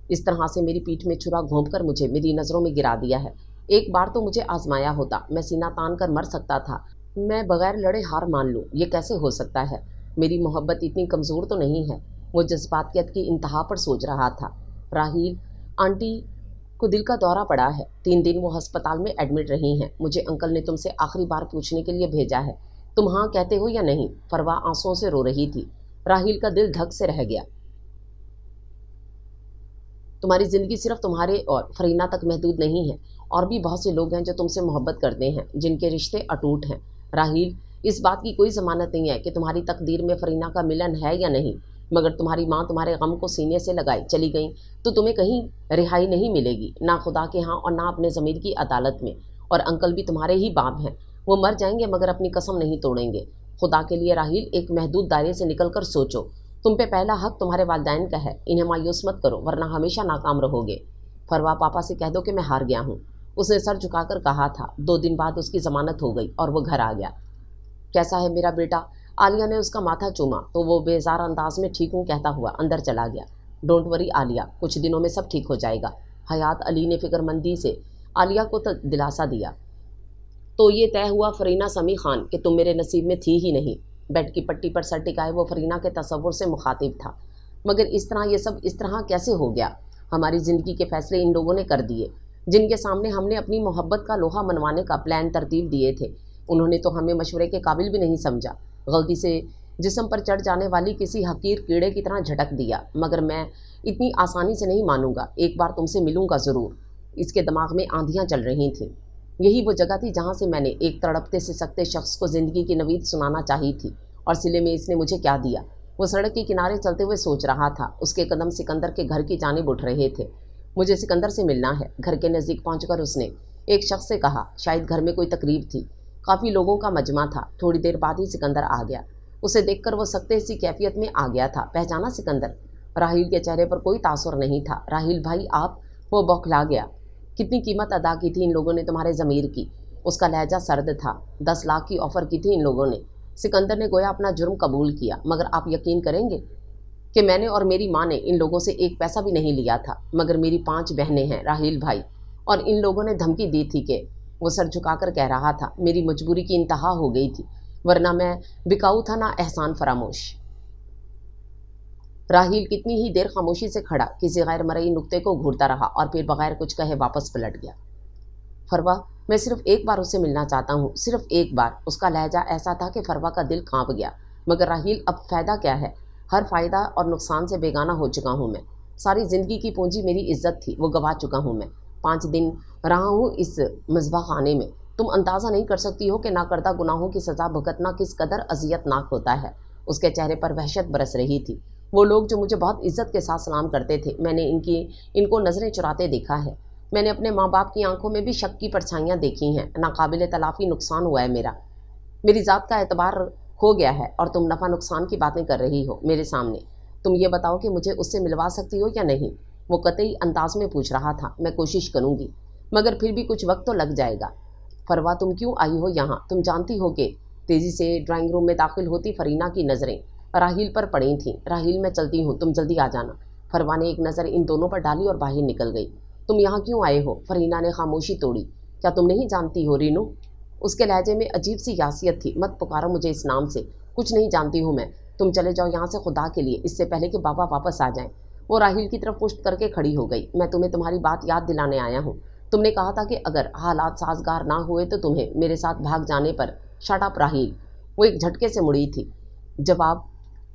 اس طرح سے میری پیٹھ میں چھرا گھونپ کر مجھے میری نظروں میں گرا دیا ہے۔ ایک بار تو مجھے آزمایا ہوتا، میں سینہ تان کر مر سکتا تھا، میں بغیر لڑے ہار مان لوں، یہ کیسے ہو سکتا ہے؟ میری محبت اتنی کمزور تو نہیں ہے۔ وہ جذباتیت کی انتہا پر سوچ رہا تھا۔ راحیل آنٹی کو دل کا دورہ پڑا ہے، 3 دن وہ ہسپتال میں ایڈمٹ رہی ہیں۔ مجھے انکل نے تم سے آخری بار پوچھنے کے لیے بھیجا ہے، تم ہاں کہتے ہو یا نہیں؟ فروا آنسوؤں سے رو رہی تھی۔ راحیل کا دل دھک سے رہ گیا۔ تمہاری زندگی صرف تمہارے اور فرینہ تک محدود نہیں ہے، اور بھی بہت سے لوگ ہیں جو تم سے محبت کرتے ہیں، جن کے رشتے اٹوٹ ہیں۔ راحیل اس بات کی کوئی ضمانت نہیں ہے کہ تمہاری تقدیر میں فرینہ کا ملن ہے یا نہیں، مگر تمہاری ماں تمہارے غم کو سینے سے لگائے چلی گئیں تو تمہیں کہیں رہائی نہیں ملے گی، نہ خدا کے ہاں اور نہ اپنے ضمیر کی عدالت میں۔ اور انکل بھی تمہارے ہی باپ ہیں، وہ مر جائیں گے مگر اپنی قسم نہیں توڑیں گے۔ خدا کے لیے راحیل ایک محدود دائرے سے نکل کر سوچو، تم پہ پہلا حق تمہارے والدین کا ہے، انہیں مایوس مت کرو ورنہ ہمیشہ ناکام رہو گے۔ فروا پاپا سے کہہ دو کہ میں ہار گیا ہوں، اس نے سر جھکا کر کہا تھا۔ 2 دن بعد اس کی ضمانت ہو گئی اور وہ گھر آ گیا۔ کیسا ہے میرا بیٹا؟ عالیہ نے اس کا ماتھا چوما تو وہ بیزار انداز میں ٹھیک ہوں کہتا ہوا اندر چلا گیا۔ ڈونٹ وری عالیہ، کچھ دنوں میں سب ٹھیک ہو جائے گا۔ حیات علی نے فکر مندی سے عالیہ کو دلاسا دیا۔ تو یہ طے ہوا فرینہ سمیع خان کہ تم میرے نصیب میں تھی ہی نہیں۔ بیڈ کی پٹی پر سر ٹکائے وہ فرینہ کے تصور سے مخاطب تھا۔ مگر اس طرح یہ سب اس طرح کیسے ہو گیا؟ हमारी ज़िंदगी के फैसले इन लोगों ने कर दिए, जिनके सामने हमने अपनी मोहब्बत का लोहा मनवाने का प्लान तरतीब दिए थे। उन्होंने तो हमें मशवरे के काबिल भी नहीं समझा। गलती से जिस्म पर चढ़ जाने वाली किसी हकीर कीड़े की तरह झटक दिया। मगर मैं इतनी आसानी से नहीं मानूंगा, एक बार तुमसे मिलूंगा ज़रूर। इसके दिमाग में आंधियाँ चल रही थीं। यही वो जगह थी जहाँ से मैंने एक तड़पते सिसकते शख्स को ज़िंदगी की नवीद सुनाना चाही थी, और सिले में इसने मुझे क्या दिया। वो सड़क के किनारे चलते हुए सोच रहा था। उसके कदम सिकंदर के घर की जानिब उठ रहे थे। मुझे सिकंदर से मिलना है। घर के नज़दीक पहुंचकर उसने एक शख्स से कहा। शायद घर में कोई तकरीब थी, काफ़ी लोगों का मजमा था। थोड़ी देर बाद ही सिकंदर आ गया। उसे देखकर वो सख्ते सी कैफियत में आ गया था। पहचाना सिकंदर? राहील के चेहरे पर कोई तासुर नहीं था। राहील भाई आप? वो बौखला गया। कितनी कीमत अदा की थी इन लोगों ने तुम्हारे ज़मीर की? उसका लहजा सर्द था। 10 लाख की ऑफ़र की थी इन लोगों ने। सिकंदर ने गोया अपना जुर्म कबूल किया। मगर आप यकीन करेंगे कि मैंने और मेरी माँ ने इन लोगों से एक पैसा भी नहीं लिया था। मगर मेरी 5 बहनें हैं राहील भाई, और इन लोगों ने धमकी दी थी कि, वो सर झुकाकर कह रहा था, मेरी मजबूरी की इंतहा हो गई थी, वरना मैं बिकाऊ था ना एहसान फरामोश। राहील कितनी ही देर खामोशी से खड़ा किसी गैर मरई नुक्ते को घूरता रहा और फिर बगैर कुछ कहे वापस पलट गया। फरवा, मैं सिर्फ एक बार उससे मिलना चाहता हूँ, सिर्फ एक बार। उसका लहजा ऐसा था कि फरवा का दिल कांप गया। मगर राहील, अब फ़ायदा क्या है? हर फ़ायदा और नुकसान से बेगाना हो चुका हूँ मैं। सारी ज़िंदगी की पूंजी मेरी इज्जत थी, वो गवा चुका हूँ मैं। 5 दिन रहा हूँ इस मज़बा खाने में। तुम अंदाज़ा नहीं कर सकती हो कि नाकर्दा गुनाहों की सज़ा भुगतना किस कदर अजियतनाक होता है। उसके चेहरे पर वहशत बरस रही थी। वो लोग जो मुझे बहुत इज्जत के साथ सलाम करते थे, मैंने इनको नज़रें चुराते देखा है। मैंने अपने माँ बाप की आंखों में भी शक की परछाइयाँ देखी हैं। नाकाबिल तलाफ़ी नुकसान हुआ है मेरा। मेरी ज़ात का एतबार खो गया है और तुम नफ़ा नुकसान की बातें कर रही हो मेरे सामने। तुम ये बताओ कि मुझे उससे मिलवा सकती हो या नहीं? वो कतई अंदाज में पूछ रहा था। मैं कोशिश करूँगी, मगर फिर भी कुछ वक्त तो लग जाएगा। फरवा, तुम क्यों आई हो यहाँ? तुम जानती हो कि? तेज़ी से ड्राइंग रूम में दाखिल होती फरीना की नज़रें राहील पर पड़ी थीं। राहील, मैं चलती हूँ, तुम जल्दी आ जाना। फरवा ने एक नज़र इन दोनों पर डाली और बाहर निकल गई। तुम यहाँ क्यों आए हो? फरीना ने खामोशी तोड़ी। क्या तुम नहीं जानती हो रीनू? उसके लहजे में अजीब सी यासियत थी। मत पुकारो मुझे इस नाम से, कुछ नहीं जानती हूँ मैं। तुम चले जाओ यहाँ से खुदा के लिए, इससे पहले कि बाबा वापस आ जाएं। वो राहील की तरफ पुश्त करके खड़ी हो गई। मैं तुम्हें तुम्हारी बात याद दिलाने आया हूँ। तुमने कहा था कि अगर हालात साजगार ना हुए तो तुम्हें मेरे साथ भाग जाने पर। शट अप राहील। वो एक झटके से मुड़ी थी। जवाब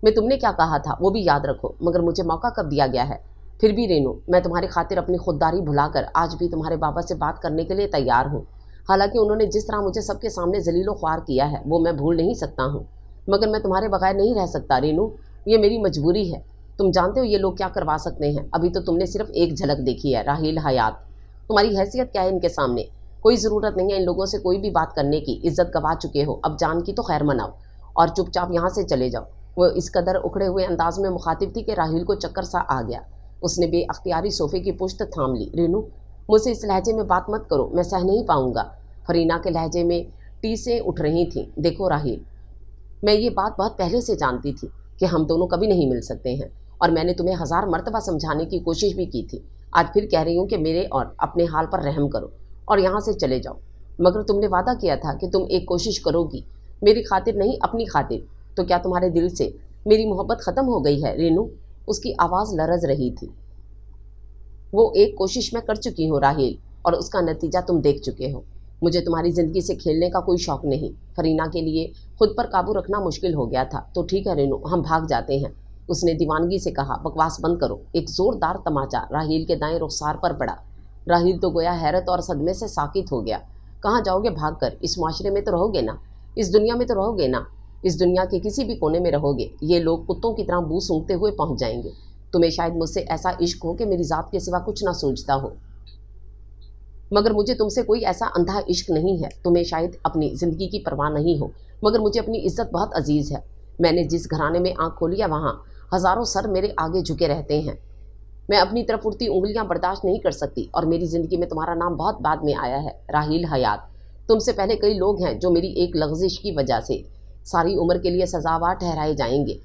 में तुमने क्या कहा था वो भी याद रखो, मगर मुझे मौका कब दिया गया है? फिर भी रेनू, मैं तुम्हारी खातिर अपनी खुददारी भुलाकर आज भी तुम्हारे बाबा से बात करने के लिए तैयार हूँ। हालांकि उन्होंने जिस तरह मुझे सबके सामने जलीलो ख्वार किया है वो मैं भूल नहीं सकता हूँ, मगर मैं तुम्हारे बगैर नहीं रह सकता रेनू। ये मेरी मजबूरी है। तुम जानते हो ये लोग क्या करवा सकते हैं। अभी तो तुमने सिर्फ एक झलक देखी है राहील हयात। तुम्हारी हैसियत क्या है इनके सामने? कोई ज़रूरत नहीं है इन लोगों से कोई भी बात करने की। इज्जत गवा चुके हो, अब जान की तो खैर मनाओ और चुपचाप यहाँ से चले जाओ। वो इस कदर उखड़े हुए अंदाज में मुखातिब थी कि राहील को चक्कर सा आ गया। उसने बेअख्तियारी सोफे की पुश्त थाम ली। रेनू, मुझसे इस लहजे में बात मत करो, मैं सह नहीं पाऊंगा। फरीना के लहजे में टीसें उठ रही थीं। देखो राहील, मैं ये बात बहुत पहले से जानती थी कि हम दोनों कभी नहीं मिल सकते हैं, और मैंने तुम्हें 1000 मरतबा समझाने की कोशिश भी की थी। आज फिर कह रही हूँ कि मेरे और अपने हाल पर रहम करो और यहाँ से चले जाओ। मगर तुमने वादा किया था कि तुम एक कोशिश करोगी, मेरी खातिर नहीं अपनी खातिर। तो क्या तुम्हारे दिल से मेरी मोहब्बत ख़त्म हो गई है रेनू? उसकी आवाज़ लरज रही थी। वो एक कोशिश मैं कर चुकी हूँ राहील, और उसका नतीजा तुम देख चुके हो। मुझे तुम्हारी ज़िंदगी से खेलने का कोई शौक़ नहीं। फरीना के लिए खुद पर काबू रखना मुश्किल हो गया था। तो ठीक है रेनू, हम भाग जाते हैं। उसने दीवानगी से कहा। बकवास बंद करो। एक ज़ोरदार तमाचा राहील के दाएं रुखसार पर पड़ा। राहील तो गोया हैरत और सदमे से साकित हो गया। कहाँ जाओगे भाग कर? इस माशरे में तो रहोगे ना? इस दुनिया में तो रहोगे ना? इस दुनिया के किसी भी कोने में रहोगे, ये लोग कुत्तों की तरह बू सूंघते हुए पहुंच जाएंगे। तुम्हें शायद मुझसे ऐसा इश्क हो कि मेरी ज़ात के सिवा कुछ ना सूझता हो, मगर मुझे तुमसे कोई ऐसा अंधा इश्क नहीं है। तुम्हें शायद अपनी ज़िंदगी की परवाह नहीं हो, मगर मुझे अपनी इज्जत बहुत अजीज़ है। मैंने जिस घराने में आँख खोली है वहाँ हज़ारों सर मेरे आगे झुके रहते हैं। मैं अपनी तरफ उड़ती उंगलियां बर्दाश्त नहीं कर सकती, और मेरी ज़िंदगी में तुम्हारा नाम बहुत बाद में आया है राहील हयात। तुमसे पहले कई लोग हैं जो मेरी एक लग़ज़िश की वजह से सारी उम्र के लिए सजावार ठहराए जाएंगे।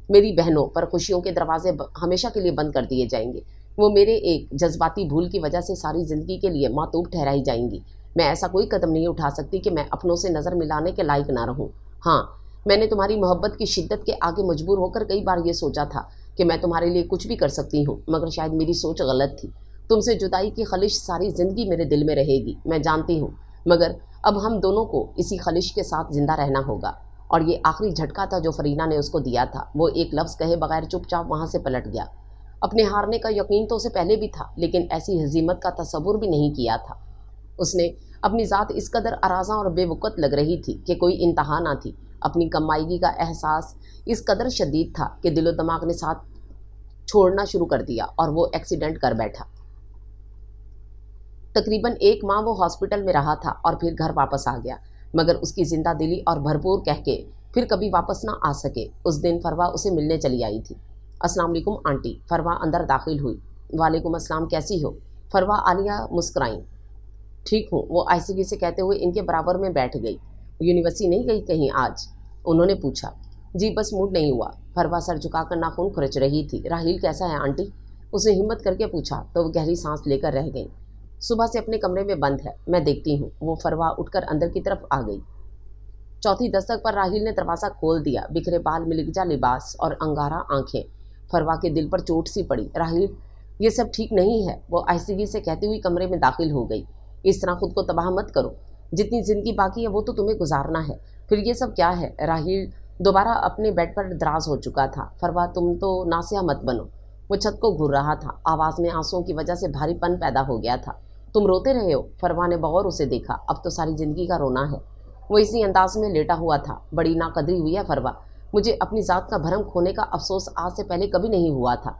मेरी बहनों पर खुशियों के दरवाजे हमेशा के लिए बंद कर दिए जाएंगे। वो मेरे एक जज्बाती भूल की वजह से सारी ज़िंदगी के लिए मातूब ठहराई जाएंगी। मैं ऐसा कोई कदम नहीं उठा सकती कि मैं अपनों से नज़र मिलाने के लायक ना रहूं। हाँ, मैंने तुम्हारी मोहब्बत की शिद्दत के आगे मजबूर होकर कई बार ये सोचा था کہ میں تمہارے لیے کچھ بھی کر سکتی ہوں، مگر شاید میری سوچ غلط تھی۔ تم سے جدائی کی خلش ساری زندگی میرے دل میں رہے گی، میں جانتی ہوں، مگر اب ہم دونوں کو اسی خلش کے ساتھ زندہ رہنا ہوگا۔ اور یہ آخری جھٹکا تھا جو فرینا نے اس کو دیا تھا۔ وہ ایک لفظ کہے بغیر چپ چاپ وہاں سے پلٹ گیا۔ اپنے ہارنے کا یقین تو اسے پہلے بھی تھا، لیکن ایسی ہزیمت کا تصور بھی نہیں کیا تھا۔ اس نے اپنی ذات اس قدر اراضاں اور بے وقت لگ رہی تھی کہ کوئی انتہا نہ تھی۔ اپنی کمائیگی کا احساس اس قدر شدید تھا کہ دل و دماغ نے ساتھ چھوڑنا شروع کر دیا اور وہ ایکسیڈنٹ کر بیٹھا۔ تقریباً 1 ماہ وہ ہاسپٹل میں رہا تھا اور پھر گھر واپس آ گیا، مگر اس کی زندہ دلی اور بھرپور کہہ کے پھر کبھی واپس نہ آ سکے۔ اس دن فروا اسے ملنے چلی آئی تھی۔ السلام علیکم آنٹی، فروا اندر داخل ہوئی۔ وعلیکم السلام، کیسی ہو؟ فروا عالیہ مسکرائیں۔ ٹھیک ہوں، وہ آہستگی سے کہتے ہوئے ان کے برابر میں بیٹھ گئی۔ یونیورسٹی نہیں گئی کہیں آج؟ انہوں نے پوچھا۔ جی بس موڈ نہیں ہوا، فروا سر جھکا کر ناخن کھرچ رہی تھی۔ راہیل کیسا ہے آنٹی؟ اس نے ہمت کر کے پوچھا تو وہ گہری سانس لے کر رہ گئی۔ صبح سے اپنے کمرے میں بند ہے، میں دیکھتی ہوں۔ وہ فروا اٹھ کر اندر کی طرف آ گئی۔ چوتھی دستک پر راہیل نے دروازہ کھول دیا، بکھرے بال، ملکجا لباس اور انگارہ آنکھیں۔ فروا کے دل پر چوٹ سی پڑی۔ راہیل، یہ سب ٹھیک نہیں ہے، وہ آہستگی سے کہتی ہوئی کمرے میں داخل ہو گئی۔ اس طرح خود کو تباہ مت کرو، جتنی زندگی باقی ہے وہ تو تمہیں گزارنا ہے، پھر یہ سب کیا ہے؟ راہیل دوبارہ اپنے بیڈ پر دراز ہو چکا تھا۔ فروا تم تو ناسیہ مت بنو۔ وہ چھت کو گھور رہا تھا، آواز میں آنسوؤں کی وجہ سے بھاری پن پیدا ہو گیا تھا۔ تم روتے رہے ہو؟ فروا نے بغور اسے دیکھا۔ اب تو ساری زندگی کا رونا ہے۔ وہ اسی انداز میں لیٹا ہوا تھا۔ بڑی ناقدری ہوئی ہے فروا، مجھے اپنی ذات کا بھرم کھونے کا افسوس آج سے پہلے کبھی نہیں ہوا تھا۔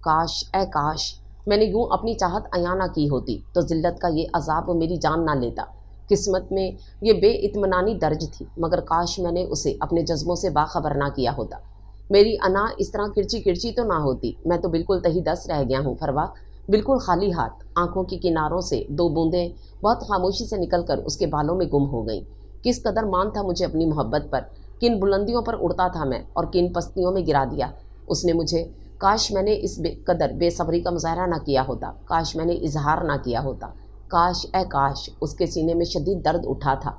کاش، اے کاش میں نے یوں اپنی چاہت عیاں نہ کی ہوتی تو ذلت کا یہ عذاب میری جان نہ لیتا۔ قسمت میں یہ بے اطمینانی درج تھی، مگر کاش میں نے اسے اپنے جذبوں سے باخبر نہ کیا ہوتا۔ میری انا اس طرح کرچی کرچی تو نہ ہوتی۔ میں تو بالکل تہی دست رہ گیا ہوں فروا، بالکل خالی ہاتھ۔ آنکھوں کی کناروں سے 2 بوندیں بہت خاموشی سے نکل کر اس کے بالوں میں گم ہو گئیں۔ کس قدر مان تھا مجھے اپنی محبت پر، کن بلندیوں پر اڑتا تھا میں اور کن پستیوں میں گرا دیا اس نے مجھے۔ کاش میں نے اس قدر بے صبری کا مظاہرہ نہ کیا ہوتا، کاش میں نے اظہار نہ کیا ہوتا۔ کاش، اے کاش۔ اس کے سینے میں شدید درد اٹھا تھا۔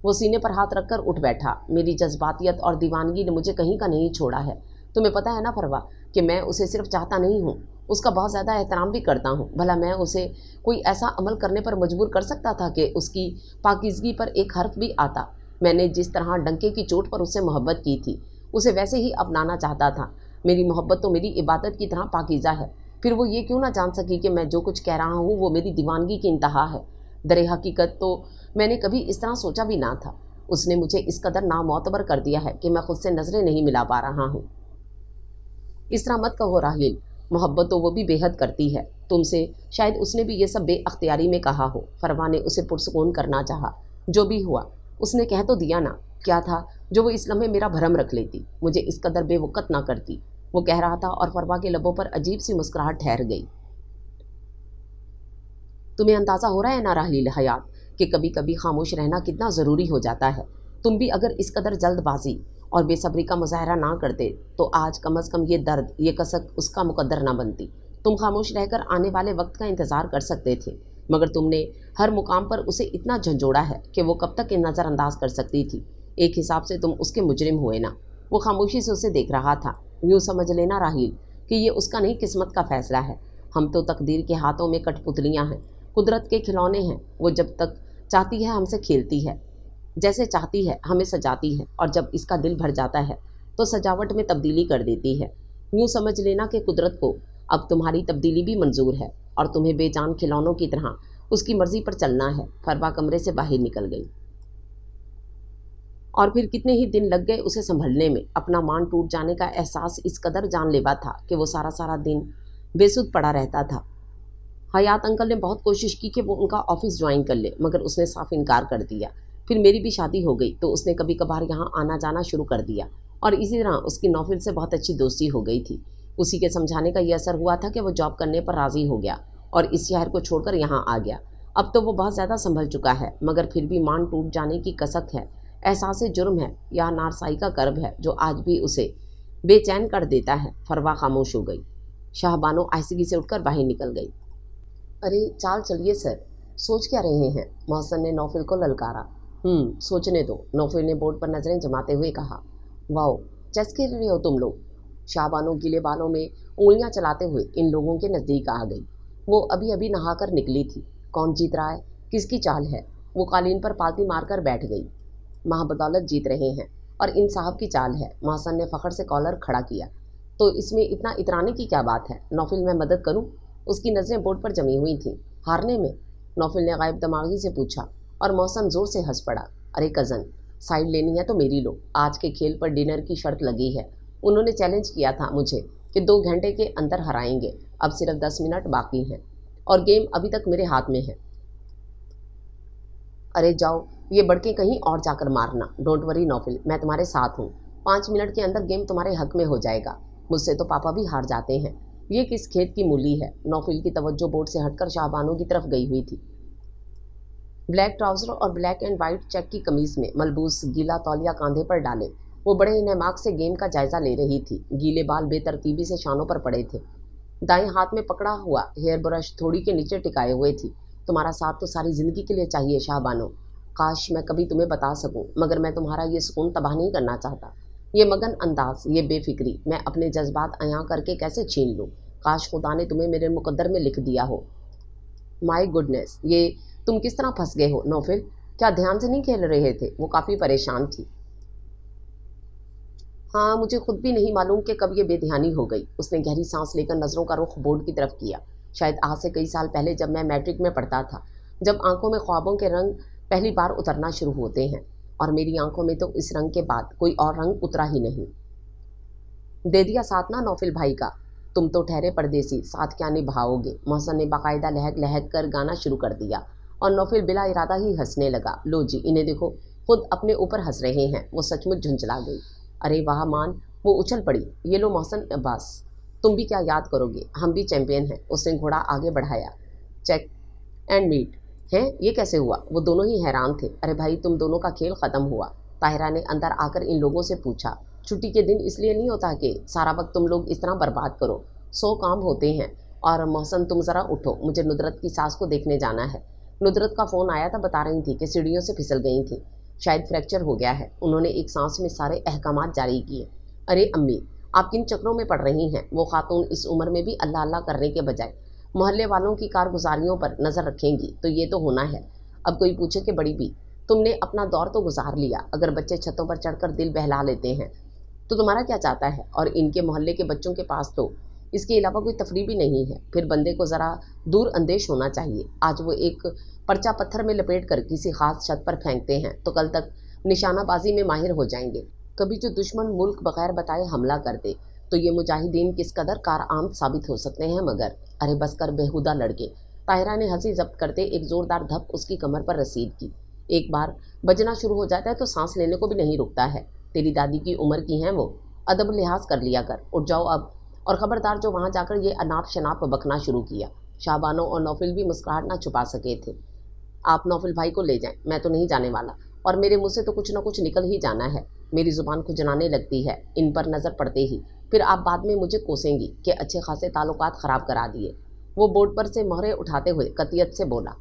وہ سینے پر ہاتھ رکھ کر اٹھ بیٹھا۔ میری جذباتیت اور دیوانگی نے مجھے کہیں کا نہیں چھوڑا ہے۔ تمہیں پتہ ہے نا فروا کہ میں اسے صرف چاہتا نہیں ہوں، اس کا بہت زیادہ احترام بھی کرتا ہوں۔ بھلا میں اسے کوئی ایسا عمل کرنے پر مجبور کر سکتا تھا کہ اس کی پاکیزگی پر ایک حرف بھی آتا؟ میں نے جس طرح ڈنکے کی چوٹ پر اس سے محبت کی تھی، اسے ویسے ہی اپنانا چاہتا تھا۔ میری محبت تو میری عبادت کی طرح پاکیزہ ہے، پھر وہ یہ کیوں نہ جان سکی کہ میں جو کچھ کہہ رہا ہوں وہ میری دیوانگی کی انتہا ہے؟ در حقیقت تو میں نے کبھی اس طرح سوچا بھی نہ تھا۔ اس نے مجھے اس قدر نامعتبر کر دیا ہے کہ میں خود سے نظریں نہیں ملا پا رہا ہوں۔ اس طرح مت کہو راہیل، محبت تو وہ بھی بے حد کرتی ہے تم سے، شاید اس نے بھی یہ سب بے اختیاری میں کہا ہو۔ فروا نے اسے پرسکون کرنا چاہا۔ جو بھی ہوا اس نے کہہ تو دیا نا، کیا تھا جو وہ اس لمحے میرا بھرم رکھ لیتی، مجھے اس قدر بے وقت نہ کرتی، وہ کہہ رہا تھا اور فروا کے لبوں پر عجیب سی مسکراہٹ ٹھہر گئی۔ تمہیں اندازہ ہو رہا ہے نا راہیل حیات کہ کبھی کبھی خاموش رہنا کتنا ضروری ہو جاتا ہے۔ تم بھی اگر اس قدر جلد بازی اور بے صبری کا مظاہرہ نہ کرتے تو آج کم از کم یہ درد، یہ کسک اس کا مقدر نہ بنتی۔ تم خاموش رہ کر آنے والے وقت کا انتظار کر سکتے تھے، مگر تم نے ہر مقام پر اسے اتنا جھنجھوڑا ہے کہ وہ کب تک نظر انداز کر سکتی تھی؟ ایک حساب سے تم اس کے مجرم ہوئے نا۔ وہ خاموشی سے اسے دیکھ رہا تھا۔ یوں سمجھ لینا راہیل کہ یہ اس کا نہیں، قسمت کا فیصلہ ہے۔ ہم تو تقدیر کے ہاتھوں میں کٹ پتلیاں ہیں، قدرت کے کھلونے ہیں۔ وہ جب تک چاہتی ہے ہم سے کھیلتی ہے، جیسے چاہتی ہے ہمیں سجاتی ہے، اور جب اس کا دل بھر جاتا ہے تو سجاوٹ میں تبدیلی کر دیتی ہے۔ یوں سمجھ لینا کہ قدرت کو اب تمہاری تبدیلی بھی منظور ہے اور تمہیں بے جان کھلونوں کی طرح اس کی مرضی پر چلنا ہے۔ فروا کمرے سے باہر نکل گئی اور پھر کتنے ہی دن لگ گئے اسے سنبھلنے میں۔ اپنا مان ٹوٹ جانے کا احساس اس قدر جان لیوا تھا کہ وہ سارا دن بے سود پڑا رہتا تھا۔ حیات انکل نے بہت کوشش کی کہ وہ ان کا آفس جوائن کر لے، مگر اس نے صاف انکار کر دیا۔ پھر میری بھی شادی ہو گئی تو اس نے کبھی کبھار یہاں آنا جانا شروع کر دیا، اور اسی طرح اس کی نوفل سے بہت اچھی دوستی ہو گئی تھی۔ اسی کے سمجھانے کا یہ اثر ہوا تھا کہ وہ جاب کرنے پر راضی ہو گیا اور اس شہر کو چھوڑ کر یہاں آ گیا۔ اب تو وہ بہت زیادہ سنبھل چکا ہے، مگر پھر بھی مان ٹوٹ جانے کی کسک ہے، احساس جرم ہے یا نارسائی کا کرب ہے جو آج بھی اسے بے چین کر دیتا ہے۔ فروا خاموش ہو گئی۔ شاہ بانو آہستگی سے اٹھ کر باہر نکل گئی۔ ارے چال چلیے سر، سوچ کیا رہے ہیں؟ محسن نے نوفل کو للکارا۔ سوچنے دو، نوفل نے بورڈ پر نظریں جماتے ہوئے کہا۔ واؤ، چیس کھیل رہے ہو تم لوگ؟ शाहबानो गीले बालों में उंगलियां चलाते हुए इन लोगों के नज़दीक आ गई। वो अभी अभी नहाकर निकली थी। कौन जीत रहा है, किसकी चाल है? वो कालीन पर पालती मारकर बैठ गई। महाबदौलत जीत रहे हैं और इन साहब की चाल है। मोहसन ने फ़ख्र से कॉलर खड़ा किया। तो इसमें इतना इतराने की क्या बात है? नौफिल, मैं मदद करूं? उसकी नज़रें बोर्ड पर जमी हुई थीं। हारने में? नौफिल ने गायब दिमागी से पूछा और मोहसन ज़ोर से हंस पड़ा। अरे कज़न, साइड लेनी है तो मेरी लो। आज के खेल पर डिनर की शर्त लगी है। उन्होंने चैलेंज किया था मुझे कि 2 घंटे के अंदर हराएंगे। अब सिर्फ 10 मिनट बाकी हैं और गेम अभी तक मेरे हाथ में है। अरे जाओ, ये बढ़के कहीं और जाकर मारना। डोंट वरी नौफिल, मैं तुम्हारे साथ हूँ। 5 मिनट के अंदर गेम तुम्हारे हक में हो जाएगा। मुझसे तो पापा भी हार जाते हैं। ये किस खेत की मूली है? नौफिल की तवज्जो बोर्ड से हटकर शाहबानो की तरफ गई हुई थी। ब्लैक ट्राउज़र और ब्लैक एंड वाइट चेक की कमीज़ में मलबूस गीला तौलिया कांधे पर डाले वो बड़े इन्हमाक से गेम का जायज़ा ले रही थी। गीले बाल बेतरतीबी से शानों पर पड़े थे। दाएं हाथ में पकड़ा हुआ हेयर ब्रश थोड़ी के नीचे टिकाए हुए थी। तुम्हारा साथ तो सारी ज़िंदगी के लिए चाहिए शाहबानो। काश मैं कभी तुम्हें बता सकूं, मगर मैं तुम्हारा ये सुकून तबाह नहीं करना चाहता। ये मगन अंदाज, ये बेफिक्री मैं अपने जज्बात अयां करके कैसे छीन लूँ? काश खुदा ने तुम्हें मेरे मुकद्दर में लिख दिया हो। माय गुडनेस, ये तुम किस तरह फंस गए हो नौफिल? क्या ध्यान से नहीं खेल रहे थे? वो काफ़ी परेशान थी। हाँ, मुझे खुद भी नहीं मालूम कि कब ये बेध्यानी हो गई। उसने गहरी सांस लेकर नज़रों का रुख बोर्ड की तरफ किया। शायद आज से कई साल पहले, जब मैं मैट्रिक में पढ़ता था, जब आंखों में ख्वाबों के रंग पहली बार उतरना शुरू होते हैं, और मेरी आंखों में तो इस रंग के बाद कोई और रंग उतरा ही नहीं। दे दिया साथ ना नौफिल भाई का। तुम तो ठहरे परदेसी, साथ क्या निभाओगे? मोहसन ने बाकायदा लहक लहक कर गाना शुरू कर दिया और नौफिल बिला इरादा ही हंसने लगा। लो जी, इन्हें देखो, खुद अपने ऊपर हंस रहे हैं। वो सचमुच झुंझला गई। अरे वाह मान, वो उछल पड़ी। ये लो मोहसन अब्बास, तुम भी क्या याद करोगे? हम भी चैंपियन हैं। उसने घोड़ा आगे बढ़ाया। चेक एंड मीट हैं? ये कैसे हुआ? वो दोनों ही हैरान थे। अरे भाई, तुम दोनों का खेल ख़त्म हुआ। ताहिरा ने अंदर आकर इन लोगों से पूछा। छुट्टी के दिन इसलिए नहीं होता कि सारा वक्त तुम लोग इस तरह बर्बाद करो। 100 काम होते हैं। और मोहसन, तुम ज़रा उठो, मुझे नुदरत की सास को देखने जाना है। नुदरत का फ़ोन आया था, बता रही थी कि सीढ़ियों से फिसल गई थी। शायद फ्रैक्चर हो गया है। उन्होंने एक सांस में सारे अहकामात जारी किए। अरे अम्मी, आप किन चक्रों में पड़ रही हैं? वो खातून इस उम्र में भी अल्लाह अल्लाह करने के बजाय मोहल्ले वालों की कारगुजारियों पर नज़र रखेंगी तो ये तो होना है। अब कोई पूछे कि बड़ी भी, तुमने अपना दौर तो गुजार लिया। अगर बच्चे छतों पर चढ़कर दिल बहला लेते हैं तो तुम्हारा क्या चाहता है? और इनके मोहल्ले के बच्चों के पास तो इसके अलावा कोई तफरी भी नहीं है। फिर बंदे को ज़रा दूर अंदेश होना चाहिए। आज वो एक पर्चा पत्थर में लपेट कर किसी खास छत पर फेंकते हैं तो कल तक निशानाबाजी में माहिर हो जाएंगे। कभी जो दुश्मन मुल्क बगैर बताए हमला कर दे तो ये मुजाहिदीन किस कदर कारआमद साबित हो सकते हैं। मगर अरे बस कर बेहुदा लड़के। ताहिरा ने हंसी जब्त करते एक ज़ोरदार धप उसकी कमर पर रसीद की। एक बार बजना शुरू हो जाता है तो सांस लेने को भी नहीं रुकता है। तेरी दादी की उम्र की हैं वो। अदब लिहाज कर लिया कर। उठ जाओ अब। और ख़बरदार जो वहाँ जाकर ये अनाप शनाप बकना शुरू किया। शाहबानो और नौफिल भी मुस्कुराहट ना छुपा सके थे। आप नौफिल भाई को ले जाएं, मैं तो नहीं जाने वाला। और मेरे मुँह से तो कुछ ना कुछ निकल ही जाना है। मेरी ज़ुबान खुजलाने लगती है इन पर नज़र पड़ते ही। फिर आप बाद में मुझे कोसेंगी कि अच्छे खासे ताल्लुकात ख़राब करा दिए। वो बोर्ड पर से मोहरे उठाते हुए कतियत से बोला।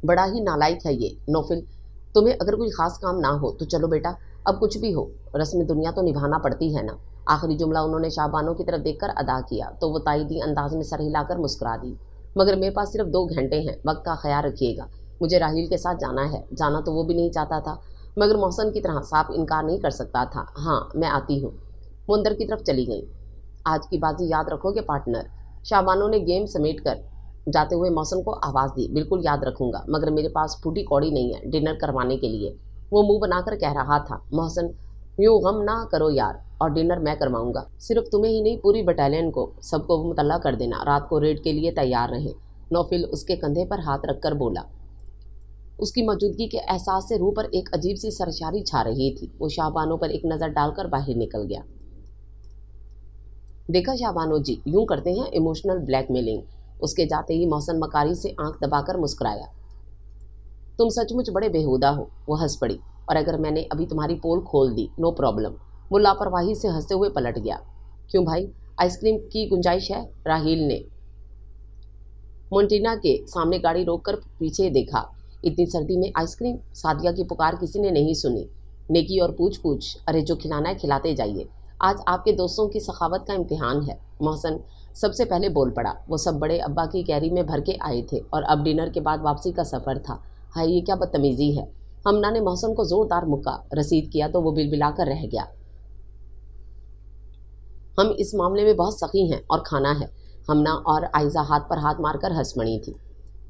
बड़ा ही नालायक है ये नौफिल। तुम्हें अगर कोई ख़ास काम ना हो तो चलो बेटा, अब कुछ भी हो, रस्म दुनिया तो निभाना पड़ती है ना। आखिरी जुमला उन्होंने शाहबानो की तरफ देखकर अदा किया तो वो तायदी अंदाज में सर हिलाकर मुस्कुरा दी। मगर मेरे पास सिर्फ 2 घंटे हैं, वक्त का ख्याल रखिएगा। मुझे राहील के साथ जाना है। जाना तो वो भी नहीं चाहता था, मगर मोहसन की तरह साफ इनकार नहीं कर सकता था। हाँ, मैं आती हूँ। वो अंदर की तरफ चली गई। आज की बाजी याद रखोगे पार्टनर? शाहबानो ने गेम समेट कर जाते हुए मोहसन को आवाज़ दी। बिल्कुल याद रखूंगा, मगर मेरे पास फूटी कौड़ी नहीं है डिनर करवाने के लिए। वो मुंह बनाकर कह रहा था। मोहसन, यूँ गम ना करो यार, और डिनर मैं करवाऊंगा। सिर्फ तुम्हें ही नहीं, पूरी बटालियन को, सबको मुतल्ला कर देना। रात को रेड के लिए तैयार रहें। नौफिल उसके कंधे पर हाथ रखकर बोला। उसकी मौजूदगी के एहसास से रूह पर एक अजीब सी सरशारी छा रही थी। वो शाहबानो पर एक नज़र डालकर बाहर निकल गया। देखा शाहबानो जी, यूं करते हैं इमोशनल ब्लैकमेलिंग। उसके जाते ही मोहसन मकारी से आंख दबाकर मुस्कुराया। तुम सचमुच बड़े बेहुदा हो। वो हंस पड़ी। और अगर मैंने अभी तुम्हारी पोल खोल दी, नो प्रॉब्लम। वो लापरवाही से हंसते हुए पलट गया। क्यों भाई, आइसक्रीम की गुंजाइश है? राहील ने मोन्टीना के सामने गाड़ी रोककर पीछे देखा। इतनी सर्दी में आइसक्रीम? सादिया की पुकार किसी ने नहीं सुनी। نیکی اور پوچھ پوچھ، ارے جو کھلانا ہے کھلاتے جائیے، آج آپ کے دوستوں کی سخاوت کا امتحان ہے۔ محسن سب سے پہلے بول پڑا۔ وہ سب بڑے ابا کی کیری میں بھر کے آئے تھے اور اب ڈنر کے بعد واپسی کا سفر تھا۔ ہائے یہ کیا بدتمیزی ہے! ہمنا نے محسن کو زوردار مکہ رسید کیا تو وہ بلبلا کر رہ گیا۔ ہم اس معاملے میں بہت سخی ہیں اور کھانا ہے۔ ہمنا اور آئزہ ہاتھ پر ہاتھ مار کر ہنس پڑی تھی۔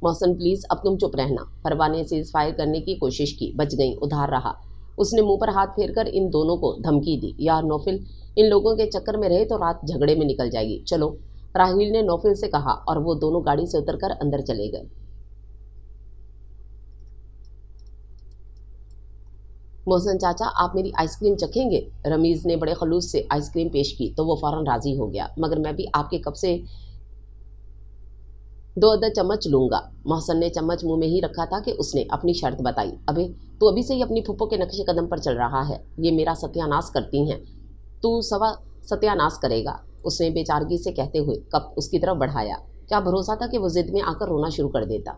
محسن پلیز اب تم چپ رہنا۔ پروا نے سیز فائر کرنے کی کوشش کی، بچ گئی، ادھار رہا۔ اس نے منہ پر ہاتھ پھیر کر ان دونوں کو دھمکی دی، یار نوفل ان لوگوں کے چکر میں رہے تو رات جھگڑے میں نکل جائے گی، چلو۔ راہیل نے نوفل سے کہا اور وہ دونوں گاڑی سے اتر کر اندر چلے گئے۔ محسن چاچا آپ میری آئس کریم چکھیں گے؟ رمیز نے بڑے خلوص سے آئس کریم پیش کی تو وہ فوراً راضی ہو گیا، مگر میں بھی آپ کے کپ سے 2 چمچ لوں گا۔ محسن نے چمچ منہ میں ہی رکھا تھا کہ اس نے اپنی شرط بتائی، تو ابھی سے ہی اپنی پھپھو کے نقش قدم پر چل رہا ہے، یہ میرا ستیہ ناش کرتی ہیں، تو سوا ستیہ ناش کرے گا، اس نے بے چارگی سے کہتے ہوئے کپ اس کی طرف بڑھایا۔ کیا بھروسہ تھا کہ وہ ضد میں آ کر رونا شروع کر دیتا۔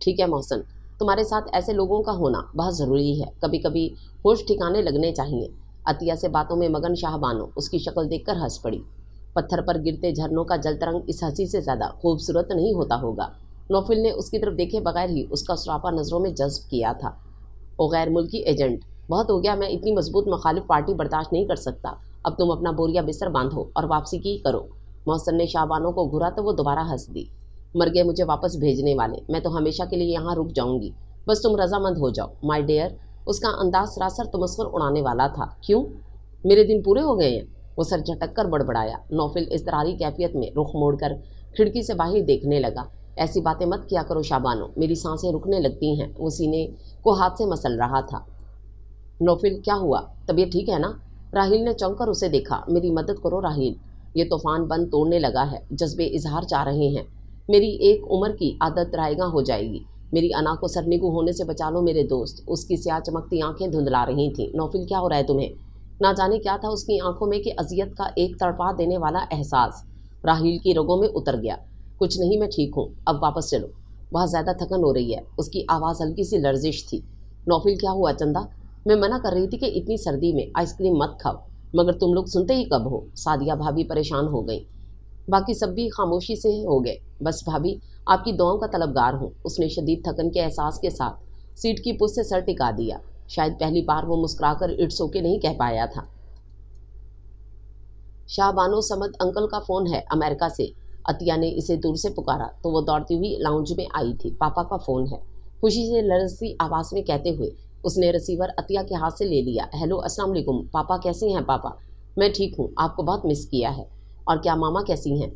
ٹھیک ہے محسن، تمہارے ساتھ ایسے لوگوں کا ہونا بہت ضروری ہے، کبھی کبھی ہوش ٹھکانے لگنے چاہیے۔ عطیہ سے باتوں میں مگن شاہ بانو اس کی شکل دیکھ کر ہنس پڑی۔ پتھر پر گرتے جھرنوں کا جل ترنگ اس ہنسی سے زیادہ خوبصورت نہیں ہوتا ہوگا۔ نوفل نے اس کی طرف دیکھے بغیر ہی اس کا سراپا نظروں میں جذب کیا تھا۔ او غیر ملکی ایجنٹ، بہت ہو گیا، میں اتنی مضبوط مخالف پارٹی برداشت نہیں کر سکتا، اب تم اپنا بوریا بستر باندھو اور واپسی کی کرو۔ محسن نے شاہبانوں کو گھورا تو وہ دوبارہ ہنس دی۔ مر گئے مجھے واپس بھیجنے والے، میں تو ہمیشہ کے لیے یہاں رک جاؤں گی، بس تم رضامند ہو جاؤ مائی ڈیئر۔ اس کا انداز سراسر تمسخر اڑانے والا تھا۔ کیوں؟ میرے دن پورے ہو گئے ہیں؟ وہ سر جھٹک کر بڑبڑایا۔ نوفل اضطراری کیفیت میں رخ موڑ کر کھڑکی سے باہر دیکھنے لگا۔ ایسی باتیں مت کیا کرو شابانو، میری سانسیں رکنے لگتی ہیں۔ وہ سینے کو ہاتھ سے مسل رہا تھا۔ نوفل کیا ہوا؟ طبیعت ٹھیک ہے نا؟ راہیل نے چونک کر اسے دیکھا۔ میری مدد کرو راہیل، یہ طوفان بند توڑنے لگا ہے، جذبے اظہار چاہ رہے ہیں، میری ایک عمر کی عادت رائے گاں ہو جائے گی، میری انا کو سرنگو ہونے سے بچا لو میرے دوست۔ اس کی سیاہ چمکتی آنکھیں دھندلا رہی تھیں۔ نوفل کیا ہو رہا ہے تمہیں؟ نہ جانے کیا تھا اس کی آنکھوں میں کہ اذیت کا ایک تڑپا دینے والا احساس راہیل کی رگوں میں اتر گیا۔ کچھ نہیں، میں ٹھیک ہوں، اب واپس چلو، بہت زیادہ تھکن ہو رہی ہے۔ اس کی آواز ہلکی سی لرزش تھی۔ نوفل کیا ہوا چندہ؟ میں منع کر رہی تھی کہ اتنی سردی میں آئس کریم مت کھاؤ، مگر تم لوگ سنتے ہی کب ہو؟ سعدیہ بھابھی پریشان ہو گئیں۔ باقی سب بھی خاموشی سے ہو گئے۔ بس بھابھی آپ کی دعاؤں کا طلبگار ہوں۔ اس نے شدید تھکن کے احساس کے ساتھ سیٹ کی پشت سے سر ٹکا دیا۔ شاید پہلی بار وہ مسکرا کر اٹس اوکے نہیں کہہ پایا تھا۔ شاہ بانو سمد انکل کا فون ہے امریکہ سے۔ عطیہ نے اسے دور سے پکارا تو وہ دوڑتی ہوئی لاؤنج میں آئی تھی۔ پاپا کا فون ہے، خوشی سے لرزتی آواز میں کہتے ہوئے اس نے ریسیور عطیہ کے ہاتھ سے لے لیا۔ ہیلو السلام علیکم پاپا، کیسے ہیں پاپا؟ میں ٹھیک ہوں، آپ کو بہت مس کیا ہے۔ اور کیا ماما کیسی ہیں؟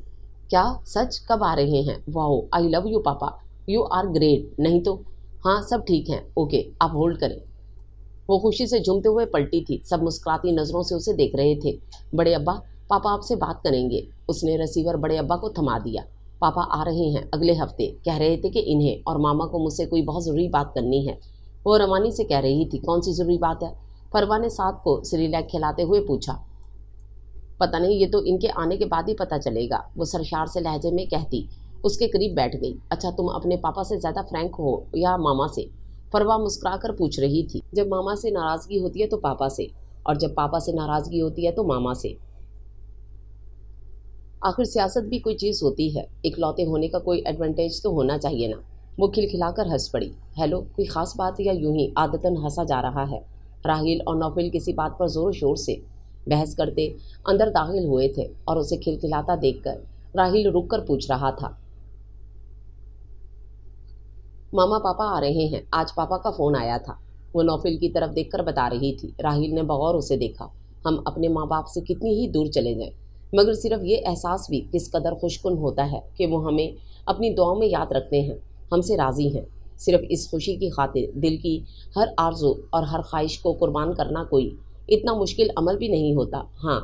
کیا سچ؟ کب آ رہے ہیں؟ Wow I love you papa, you are great. نہیں تو ہاں سب ٹھیک ہیں، اوکے آپ ہولڈ کریں۔ وہ خوشی سے جھومتے ہوئے پلٹی تھی۔ سب مسکراتی نظروں سے اسے دیکھ رہے تھے۔ بڑے ابا پاپا آپ سے بات کریں گے۔ اس نے ریسیور بڑے ابا کو تھما دیا۔ پاپا آ رہے ہیں اگلے ہفتے، کہہ رہے تھے کہ انہیں اور ماما کو مجھ سے کوئی بہت ضروری بات کرنی ہے۔ وہ روانی سے کہہ رہی تھی، کون سی ضروری بات ہے؟ پروا نے ساتھ کو سریلیک کھلاتے ہوئے پوچھا۔ پتہ نہیں، یہ تو ان کے آنے کے بعد ہی پتہ چلے گا، وہ سرشار سے لہجے میں کہتی اس کے قریب بیٹھ گئی۔ اچھا تم اپنے پاپا سے زیادہ فرینک ہو یا ماما سے؟ پروا مسکرا کر پوچھ رہی تھی۔ جب ماما سے ناراضگی ہوتی ہے تو پاپا سے، اور جب پاپا سے ناراضگی ہوتی ہے تو ماما سے۔ آخر سیاست بھی کوئی چیز ہوتی ہے، اکلوتے ہونے کا کوئی ایڈوانٹیج تو ہونا چاہیے نا۔ وہ کھلکھلا کر ہنس پڑی۔ ہیلو، کوئی خاص بات یا یوں ہی عادتاً ہنسا جا رہا ہے؟ راہیل اور نوفل کسی بات پر زور و شور سے بحث کرتے اندر داخل ہوئے تھے اور اسے کھلکھلاتا دیکھ کر راہیل رک کر پوچھ رہا تھا۔ ماما پاپا آ رہے ہیں، آج پاپا کا فون آیا تھا، وہ نوفل کی طرف دیکھ کر بتا رہی تھی۔ راہیل نے بغور اسے دیکھا۔ ہم اپنے ماں باپ سے کتنی ہی دور چلے جائیں، مگر صرف یہ احساس بھی کس قدر خوشکن ہوتا ہے کہ وہ ہمیں اپنی دعاؤں میں یاد رکھتے ہیں، ہم سے راضی ہیں۔ صرف اس خوشی کی خاطر دل کی ہر آرزو اور ہر خواہش کو قربان کرنا کوئی اتنا مشکل عمل بھی نہیں ہوتا۔ ہاں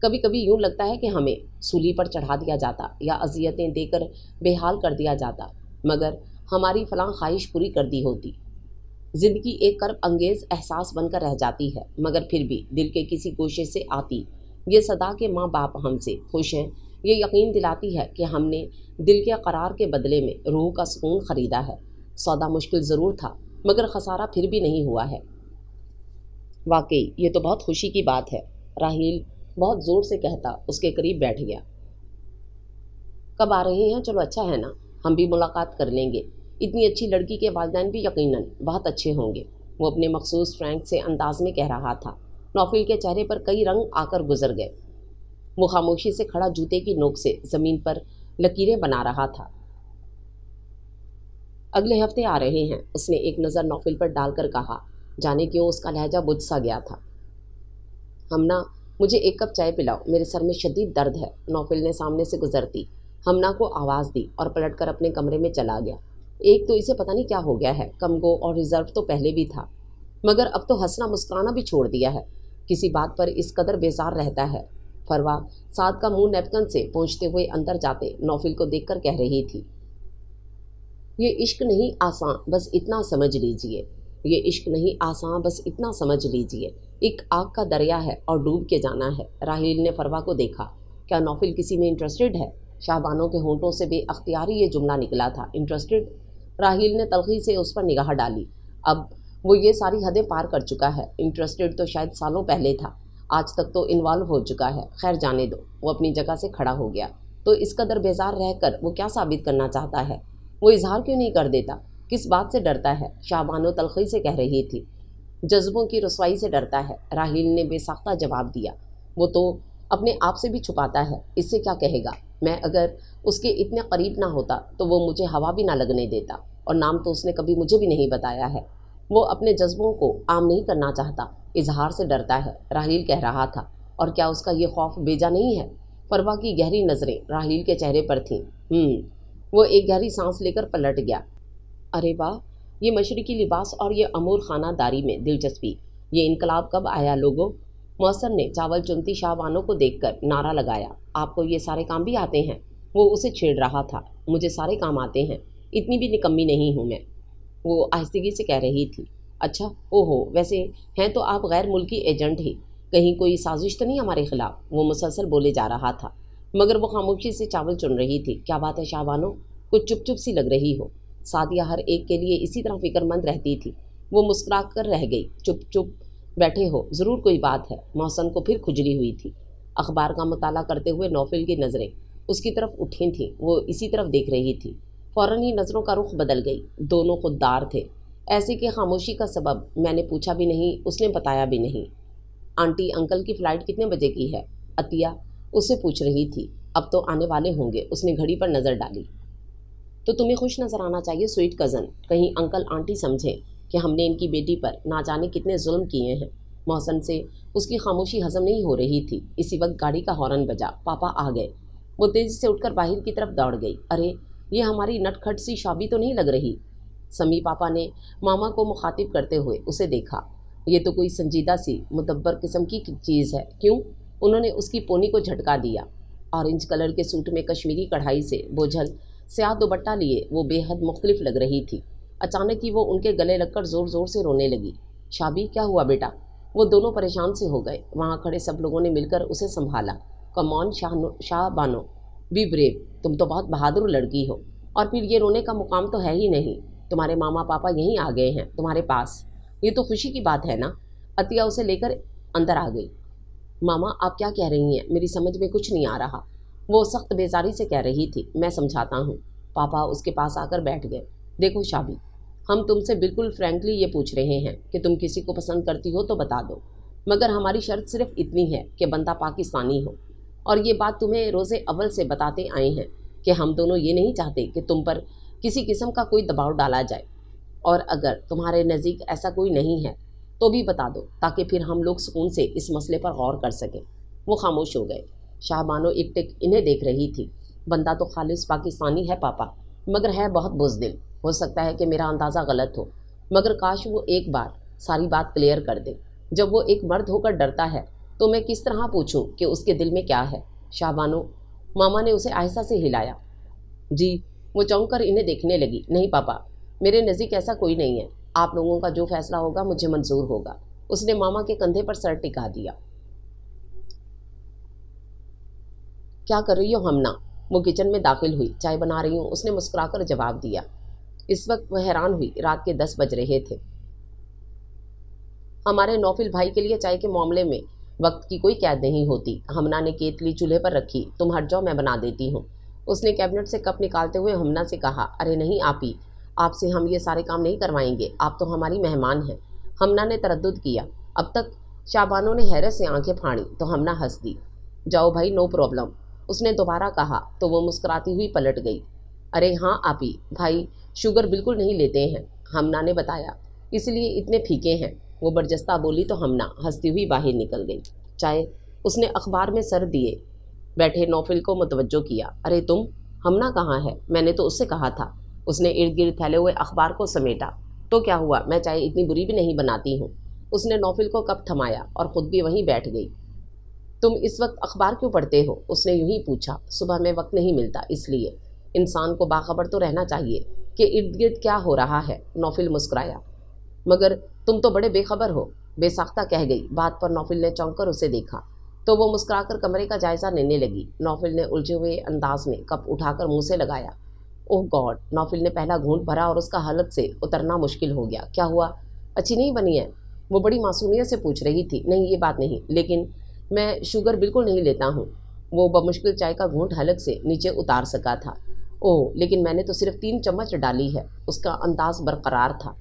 کبھی کبھی یوں لگتا ہے کہ ہمیں سولی پر چڑھا دیا جاتا یا اذیتیں دے کر بے حال کر دیا جاتا، مگر ہماری فلاں خواہش پوری کر دی ہوتی۔ زندگی ایک کرب انگیز احساس بن کر رہ جاتی ہے، مگر پھر بھی دل کے کسی گوشے سے آتی یہ صدا کہ ماں باپ ہم سے خوش ہیں، یہ یقین دلاتی ہے کہ ہم نے دل کے قرار کے بدلے میں روح کا سکون خریدا ہے۔ سودا مشکل ضرور تھا، مگر خسارہ پھر بھی نہیں ہوا ہے۔ वाकई ये तो बहुत खुशी की बात है, राहील बहुत ज़ोर से कहता उसके करीब बैठ गया। कब आ रहे हैं? चलो अच्छा है ना, हम भी मुलाकात कर लेंगे। इतनी अच्छी लड़की के वालिदैन भी यकीनन बहुत अच्छे होंगे, वो अपने मखसूस फ्रैंक से अंदाज में कह रहा था। नौफिल के चेहरे पर कई रंग आकर गुजर गए। वो खामोशी से खड़ा जूते की नोक से ज़मीन पर लकीरें बना रहा था। अगले हफ्ते आ रहे हैं, उसने एक नज़र नौफिल पर डालकर कहा। जाने क्यों उसका लहजा बुझ सा गया था। हमना, मुझे एक कप चाय पिलाओ, मेरे सर में शदीद दर्द है। नौफिल ने सामने से गुजरती हमना को आवाज़ दी और पलटकर अपने कमरे में चला गया। एक तो इसे पता नहीं क्या हो गया है, कमगो और रिजर्व तो पहले भी था, मगर अब तो हंसना मुस्कुराना भी छोड़ दिया है। किसी बात पर इस कदर बेजार रहता है। फरवा साद का मुंह नैपकिन से पोंछते हुए अंदर जाते नौफिल को देखकर कह रही थी, ये इश्क नहीं आसान, बस इतना समझ लीजिए। ये इश्क नहीं आसान, बस इतना समझ लीजिए। एक आग का दरिया है और डूब के जाना है। राहील ने फरवा को देखा। क्या नौफिल किसी में इंटरेस्टेड है? शाहबानों के होंठों से बेअख्तियारी ये जुमला निकला था, इंटरेस्टेड। राहील ने तलखी से उस पर निगाह डाली। अब वो ये सारी हदें पार कर चुका है। इंटरेस्टेड तो शायद सालों पहले था, आज तक तो इन्वॉल्व हो चुका है। खैर जाने दो। वो अपनी जगह से खड़ा हो गया। तो इस कदर बेजार रहकर वो क्या साबित करना चाहता है? वो इजहार क्यों नहीं कर देता? किस बात से डरता है? शाहबानो तलखी से कह रही थी। जज्बों की रसवाई से डरता है, राहील ने बेसाख्ता जवाब दिया। वो तो अपने आप से भी छुपाता है, इससे क्या कहेगा? मैं अगर उसके इतने करीब ना होता तो वो मुझे हवा भी ना लगने देता, और नाम तो उसने कभी मुझे भी नहीं बताया है। वो अपने जज्बों को आम नहीं करना चाहता, इजहार से डरता है, राहील कह रहा था। और क्या उसका ये खौफ बेजा नहीं है? फरवा की गहरी नज़रें राहील के चेहरे पर थीं। वो एक गहरी सांस लेकर पलट गया। अरे वाह, ये मशरकी लिबास और ये अमूर खानादारी में दिलचस्पी, ये इनकलाब कब आया लोगों? मौसर ने चावल चुनती शाहबानों को देखकर नारा लगाया। आपको ये सारे काम भी आते हैं? वो उसे छेड़ रहा था। मुझे सारे काम आते हैं, इतनी भी निकम्मी नहीं हूँ मैं, वो आहिस्तगी से कह रही थी। अच्छा, ओहो, वैसे हैं तो आप गैर मुल्की एजेंट ही, कहीं कोई साजिश तो नहीं हमारे खिलाफ? वो मुसलसल बोले जा रहा था, मगर वो खामोशी से चावल चुन रही थी। क्या बात है शाहबानो, कुछ चुप चुप सी लग रही हो। सादिया हर एक के लिए इसी तरह फिक्रमंद रहती थी। वो मुस्कुरा कर रह गई। चुप चुप बैठे हो, ज़रूर कोई बात है। मौसम को फिर खुजली हुई थी। अखबार का मुताला करते हुए नौफिल की नज़रें उसकी तरफ उठी थीं। वो इसी तरफ देख रही थी। फ़ौरन ही नज़रों का रुख बदल गई। दोनों खुददार थे। ऐसे कि खामोशी का सबब मैंने पूछा भी नहीं, उसने बताया भी नहीं। आंटी अंकल की फ़्लाइट कितने बजे की है? अतिया उससे पूछ रही थी। अब तो आने वाले होंगे। उसने घड़ी पर नज़र डाली। तो तुम्हें खुश नज़र आना चाहिए स्वीट कज़न, कहीं अंकल आंटी समझें कि हमने इनकी बेटी पर ना जाने कितने जुल्म किए हैं। मौसम से उसकी खामोशी हजम नहीं हो रही थी। इसी वक्त गाड़ी का हॉर्न बजा। पापा आ गए। वो तेज़ी से उठकर बाहर की तरफ दौड़ गई। अरे, ये हमारी नटखट सी शाबी तो नहीं लग रही? समी पापा ने मामा को मुखातिब करते हुए उसे देखा। ये तो कोई संजीदा सी मुदब्बर किस्म की चीज़ है। क्यों? उन्होंने उसकी पोनी को झटका दिया। ऑरेंज कलर के सूट में कश्मीरी कढ़ाई से बोझल स्याह दुपट्टा लिए वो बेहद मुख्तलिफ लग रही थी। अचानक ही वो उनके गले लगकर ज़ोर ज़ोर से रोने लगी। शाबी, क्या हुआ बेटा? वो दोनों परेशान से हो गए। वहाँ खड़े सब लोगों ने मिलकर उसे संभाला। Come on Shah Bano, be brave, तुम तो बहुत बहादुर लड़की हो। और फिर ये रोने का मुकाम तो है ही नहीं। तुम्हारे मामा पापा यहीं आ गए हैं तुम्हारे पास, ये तो खुशी की बात है ना? अतिया उसे लेकर अंदर आ गई। मामा, आप क्या कह रही हैं? मेरी समझ में कुछ नहीं आ रहा। वो सख्त बेजारी से कह रही थी। मैं समझाता हूँ। पापा उसके पास आकर बैठ गए। देखो शाबी, हम तुमसे बिल्कुल फ्रैंकली ये पूछ रहे हैं कि तुम किसी को पसंद करती हो तो बता दो, मगर हमारी शर्त सिर्फ इतनी है कि बंदा पाकिस्तानी हो। और ये बात तुम्हें रोज़े अव्वल से बताते आए हैं कि हम दोनों ये नहीं चाहते कि तुम पर किसी किस्म का कोई दबाव डाला जाए, और अगर तुम्हारे नज़दीक ऐसा कोई नहीं है तो भी बता दो, ताकि फिर हम लोग सुकून से इस मसले पर गौर कर सकें। वो खामोश हो गए। शाहबानो एक टिक इन्हें देख रही थी। बंदा तो खालिस पाकिस्तानी है पापा, मगर है बहुत बुज़दिल। हो सकता है कि मेरा अंदाज़ा गलत हो, मगर काश वो एक बार सारी बात क्लियर कर दे। जब वो एक मर्द होकर डरता है तो मैं किस तरह पूछूं कि उसके दिल में क्या है? शाहबानो, मामा ने उसे आहिस्ता से हिलाया। जी। वो चौंक कर इन्हें देखने लगी। नहीं पापा, मेरे नज़दीक ऐसा कोई नहीं है। आप लोगों का जो फैसला होगा मुझे मंजूर होगा। उसने मामा के कंधे पर सर टिका दिया। क्या कर रही हो हमना? वो किचन में दाखिल हुई। चाय बना रही हूँ, उसने मुस्कुराकर जवाब दिया। इस वक्त वह हैरान हुई। रात के 10 बज रहे थे। हमारे नौफिल भाई के लिए चाय के मामले में वक्त की कोई कैद नहीं होती। हमना ने केतली चूल्हे पर रखी। तुम हट जाओ, मैं बना देती हूँ। उसने कैबिनेट से कप निकालते हुए हमना से कहा, अरे नहीं आपी, आपसे हम ये सारे काम नहीं करवाएंगे, आप तो हमारी मेहमान हैं। हमना ने तरद्दुद किया। अब तक शाबानो ने हैरत से आंखें फाड़ी तो हमना हंस दी। जाओ भाई, नो प्रॉब्लम, उसने दोबारा कहा तो वो मुस्कुराती हुई पलट गई। अरे हाँ आपी, भाई शुगर बिल्कुल नहीं लेते हैं, हमना ने बताया, इसलिए इतने फीके हैं। वो बरजस्ता बोली तो हमना हंसती हुई बाहर निकल गई। चाय उसने अखबार में सर दिए बैठे नौफिल को मुतवज्जो किया। अरे तुम, हमना कहाँ है? मैंने तो उससे कहा था। उसने इर्द गिर्द फैले हुए अखबार को समेटा। तो क्या हुआ, मैं चाय इतनी बुरी भी नहीं बनाती हूँ। उसने नौफिल को कप थमाया और ख़ुद भी वहीं बैठ गई। तुम इस वक्त अखबार क्यों पढ़ते हो? उसने यूं ही पूछा। सुबह में वक्त नहीं मिलता, इसलिए। इंसान को बाखबर तो रहना चाहिए कि इर्द गिर्द क्या हो रहा है। नौफिल मुस्कुराया। मगर तुम तो बड़े बेखबर हो, बेसाख्ता कह गई। बात पर नौफिल ने चौंक कर उसे देखा तो वो मुस्कुराकर कमरे का जायज़ा लेने लगी। नौफिल ने उलझे हुए अंदाज में कप उठाकर मुंह से लगाया। ओह गॉड, नौफिल ने पहला घूंट भरा और उसका हलक से उतरना मुश्किल हो गया। क्या हुआ? अच्छी नहीं बनी है? वो बड़ी मासूमियत से पूछ रही थी। नहीं, ये बात नहीं, लेकिन मैं शुगर बिल्कुल नहीं लेता हूँ। वो बमुश्किल चाय का घूंट हलक से नीचे उतार सका था। ओह, लेकिन मैंने तो सिर्फ 3 चम्मच डाली है। उसका अंदाज बरकरार था।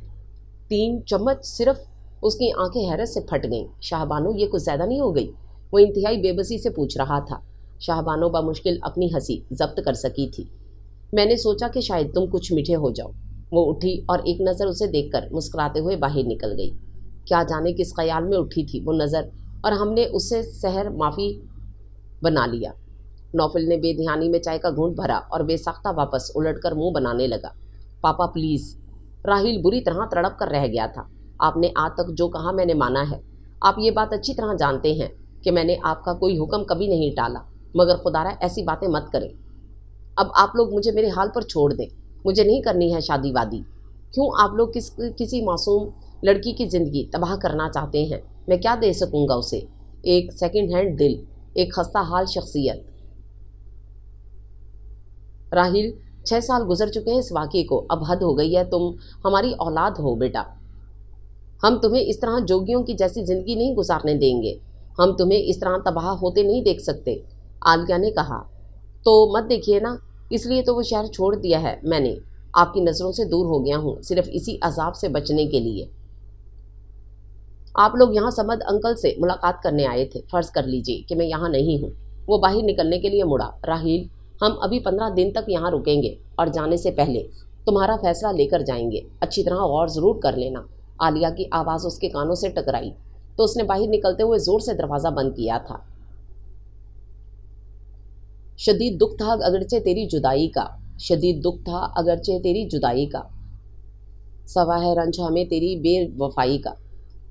3 चम्मच सिर्फ? उसकी आंखें हैरत से फट गईं। शाहबानो, ये कुछ ज़्यादा नहीं हो गई? वो इंतहाई बेबसी से पूछ रहा था। शाहबानो बामुश्किल अपनी हंसी जब्त कर सकी थी। मैंने सोचा कि शायद तुम कुछ मीठे हो जाओ। वो उठी और एक नज़र उसे देखकर मुस्कुराते हुए बाहर निकल गई। क्या जाने किस ख्याल में उठी थी वो नज़र, और हमने उससे सहर माफ़ी बना लिया। नौफिल ने बेध्यानी में चाय का घूंट भरा और बेसाख्ता वापस उलटकर मुंह बनाने लगा। पापा प्लीज़। राहिल बुरी तरह तड़प कर रह गया था। आपने आज तक जो कहा मैंने माना है। आप ये बात अच्छी तरह जानते हैं कि मैंने आपका कोई हुक्म कभी नहीं टाला, मगर खुदारा ऐसी बातें मत करें। अब आप लोग मुझे मेरे हाल पर छोड़ दें। मुझे नहीं करनी है शादी वादी। क्यों आप लोग किसी मासूम लड़की की ज़िंदगी तबाह करना चाहते हैं? मैं क्या दे सकूँगा उसे? एक सेकंड हैंड दिल, एक खस्ता हाल शख्सियत। राहिल, 6 साल गुजर चुके हैं इस वाक़े को, अब हद हो गई है। तुम हमारी औलाद हो बेटा। हम तुम्हें इस तरह जोगियों की जैसी ज़िंदगी नहीं गुजारने देंगे। हम तुम्हें इस तरह तबाह होते नहीं देख सकते। आलिया ने कहा। तो मत देखिए ना, इसलिए तो वो शहर छोड़ दिया है मैंने। आपकी नज़रों से दूर हो गया हूँ, सिर्फ इसी अजाब से बचने के लिए। आप लोग यहाँ समद अंकल से मुलाकात करने आए थे। फ़र्ज़ कर लीजिए कि मैं यहाँ नहीं हूँ। वो बाहर निकलने के लिए मुड़ा। राहिल, हम अभी 15 दिन तक यहाँ रुकेंगे और जाने से पहले तुम्हारा फैसला लेकर जाएंगे। अच्छी तरह गौर ज़रूर कर लेना। आलिया की आवाज़ उसके कानों से टकराई तो उसने बाहर निकलते हुए ज़ोर से दरवाज़ा बंद किया था। शदीद दुख था अगरचे तेरी जुदाई का, शदीद दुख था अगरचे तेरी जुदाई का, सवा है रंज हमें तेरी बेवफाई का।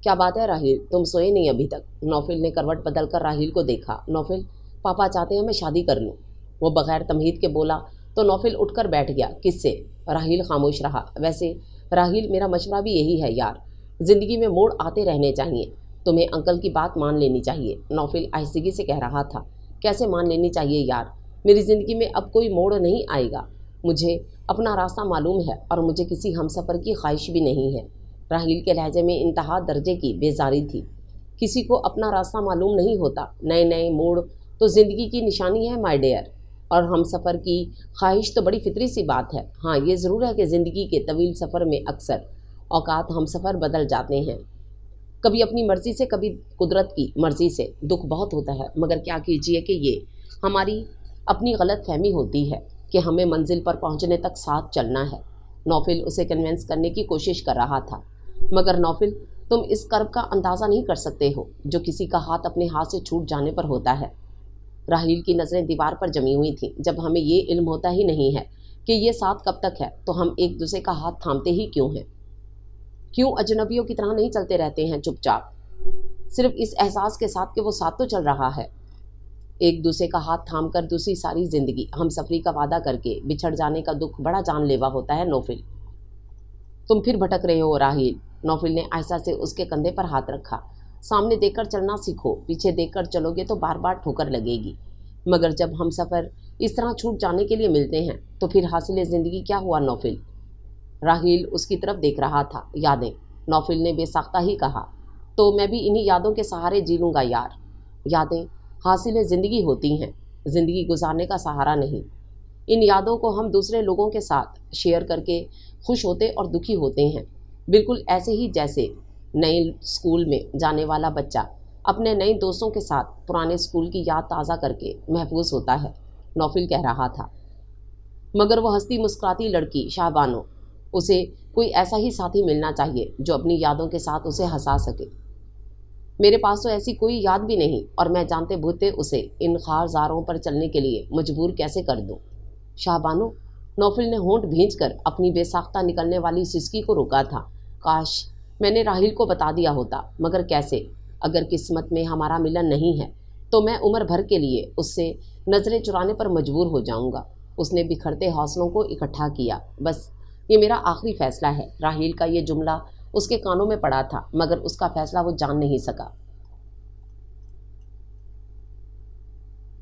क्या बात है राहिल, तुम सोए नहीं अभी तक? नौफिल ने करवट बदल कर राहिल को देखा। नौफिल, पापा चाहते हैं मैं शादी कर लूँ। वो बगैर तमहीद के बोला तो नौफिल उठकर बैठ गया। किससे? राहिल खामोश रहा। वैसे राहिल, मेरा मशवरा भी यही है यार, ज़िंदगी में मोड़ आते रहने चाहिए। तुम्हें अंकल की बात मान लेनी चाहिए। नौफिल आहिस्तगी से कह रहा था। कैसे मान लेनी चाहिए यार? मेरी ज़िंदगी में अब कोई मोड़ नहीं आएगा। मुझे अपना रास्ता मालूम है और मुझे किसी हमसफ़र की ख्वाहिश भी नहीं है। राहिल के लहजे में इंतहा दर्जे की बेजारी थी। किसी को अपना रास्ता मालूम नहीं होता। नए नए मोड़ तो ज़िंदगी की निशानी है माय डियर, और हमसफ़र की ख्वाहिश तो बड़ी फितरी सी बात है। हाँ, ये ज़रूर है कि ज़िंदगी के तवील सफ़र में अक्सर औकात हमसफ़र बदल जाते हैं। कभी अपनी मर्ज़ी से, कभी कुदरत की मर्ज़ी से। दुख बहुत होता है, मगर क्या कीजिए कि ये हमारी अपनी गलत फहमी होती है कि हमें मंजिल पर पहुंचने तक साथ चलना है। नौफिल उसे कन्विंस करने की कोशिश कर रहा था। मगर नौफिल, तुम इस कर्ब का अंदाज़ा नहीं कर सकते हो जो किसी का हाथ अपने हाथ से छूट जाने पर होता है। राहिल की नज़रें दीवार पर जमी हुई थीं। जब हमें ये इल्म होता ही नहीं है कि ये साथ कब तक है, तो हम एक दूसरे का हाथ थामते ही क्यों हैं? क्यों अजनबियों की तरह नहीं चलते रहते हैं चुपचाप, सिर्फ इस एहसास के साथ कि वो साथ तो चल रहा है। एक दूसरे का हाथ थाम कर दूसरी सारी ज़िंदगी हम सफरी का वादा करके बिछड़ जाने का दुख बड़ा जानलेवा होता है। नौफिल, तुम फिर भटक रहे हो राहिल। नौफिल ने आयशा से उसके कंधे पर हाथ रखा। सामने देखकर चलना सीखो, पीछे देखकर चलोगे तो बार बार ठोकर लगेगी। मगर जब हम सफ़र इस तरह छूट जाने के लिए मिलते हैं तो फिर हासिल ज़िंदगी क्या हुआ? नौफिल। राहिल उसकी तरफ देख रहा था। यादें, नौफिल ने बेसाख्ता ही कहा। تو میں بھی انہی یادوں کے سہارے جی لوں گا یار۔ یادیں حاصل زندگی ہوتی ہیں، زندگی گزارنے کا سہارا نہیں۔ ان یادوں کو ہم دوسرے لوگوں کے ساتھ شیئر کر کے خوش ہوتے اور دکھی ہوتے ہیں، بالکل ایسے ہی جیسے نئے اسکول میں جانے والا بچہ اپنے نئے دوستوں کے ساتھ پرانے اسکول کی یاد تازہ کر کے محفوظ ہوتا ہے، نوفل کہہ رہا تھا۔ مگر وہ ہنستی مسکراتی لڑکی شاہ بانو، اسے کوئی ایسا ہی ساتھی ملنا چاہیے جو اپنی یادوں کے ساتھ اسے ہنسا سکے۔ میرے پاس تو ایسی کوئی یاد بھی نہیں، اور میں جانتے بوجھتے اسے ان خارزاروں پر چلنے کے لیے مجبور کیسے کر دوں۔ شاہ بانو، نوفل نے ہونٹ بھینچ کر اپنی بے ساختہ نکلنے والی سسکی کو روکا تھا۔ کاش میں نے راہیل کو بتا دیا ہوتا، مگر کیسے؟ اگر قسمت میں ہمارا ملن نہیں ہے تو میں عمر بھر کے لیے اس سے نظریں چرانے پر مجبور ہو جاؤں گا۔ اس نے بکھرتے حوصلوں کو اکٹھا کیا۔ بس یہ میرا آخری فیصلہ ہے۔ راہیل کا یہ جملہ اس کے کانوں میں پڑا تھا، مگر اس کا فیصلہ وہ جان نہیں سکا۔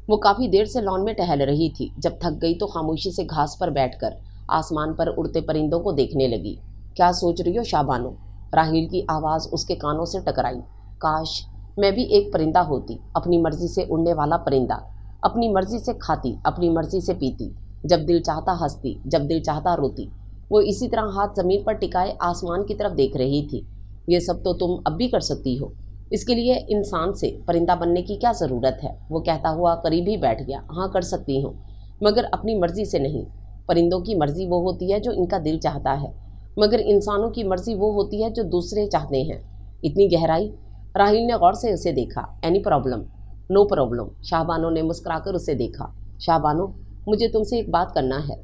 وہ کافی دیر سے لان میں ٹہل رہی تھی، جب تھک گئی تو خاموشی سے گھاس پر بیٹھ کر آسمان پر اڑتے پرندوں کو دیکھنے لگی۔ کیا سوچ رہی ہو شاہ بانو؟ راہیل کی آواز اس کے کانوں سے ٹکرائی۔ کاش میں بھی ایک پرندہ ہوتی، اپنی مرضی سے اڑنے والا پرندہ، اپنی مرضی سے کھاتی، اپنی مرضی سے پیتی، جب دل چاہتا ہنستی، جب دل چاہتا روتی۔ وہ اسی طرح ہاتھ زمین پر ٹکائے آسمان کی طرف دیکھ رہی تھی۔ یہ سب تو تم اب بھی کر سکتی ہو، اس کے لیے انسان سے پرندہ بننے کی کیا ضرورت ہے؟ وہ کہتا ہوا قریب ہی بیٹھ گیا۔ ہاں کر سکتی ہوں، مگر اپنی مرضی سے نہیں۔ پرندوں کی مرضی وہ ہوتی ہے جو ان کا دل چاہتا ہے، مگر انسانوں کی مرضی وہ ہوتی ہے جو دوسرے چاہتے ہیں۔ اتنی گہرائی؟ راہیل نے غور سے اسے دیکھا۔ Any problem? No problem. Shah Bano نے مسکرا کر اسے دیکھا۔ شاہ بانو، مجھے تم سے ایک بات کرنا ہے۔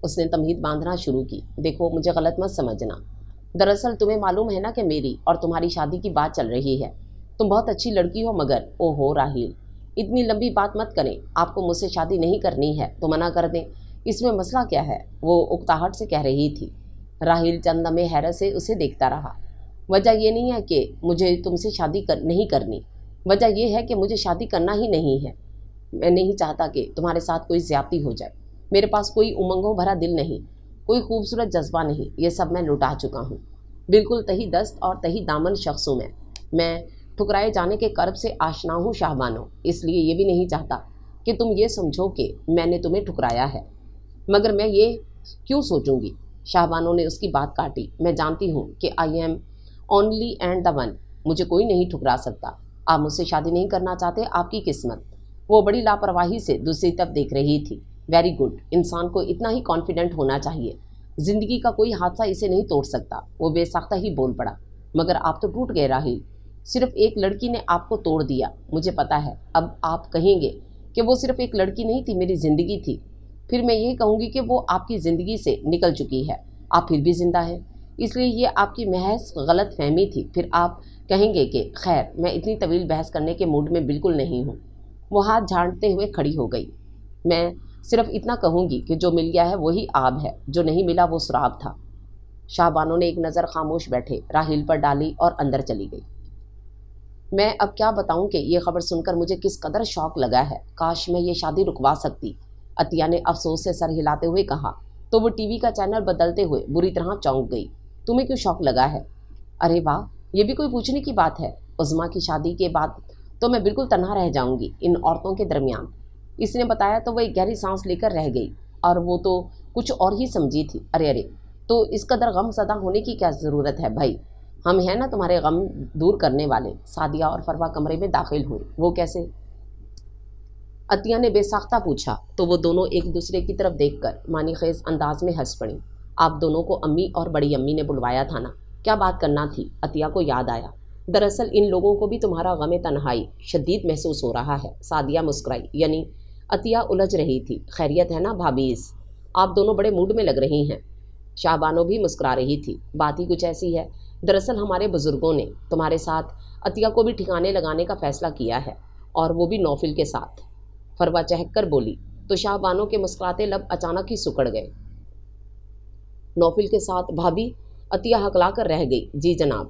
اس نے تمہید باندھنا شروع کی۔ دیکھو مجھے غلط مت سمجھنا، دراصل تمہیں معلوم ہے نا کہ میری اور تمہاری شادی کی بات چل رہی ہے۔ تم بہت اچھی لڑکی ہو، مگر او ہو راہیل، اتنی لمبی بات مت کریں۔ آپ کو مجھ سے شادی نہیں کرنی ہے تو منع کر دیں، اس میں مسئلہ کیا ہے؟ وہ اکتاہٹ سے کہہ رہی تھی۔ راہیل چند لمحے حیرت سے اسے دیکھتا رہا۔ وجہ یہ نہیں ہے کہ مجھے تم سے شادی نہیں کرنی، وجہ یہ ہے کہ مجھے شادی کرنا ہی نہیں ہے۔ میں نہیں چاہتا کہ تمہارے ساتھ کوئی زیادتی ہو جائے۔ میرے پاس کوئی امنگوں بھرا دل نہیں، کوئی خوبصورت جذبہ نہیں، یہ سب میں لٹا چکا ہوں، بالکل تہی دست اور تہی دامن شخص ہوں میں ٹھکرائے جانے کے کرب سے آشنا ہوں شاہ بانو، اس لیے یہ بھی نہیں چاہتا کہ تم یہ سمجھو کہ میں نے تمہیں ٹھکرایا ہے۔ مگر میں یہ کیوں سوچوں گی؟ شاہ بانو نے اس کی بات کاٹی۔ میں جانتی ہوں کہ I am only and the one, مجھے کوئی نہیں ٹھکرا سکتا۔ آپ مجھ سے شادی نہیں کرنا چاہتے، آپ کی قسمت۔ وہ بڑی لاپرواہی سے دوسری طرف دیکھ رہی تھی۔ ویری گڈ، انسان کو اتنا ہی کانفیڈنٹ ہونا چاہیے، زندگی کا کوئی حادثہ اسے نہیں توڑ سکتا۔ وہ بے ساختہ ہی بول پڑا۔ مگر آپ تو ٹوٹ گئے راہیل، صرف ایک لڑکی نے آپ کو توڑ دیا۔ مجھے پتا ہے، اب آپ کہیں گے کہ وہ صرف ایک لڑکی نہیں تھی، میری زندگی تھی۔ پھر میں یہ کہوں گی کہ وہ آپ کی زندگی سے نکل چکی ہے، آپ پھر بھی زندہ ہیں، اس لیے یہ آپ کی محض غلط فہمی تھی۔ پھر آپ کہیں گے کہ خیر، میں اتنی طویل بحث کرنے کے موڈ میں بالکل نہیں ہوں۔ وہ ہاتھ جھاڑتے ہوئے کھڑی ہو گئی۔ میں صرف اتنا کہوں گی کہ جو مل گیا ہے وہی آب ہے، جو نہیں ملا وہ سراب تھا۔ شاہ بانو نے ایک نظر خاموش بیٹھے راہیل پر ڈالی اور اندر چلی گئی۔ میں اب کیا بتاؤں کہ یہ خبر سن کر مجھے کس قدر شوق لگا ہے۔ کاش میں یہ شادی رکوا سکتی، عطیہ نے افسوس سے سر ہلاتے ہوئے کہا۔ تو وہ ٹی وی کا چینل بدلتے ہوئے بری طرح چونک گئی۔ تمہیں کیوں شوق لگا ہے؟ ارے واہ، یہ بھی کوئی پوچھنے کی بات ہے؟ عظمیٰ کی شادی کے بعد تو میں بالکل تنہا رہ جاؤں گی ان عورتوں کے درمیان، اس نے بتایا تو وہ ایک گہری سانس لے کر رہ گئی۔ اور وہ تو کچھ اور ہی سمجھی تھی۔ ارے تو اس قدر غم زدہ ہونے کی کیا ضرورت ہے بھائی؟ ہم ہیں نا تمہارے غم دور کرنے والے۔ سعدیہ اور فروہ کمرے میں داخل ہوئی۔ وہ کیسے؟ عطیہ نے بے ساختہ پوچھا تو وہ دونوں ایک دوسرے کی طرف دیکھ کر معنی خیز انداز میں ہنس پڑیں۔ آپ دونوں کو امی اور بڑی امی نے بلوایا تھا نا، کیا بات کرنا تھی؟ عطیہ کو یاد آیا۔ دراصل ان لوگوں کو بھی تمہارا غم تنہائی شدید محسوس ہو رہا ہے۔ سعدیہ مسکرائی، یعنی عطیہ الجھ رہی تھی۔ خیریت ہے نا بھابیز؟ آپ دونوں بڑے موڈ میں لگ رہی ہیں۔ شاہ بانو بھی مسکرا رہی تھی۔ بات ہی کچھ ایسی ہے، دراصل ہمارے بزرگوں نے تمہارے ساتھ عطیہ کو بھی ٹھکانے لگانے کا فیصلہ کیا ہے، اور وہ بھی نوفل کے ساتھ۔ فروہ چہک کر بولی تو شاہ بانو کے مسکراتے لب اچانک ہی سکڑ گئے۔ نوفل کے ساتھ بھابی؟ عطیہ ہکلا کر رہ گئی۔ جی جناب۔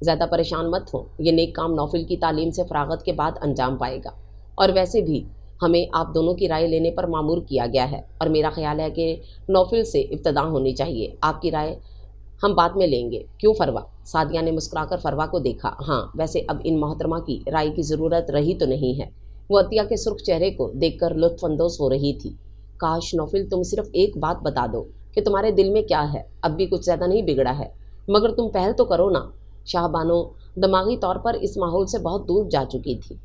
زیادہ پریشان مت ہو، یہ نیک کام نوفل کی تعلیم سے فراغت کے بعد انجام پائے گا، اور ویسے بھی ہمیں آپ دونوں کی رائے لینے پر مامور کیا گیا ہے، اور میرا خیال ہے کہ نوفل سے ابتدا ہونی چاہیے۔ آپ کی رائے ہم بعد میں لیں گے۔ کیوں فروا؟ سعدیہ نے مسکرا کر فروا کو دیکھا۔ ہاں، ویسے اب ان محترمہ کی رائے کی ضرورت رہی تو نہیں ہے۔ وہ عطیہ کے سرخ چہرے کو دیکھ کر لطف اندوز ہو رہی تھی۔ کاش نوفل تم صرف ایک بات بتا دو کہ تمہارے دل میں کیا ہے۔ اب بھی کچھ زیادہ نہیں بگڑا ہے، مگر تم پہل تو کرو نا۔ شاہ بانو دماغی طور پر اس ماحول سے بہت دور جا چکی تھی۔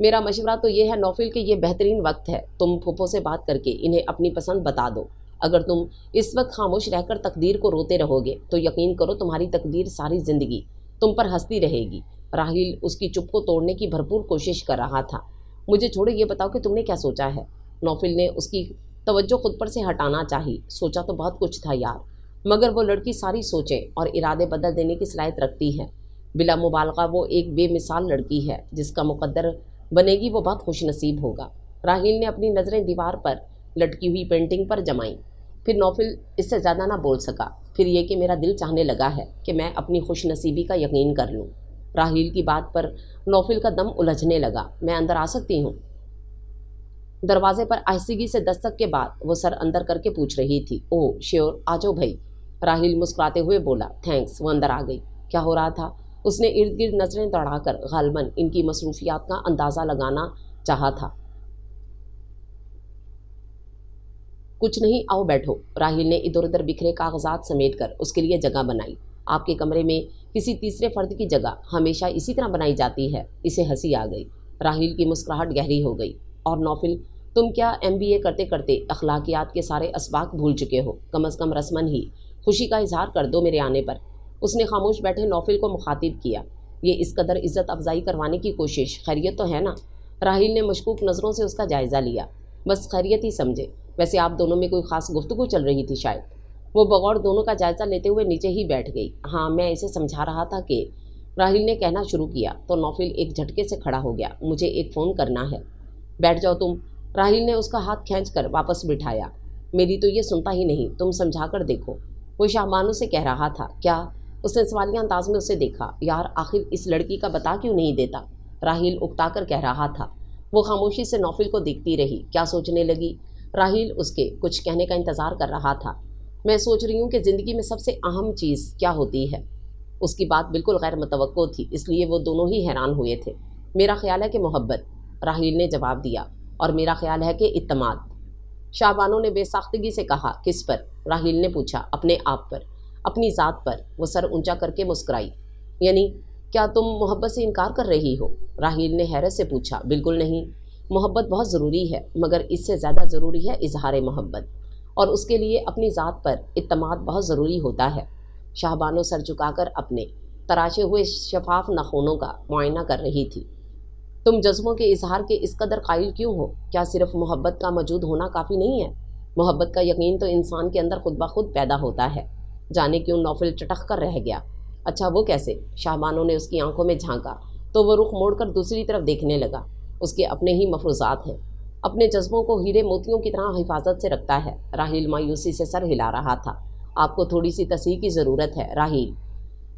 میرا مشورہ تو یہ ہے نوفل کہ یہ بہترین وقت ہے، تم پھوپھو سے بات کر کے انہیں اپنی پسند بتا دو۔ اگر تم اس وقت خاموش رہ کر تقدیر کو روتے رہو گے تو یقین کرو تمہاری تقدیر ساری زندگی تم پر ہنستی رہے گی۔ راہیل اس کی چپ کو توڑنے کی بھرپور کوشش کر رہا تھا۔ مجھے چھوڑو، یہ بتاؤ کہ تم نے کیا سوچا ہے؟ نوفل نے اس کی توجہ خود پر سے ہٹانا چاہی۔ سوچا تو بہت کچھ تھا یار، مگر وہ لڑکی ساری سوچیں اور ارادے بدل دینے کی صلاحیت رکھتی ہے۔ بلا مبالغہ وہ ایک بے مثال لڑکی ہے، جس کا مقدر بنے گی وہ بہت خوش نصیب ہوگا۔ راہیل نے اپنی نظریں دیوار پر لٹکی ہوئی پینٹنگ پر جمائیں۔ پھر نوفل اس سے زیادہ نہ بول سکا۔ پھر یہ کہ میرا دل چاہنے لگا ہے کہ میں اپنی خوش نصیبی کا یقین کر لوں۔ راہیل کی بات پر نوفل کا دم الجھنے لگا۔ میں اندر آ سکتی ہوں؟ دروازے پر آہستگی سے دستک کے بعد وہ سر اندر کر کے پوچھ رہی تھی۔ اوہ شیور، آ جاؤ بھائی۔ راہیل مسکراتے ہوئے بولا، تھینکس۔ وہ اندر آ گئی۔ کیا ہو رہا تھا؟ اس نے ارد گرد نظریں دوڑا کر غالباً ان کی مصروفیات کا اندازہ لگانا چاہا تھا۔ کچھ نہیں، آؤ بیٹھو۔ راہیل نے ادھر ادھر بکھرے کاغذات سمیٹ کر اس کے لیے جگہ بنائی۔ آپ کے کمرے میں کسی تیسرے فرد کی جگہ ہمیشہ اسی طرح بنائی جاتی ہے۔ اسے ہنسی آ گئی۔ راہیل کی مسکراہٹ گہری ہو گئی۔ اور نوفل، تم کیا MBA کرتے کرتے اخلاقیات کے سارے اسباق بھول چکے ہو؟ کم از کم رسماً ہی خوشی کا اظہار کر دو میرے آنے پر۔ اس نے خاموش بیٹھے نوفل کو مخاطب کیا۔ یہ اس قدر عزت افزائی کروانے کی کوشش، خیریت تو ہے نا؟ راہیل نے مشکوک نظروں سے اس کا جائزہ لیا۔ بس خیریت ہی سمجھے۔ ویسے آپ دونوں میں کوئی خاص گفتگو چل رہی تھی شاید؟ وہ بغور دونوں کا جائزہ لیتے ہوئے نیچے ہی بیٹھ گئی۔ ہاں، میں اسے سمجھا رہا تھا کہ… راہیل نے کہنا شروع کیا تو نوفل ایک جھٹکے سے کھڑا ہو گیا۔ مجھے ایک فون کرنا ہے۔ بیٹھ جاؤ تم۔ راہیل نے اس کا ہاتھ کھینچ کر واپس بٹھایا۔ میری تو یہ سنتا ہی نہیں، تم سمجھا کر دیکھو۔ وہ شاہ بانو سے کہہ رہا تھا۔ کیا؟ اس نے سوالیہ انداز میں اسے دیکھا۔ یار آخر اس لڑکی کا بتا کیوں نہیں دیتا؟ راہیل اکتا کر کہہ رہا تھا۔ وہ خاموشی سے نوفل کو دیکھتی رہی۔ کیا سوچنے لگی؟ راہیل اس کے کچھ کہنے کا انتظار کر رہا تھا۔ میں سوچ رہی ہوں کہ زندگی میں سب سے اہم چیز کیا ہوتی ہے۔ اس کی بات بالکل غیر متوقع تھی، اس لیے وہ دونوں ہی حیران ہوئے تھے۔ میرا خیال ہے کہ محبت، راہیل نے جواب دیا۔ اور میرا خیال ہے کہ اعتماد، شاہ بانو نے بے ساختگی سے کہا۔ کس پر؟ راہیل نے پوچھا۔ اپنے آپ پر، اپنی ذات پر۔ وہ سر اونچا کر کے مسکرائی۔ یعنی کیا تم محبت سے انکار کر رہی ہو؟ راہیل نے حیرت سے پوچھا۔ بالکل نہیں، محبت بہت ضروری ہے، مگر اس سے زیادہ ضروری ہے اظہار محبت، اور اس کے لیے اپنی ذات پر اعتماد بہت ضروری ہوتا ہے۔ شاہ بانو سر جھکا کر اپنے تراشے ہوئے شفاف ناخنوں کا معائنہ کر رہی تھی۔ تم جذبوں کے اظہار کے اس قدر قائل کیوں ہو؟ کیا صرف محبت کا موجود ہونا کافی نہیں ہے؟ محبت کا یقین تو انسان کے اندر خود بخود پیدا ہوتا ہے۔ جانے کیوں نوفل چٹک کر رہ گیا۔ اچھا وہ کیسے؟ شاہ بانو نے اس کی آنکھوں میں جھانکا تو وہ رخ موڑ کر دوسری طرف دیکھنے لگا۔ اس کے اپنے ہی مفروضات ہیں، اپنے جذبوں کو ہیرے موتیوں کی طرح حفاظت سے رکھتا ہے۔ راہیل مایوسی سے سر ہلا رہا تھا۔ آپ کو تھوڑی سی تصحیح کی ضرورت ہے راہیل۔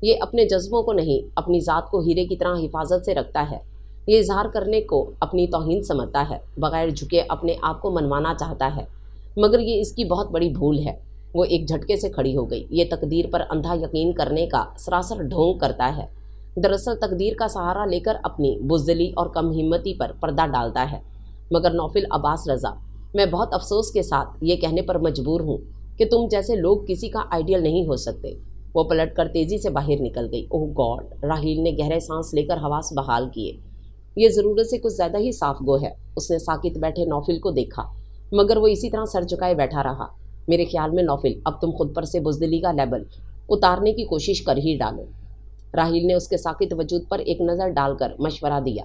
یہ اپنے جذبوں کو نہیں، اپنی ذات کو ہیرے کی طرح حفاظت سے رکھتا ہے۔ یہ اظہار کرنے کو اپنی توہین سمجھتا ہے، بغیر جھکے اپنے آپ کو منوانا چاہتا ہے، مگر یہ اس کی بہت بڑی بھول ہے۔ وہ ایک جھٹکے سے کھڑی ہو گئی۔ یہ تقدیر پر اندھا یقین کرنے کا سراسر ڈھونگ کرتا ہے۔ دراصل تقدیر کا سہارا لے کر اپنی بزدلی اور کم ہمتی پر پردہ ڈالتا ہے۔ مگر نوفل عباس رضا، میں بہت افسوس کے ساتھ یہ کہنے پر مجبور ہوں کہ تم جیسے لوگ کسی کا آئیڈیل نہیں ہو سکتے۔ وہ پلٹ کر تیزی سے باہر نکل گئی۔ اوہ گاڈ! راہیل نے گہرے سانس لے کر حواس بحال کیے۔ یہ ضرورت سے کچھ زیادہ ہی صاف گو ہے۔ اس نے ساکت بیٹھے نوفل کو دیکھا، مگر وہ اسی طرح سر جھکائے بیٹھا رہا۔ میرے خیال میں نوفل، اب تم خود پر سے بزدلی کا لیبل اتارنے کی کوشش کر ہی ڈالو۔ راہیل نے اس کے ساکت وجود پر ایک نظر ڈال کر مشورہ دیا۔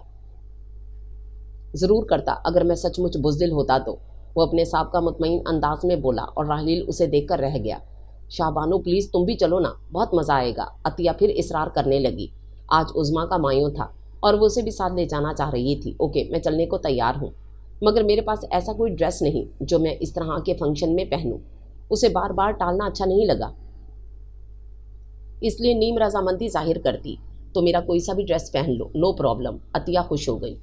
ضرور کرتا، اگر میں سچ مچ بزدل ہوتا تو، وہ اپنے سابقہ مطمئن انداز میں بولا، اور راہیل اسے دیکھ کر رہ گیا۔ شاہ بانو پلیز تم بھی چلو نا، بہت مزہ آئے گا۔ عطیہ پھر اصرار کرنے لگی۔ آج عظمیٰ کا مایوں تھا اور وہ اسے بھی ساتھ لے جانا چاہ رہی تھی۔ اوکے، میں چلنے کو تیار ہوں، مگر میرے پاس ایسا کوئی ڈریس نہیں جو میں اس طرح کے فنکشن میں پہنوں۔ اسے بار بار ٹالنا اچھا نہیں لگا، اس لیے نیم رضامندی ظاہر کرتی تو میرا کوئی سا بھی ڈریس پہن لو، نو پرابلم۔ عطیہ خوش ہو گئی۔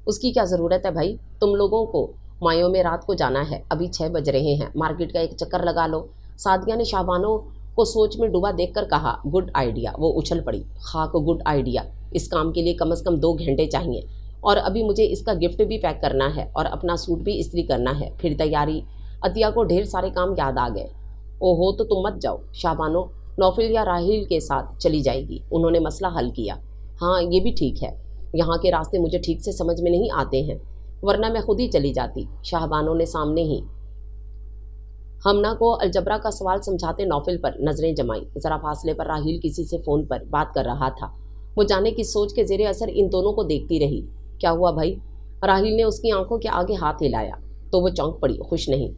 اس کی کیا ضرورت ہے بھائی، تم لوگوں کو مایوں میں رات کو جانا ہے، ابھی 6 بج رہے ہیں، مارکیٹ کا ایک چکر لگا لو، सादिया ने शाहबानो को सोच में डूबा देखकर कहा, गुड आइडिया। वो उछल पड़ी। खाक गुड आइडिया, इस काम के लिए कम से कम 2 घंटे चाहिए और अभी मुझे इसका गिफ्ट भी पैक करना है और अपना सूट भी इस्त्री करना है, फिर तैयारी। अतिया को ढेर सारे काम याद आ गए। ओहो, तो तुम मत जाओ, शाहबानो नौफिल या राहिल के साथ चली जाएगी। उन्होंने मसला हल किया। हाँ, ये भी ठीक है, यहाँ के रास्ते मुझे ठीक से समझ में नहीं आते हैं, वरना मैं खुद ही चली जाती। शाहबानो ने सामने ही हमना को अलजबरा का सवाल समझाते नौफिल पर नज़रें जमाई। ज़रा फासले पर राहिल किसी से फ़ोन पर बात कर रहा था। वो जाने की सोच के ज़ेरे असर इन दोनों को देखती रही। क्या हुआ भाई? राहिल ने उसकी आंखों के आगे हाथ हिलाया तो वो चौंक पड़ी, खुश नहीं।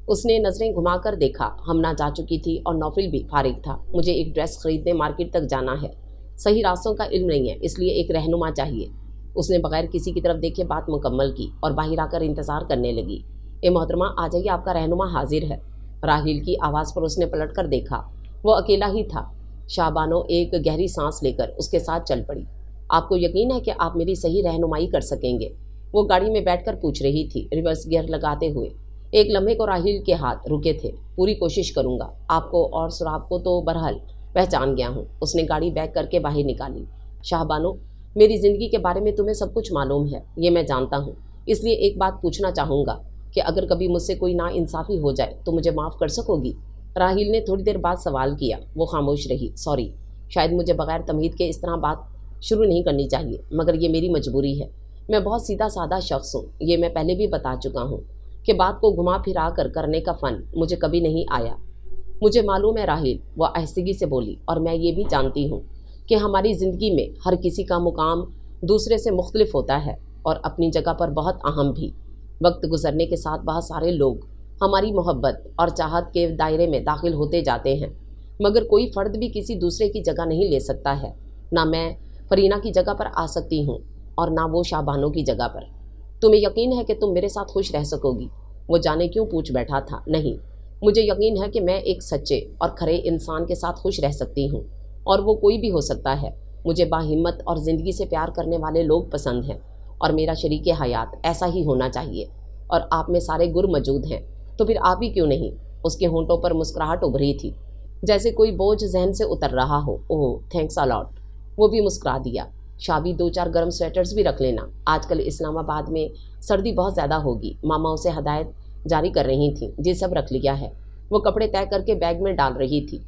उसने नज़रें घुमाकर देखा। हमना जा चुकी थी और नौफिल भी फारिग था। मुझे एक ड्रेस खरीदने मार्केट तक जाना है, सही रास्तों का इल्म नहीं है, इसलिए एक रहनुमा चाहिए। उसने बगैर किसी की तरफ देखे बात मुकम्मल की और बाहर आकर इंतज़ार करने लगी। ए मोहतरमा, आ जाइए, आपका रहनुमा हाजिर है। राहिल की आवाज़ पर उसने पलट कर देखा। वो अकेला ही था। शाहबानो एक गहरी सांस लेकर उसके साथ चल पड़ी। आपको यकीन है कि आप मेरी सही रहनुमाई कर सकेंगे? वो गाड़ी में बैठकर पूछ रही थी, रिवर्स गियर लगाते हुए। एक लम्हे को राहिल के हाथ रुके थे। पूरी कोशिश करूँगा, आपको और सुराब को तो बहरहाल पहचान गया हूँ। उसने गाड़ी बैक करके बाहर निकाली। शाहबानो, मेरी ज़िंदगी के बारे में तुम्हें सब कुछ मालूम है, ये मैं जानता हूँ, इसलिए एक बात पूछना चाहूँगा कि अगर कभी मुझसे कोई नाइंसाफ़ी हो जाए तो मुझे माफ़ कर सकोगी? राहिल ने थोड़ी देर बाद सवाल किया। वो खामोश रही। सॉरी, शायद मुझे बगैर तमहीद के इस तरह बात शुरू नहीं करनी चाहिए, मगर ये मेरी मजबूरी है। मैं बहुत सीधा साधा शख्स हूँ, ये मैं पहले भी बता चुका हूँ कि बात को घुमा फिरा कर करने का फ़न मुझे कभी नहीं आया। मुझे मालूम है राहिल, वह आहिस्तगी से बोली, और मैं ये भी जानती हूँ कि हमारी ज़िंदगी में हर किसी का मुकाम दूसरे से मुख्तलिफ होता है और अपनी जगह पर बहुत अहम भी। वक्त गुजरने के साथ बहुत सारे लोग हमारी मोहब्बत और चाहत के दायरे में दाखिल होते जाते हैं, मगर कोई फ़र्द भी किसी दूसरे की जगह नहीं ले सकता है। ना मैं फरीना की जगह पर आ सकती हूँ और ना वो शाहबानो की जगह पर। तुम्हें यकीन है कि तुम मेरे साथ खुश रह सकोगी? वो जाने क्यों पूछ बैठा था। नहीं, मुझे यकीन है कि मैं एक सच्चे और खरे इंसान के साथ खुश रह सकती हूँ, और वो कोई भी हो सकता है। मुझे बाहिम्मत और ज़िंदगी से प्यार करने वाले लोग पसंद हैं और मेरा शरीके हयात ऐसा ही होना चाहिए, और आप में सारे गुर मौजूद हैं, तो फिर आप ही क्यों नहीं? उसके होंठों पर मुस्कुराहट उभरी थी, जैसे कोई बोझ जहन से उतर रहा हो। ओह, थैंक्स अ लॉट। वो भी मुस्कुरा दिया। शाबी, 2-4 गर्म स्वेटर्स भी रख लेना, आजकल इस्लामाबाद में सर्दी बहुत ज़्यादा होगी। मामा उसे हदायत जारी कर रही थी। जी, सब रख लिया है। वो कपड़े तय करके बैग में डाल रही थी।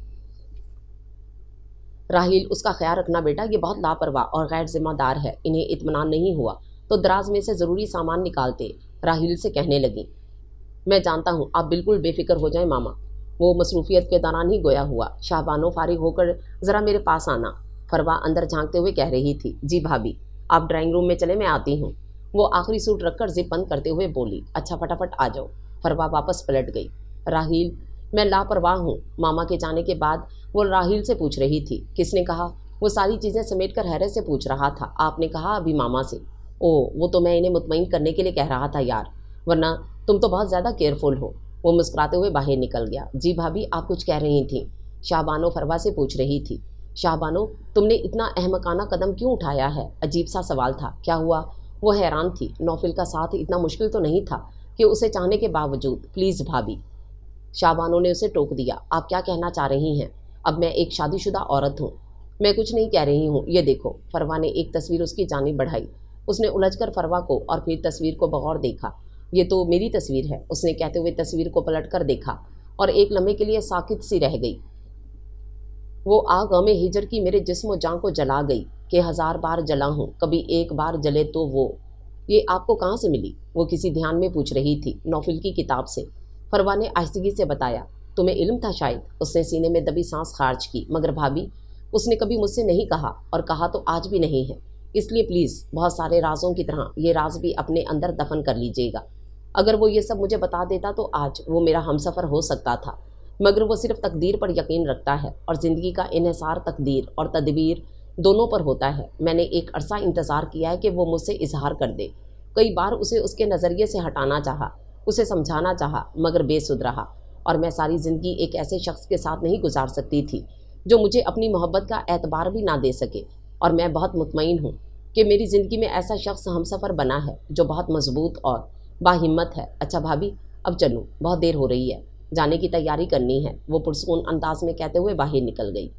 राहिल, उसका ख्याल रखना बेटा, ये बहुत लापरवाह और गैर जिम्मेदार है। इन्हें इत्मीनान नहीं हुआ तो दराज में से ज़रूरी सामान निकालते। राहिल से कहने लगी, मैं जानता हूँ, आप बिल्कुल बेफिक्र हो जाएं मामा। वो मसरूफियत के दौरान ही गोया हुआ। शाहबानो, फारिग होकर ज़रा मेरे पास आना। फरवा अंदर झांकते हुए कह रही थी। जी भाभी, आप ड्राइंग रूम में चले, मैं आती हूँ। वो आखिरी सूट रखकर जिप बंद करते हुए बोली। अच्छा, फटाफट आ जाओ। फरवा वापस पलट गई। राहिल, मैं लापरवाह हूँ। मामा के जाने के बाद वो राहिल से पूछ रही थी। किसने कहा? वो सारी चीज़ें समेट कर हैरत से पूछ रहा था। आपने कहा अभी मामा से? ओह, वो तो मैं इन्हें मुतमईन करने के लिए कह रहा था यार, वरना तुम तो बहुत ज़्यादा केयरफुल हो। वो मुस्कुराते हुए बाहर निकल गया। जी भाभी, आप कुछ कह रही थी? शाहबानो फरवा से पूछ रही थी। शाहबानो, तुमने इतना अहमकाना कदम क्यों उठाया है? अजीब सा सवाल था। क्या हुआ? वो हैरान थी। नौफिल का साथ इतना मुश्किल तो नहीं था कि उसे चाहने के बावजूद। प्लीज़ भाभी, शाहबानो ने उसे टोक दिया। आप क्या कहना चाह रही हैं? अब मैं एक शादीशुदा औरत हूँ। मैं कुछ नहीं कह रही हूँ, ये देखो। फरवा ने एक तस्वीर उसकी जानिब बढ़ाई। उसने उलझकर फरवा को और फिर तस्वीर को बगौर देखा। ये तो मेरी तस्वीर है, उसने कहते हुए तस्वीर को पलट कर देखा और एक लम्हे के लिए साकित सी रह गई। वो आग गमे हिजर की मेरे जिस्म जान को जला गई कि 1000 बार जला हूँ, कभी एक बार जले तो वो। ये आपको कहाँ से मिली? वो किसी ध्यान में पूछ रही थी। नौफिल की किताब से, फरवा ने आहिस्तगी से बताया। तुम्हें इल्म था शायद? उसने सीने में दबी सांस खारिज की। मगर भाभी, उसने कभी मुझसे नहीं कहा, और कहा तो आज भी नहीं है, इसलिए प्लीज़ बहुत सारे राजों की तरह ये राज भी अपने अंदर दफन कर लीजिएगा। अगर वो ये सब मुझे बता देता तो आज वो मेरा हमसफ़र हो सकता था, मगर वो सिर्फ तकदीर पर यकीन रखता है और ज़िंदगी का इन्हिसार तकदीर और तदबीर दोनों पर होता है। मैंने एक अरसा इंतज़ार किया है कि वो मुझसे इजहार कर दे। कई बार उसे उसके नज़रिए से हटाना चाहा, उसे समझाना चाहा, मगर बेसुध रहा। और मैं सारी ज़िंदगी एक ऐसे शख्स के साथ नहीं गुजार सकती थी जो मुझे अपनी मोहब्बत का एतबार भी ना दे सके। और मैं बहुत मुतमईन हूँ कि मेरी ज़िंदगी में ऐसा शख्स हमसफ़र बना है जो बहुत मजबूत और बाहिम्मत है। अच्छा भाभी, अब चलूँ, बहुत देर हो रही है। جانے کی تیاری کرنی ہے، وہ پرسکون انداز میں کہتے ہوئے باہر نکل گئی۔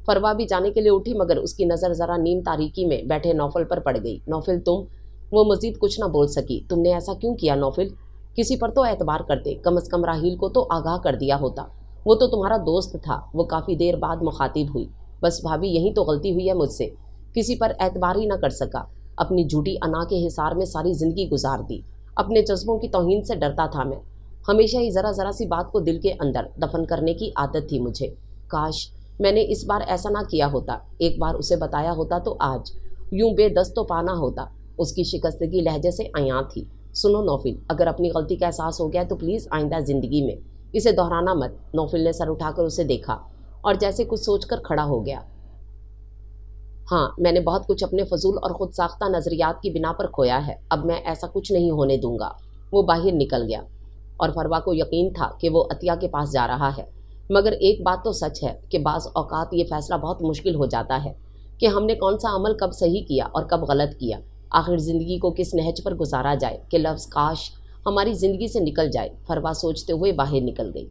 فروا بھی جانے کے لیے اٹھی مگر اس کی نظر ذرا نیم تاریکی میں بیٹھے نوفل پر پڑ گئی۔ نوفل تم؟ وہ مزید کچھ نہ بول سکی۔ تم نے ایسا کیوں کیا نوفل؟ کسی پر تو اعتبار کرتے، کم از کم راحیل کو تو آگاہ کر دیا ہوتا، وہ تو تمہارا دوست تھا۔ وہ کافی دیر بعد مخاطب ہوئی۔ بس بھابھی یہی تو غلطی ہوئی ہے مجھ سے، کسی پر اعتبار ہی نہ کر سکا، اپنی جھوٹی انا کے حصار میں ساری زندگی گزار دی۔ اپنے جذبوں کی توہین سے ڈرتا تھا میں، ہمیشہ ہی ذرا ذرا سی بات کو دل کے اندر دفن کرنے کی عادت تھی مجھے۔ کاش میں نے اس بار ایسا نہ کیا ہوتا، ایک بار اسے بتایا ہوتا تو آج یوں بے دست و پا نہ ہوتا۔ اس کی شکستگی لہجے سے عیاں تھی۔ سنو نوفل، اگر اپنی غلطی کا احساس ہو گیا تو پلیز آئندہ زندگی میں اسے دہرانا مت۔ نوفل نے سر اٹھا کر اسے دیکھا اور جیسے کچھ سوچ کر کھڑا ہو گیا۔ ہاں، میں نے بہت کچھ اپنے فضول اور خود ساختہ نظریات کی بنا پر کھویا ہے، اب میں ایسا کچھ نہیں ہونے دوں گا۔ وہ باہر نکل گیا اور فروا کو یقین تھا کہ وہ عطیہ کے پاس جا رہا ہے، مگر ایک بات تو سچ ہے کہ بعض اوقات یہ فیصلہ بہت مشکل ہو جاتا ہے کہ ہم نے کون سا عمل کب صحیح کیا اور کب غلط کیا، آخر زندگی کو کس نہج پر گزارا جائے کہ لفظ کاش ہماری زندگی سے نکل جائے۔ فروا سوچتے ہوئے باہر نکل گئی۔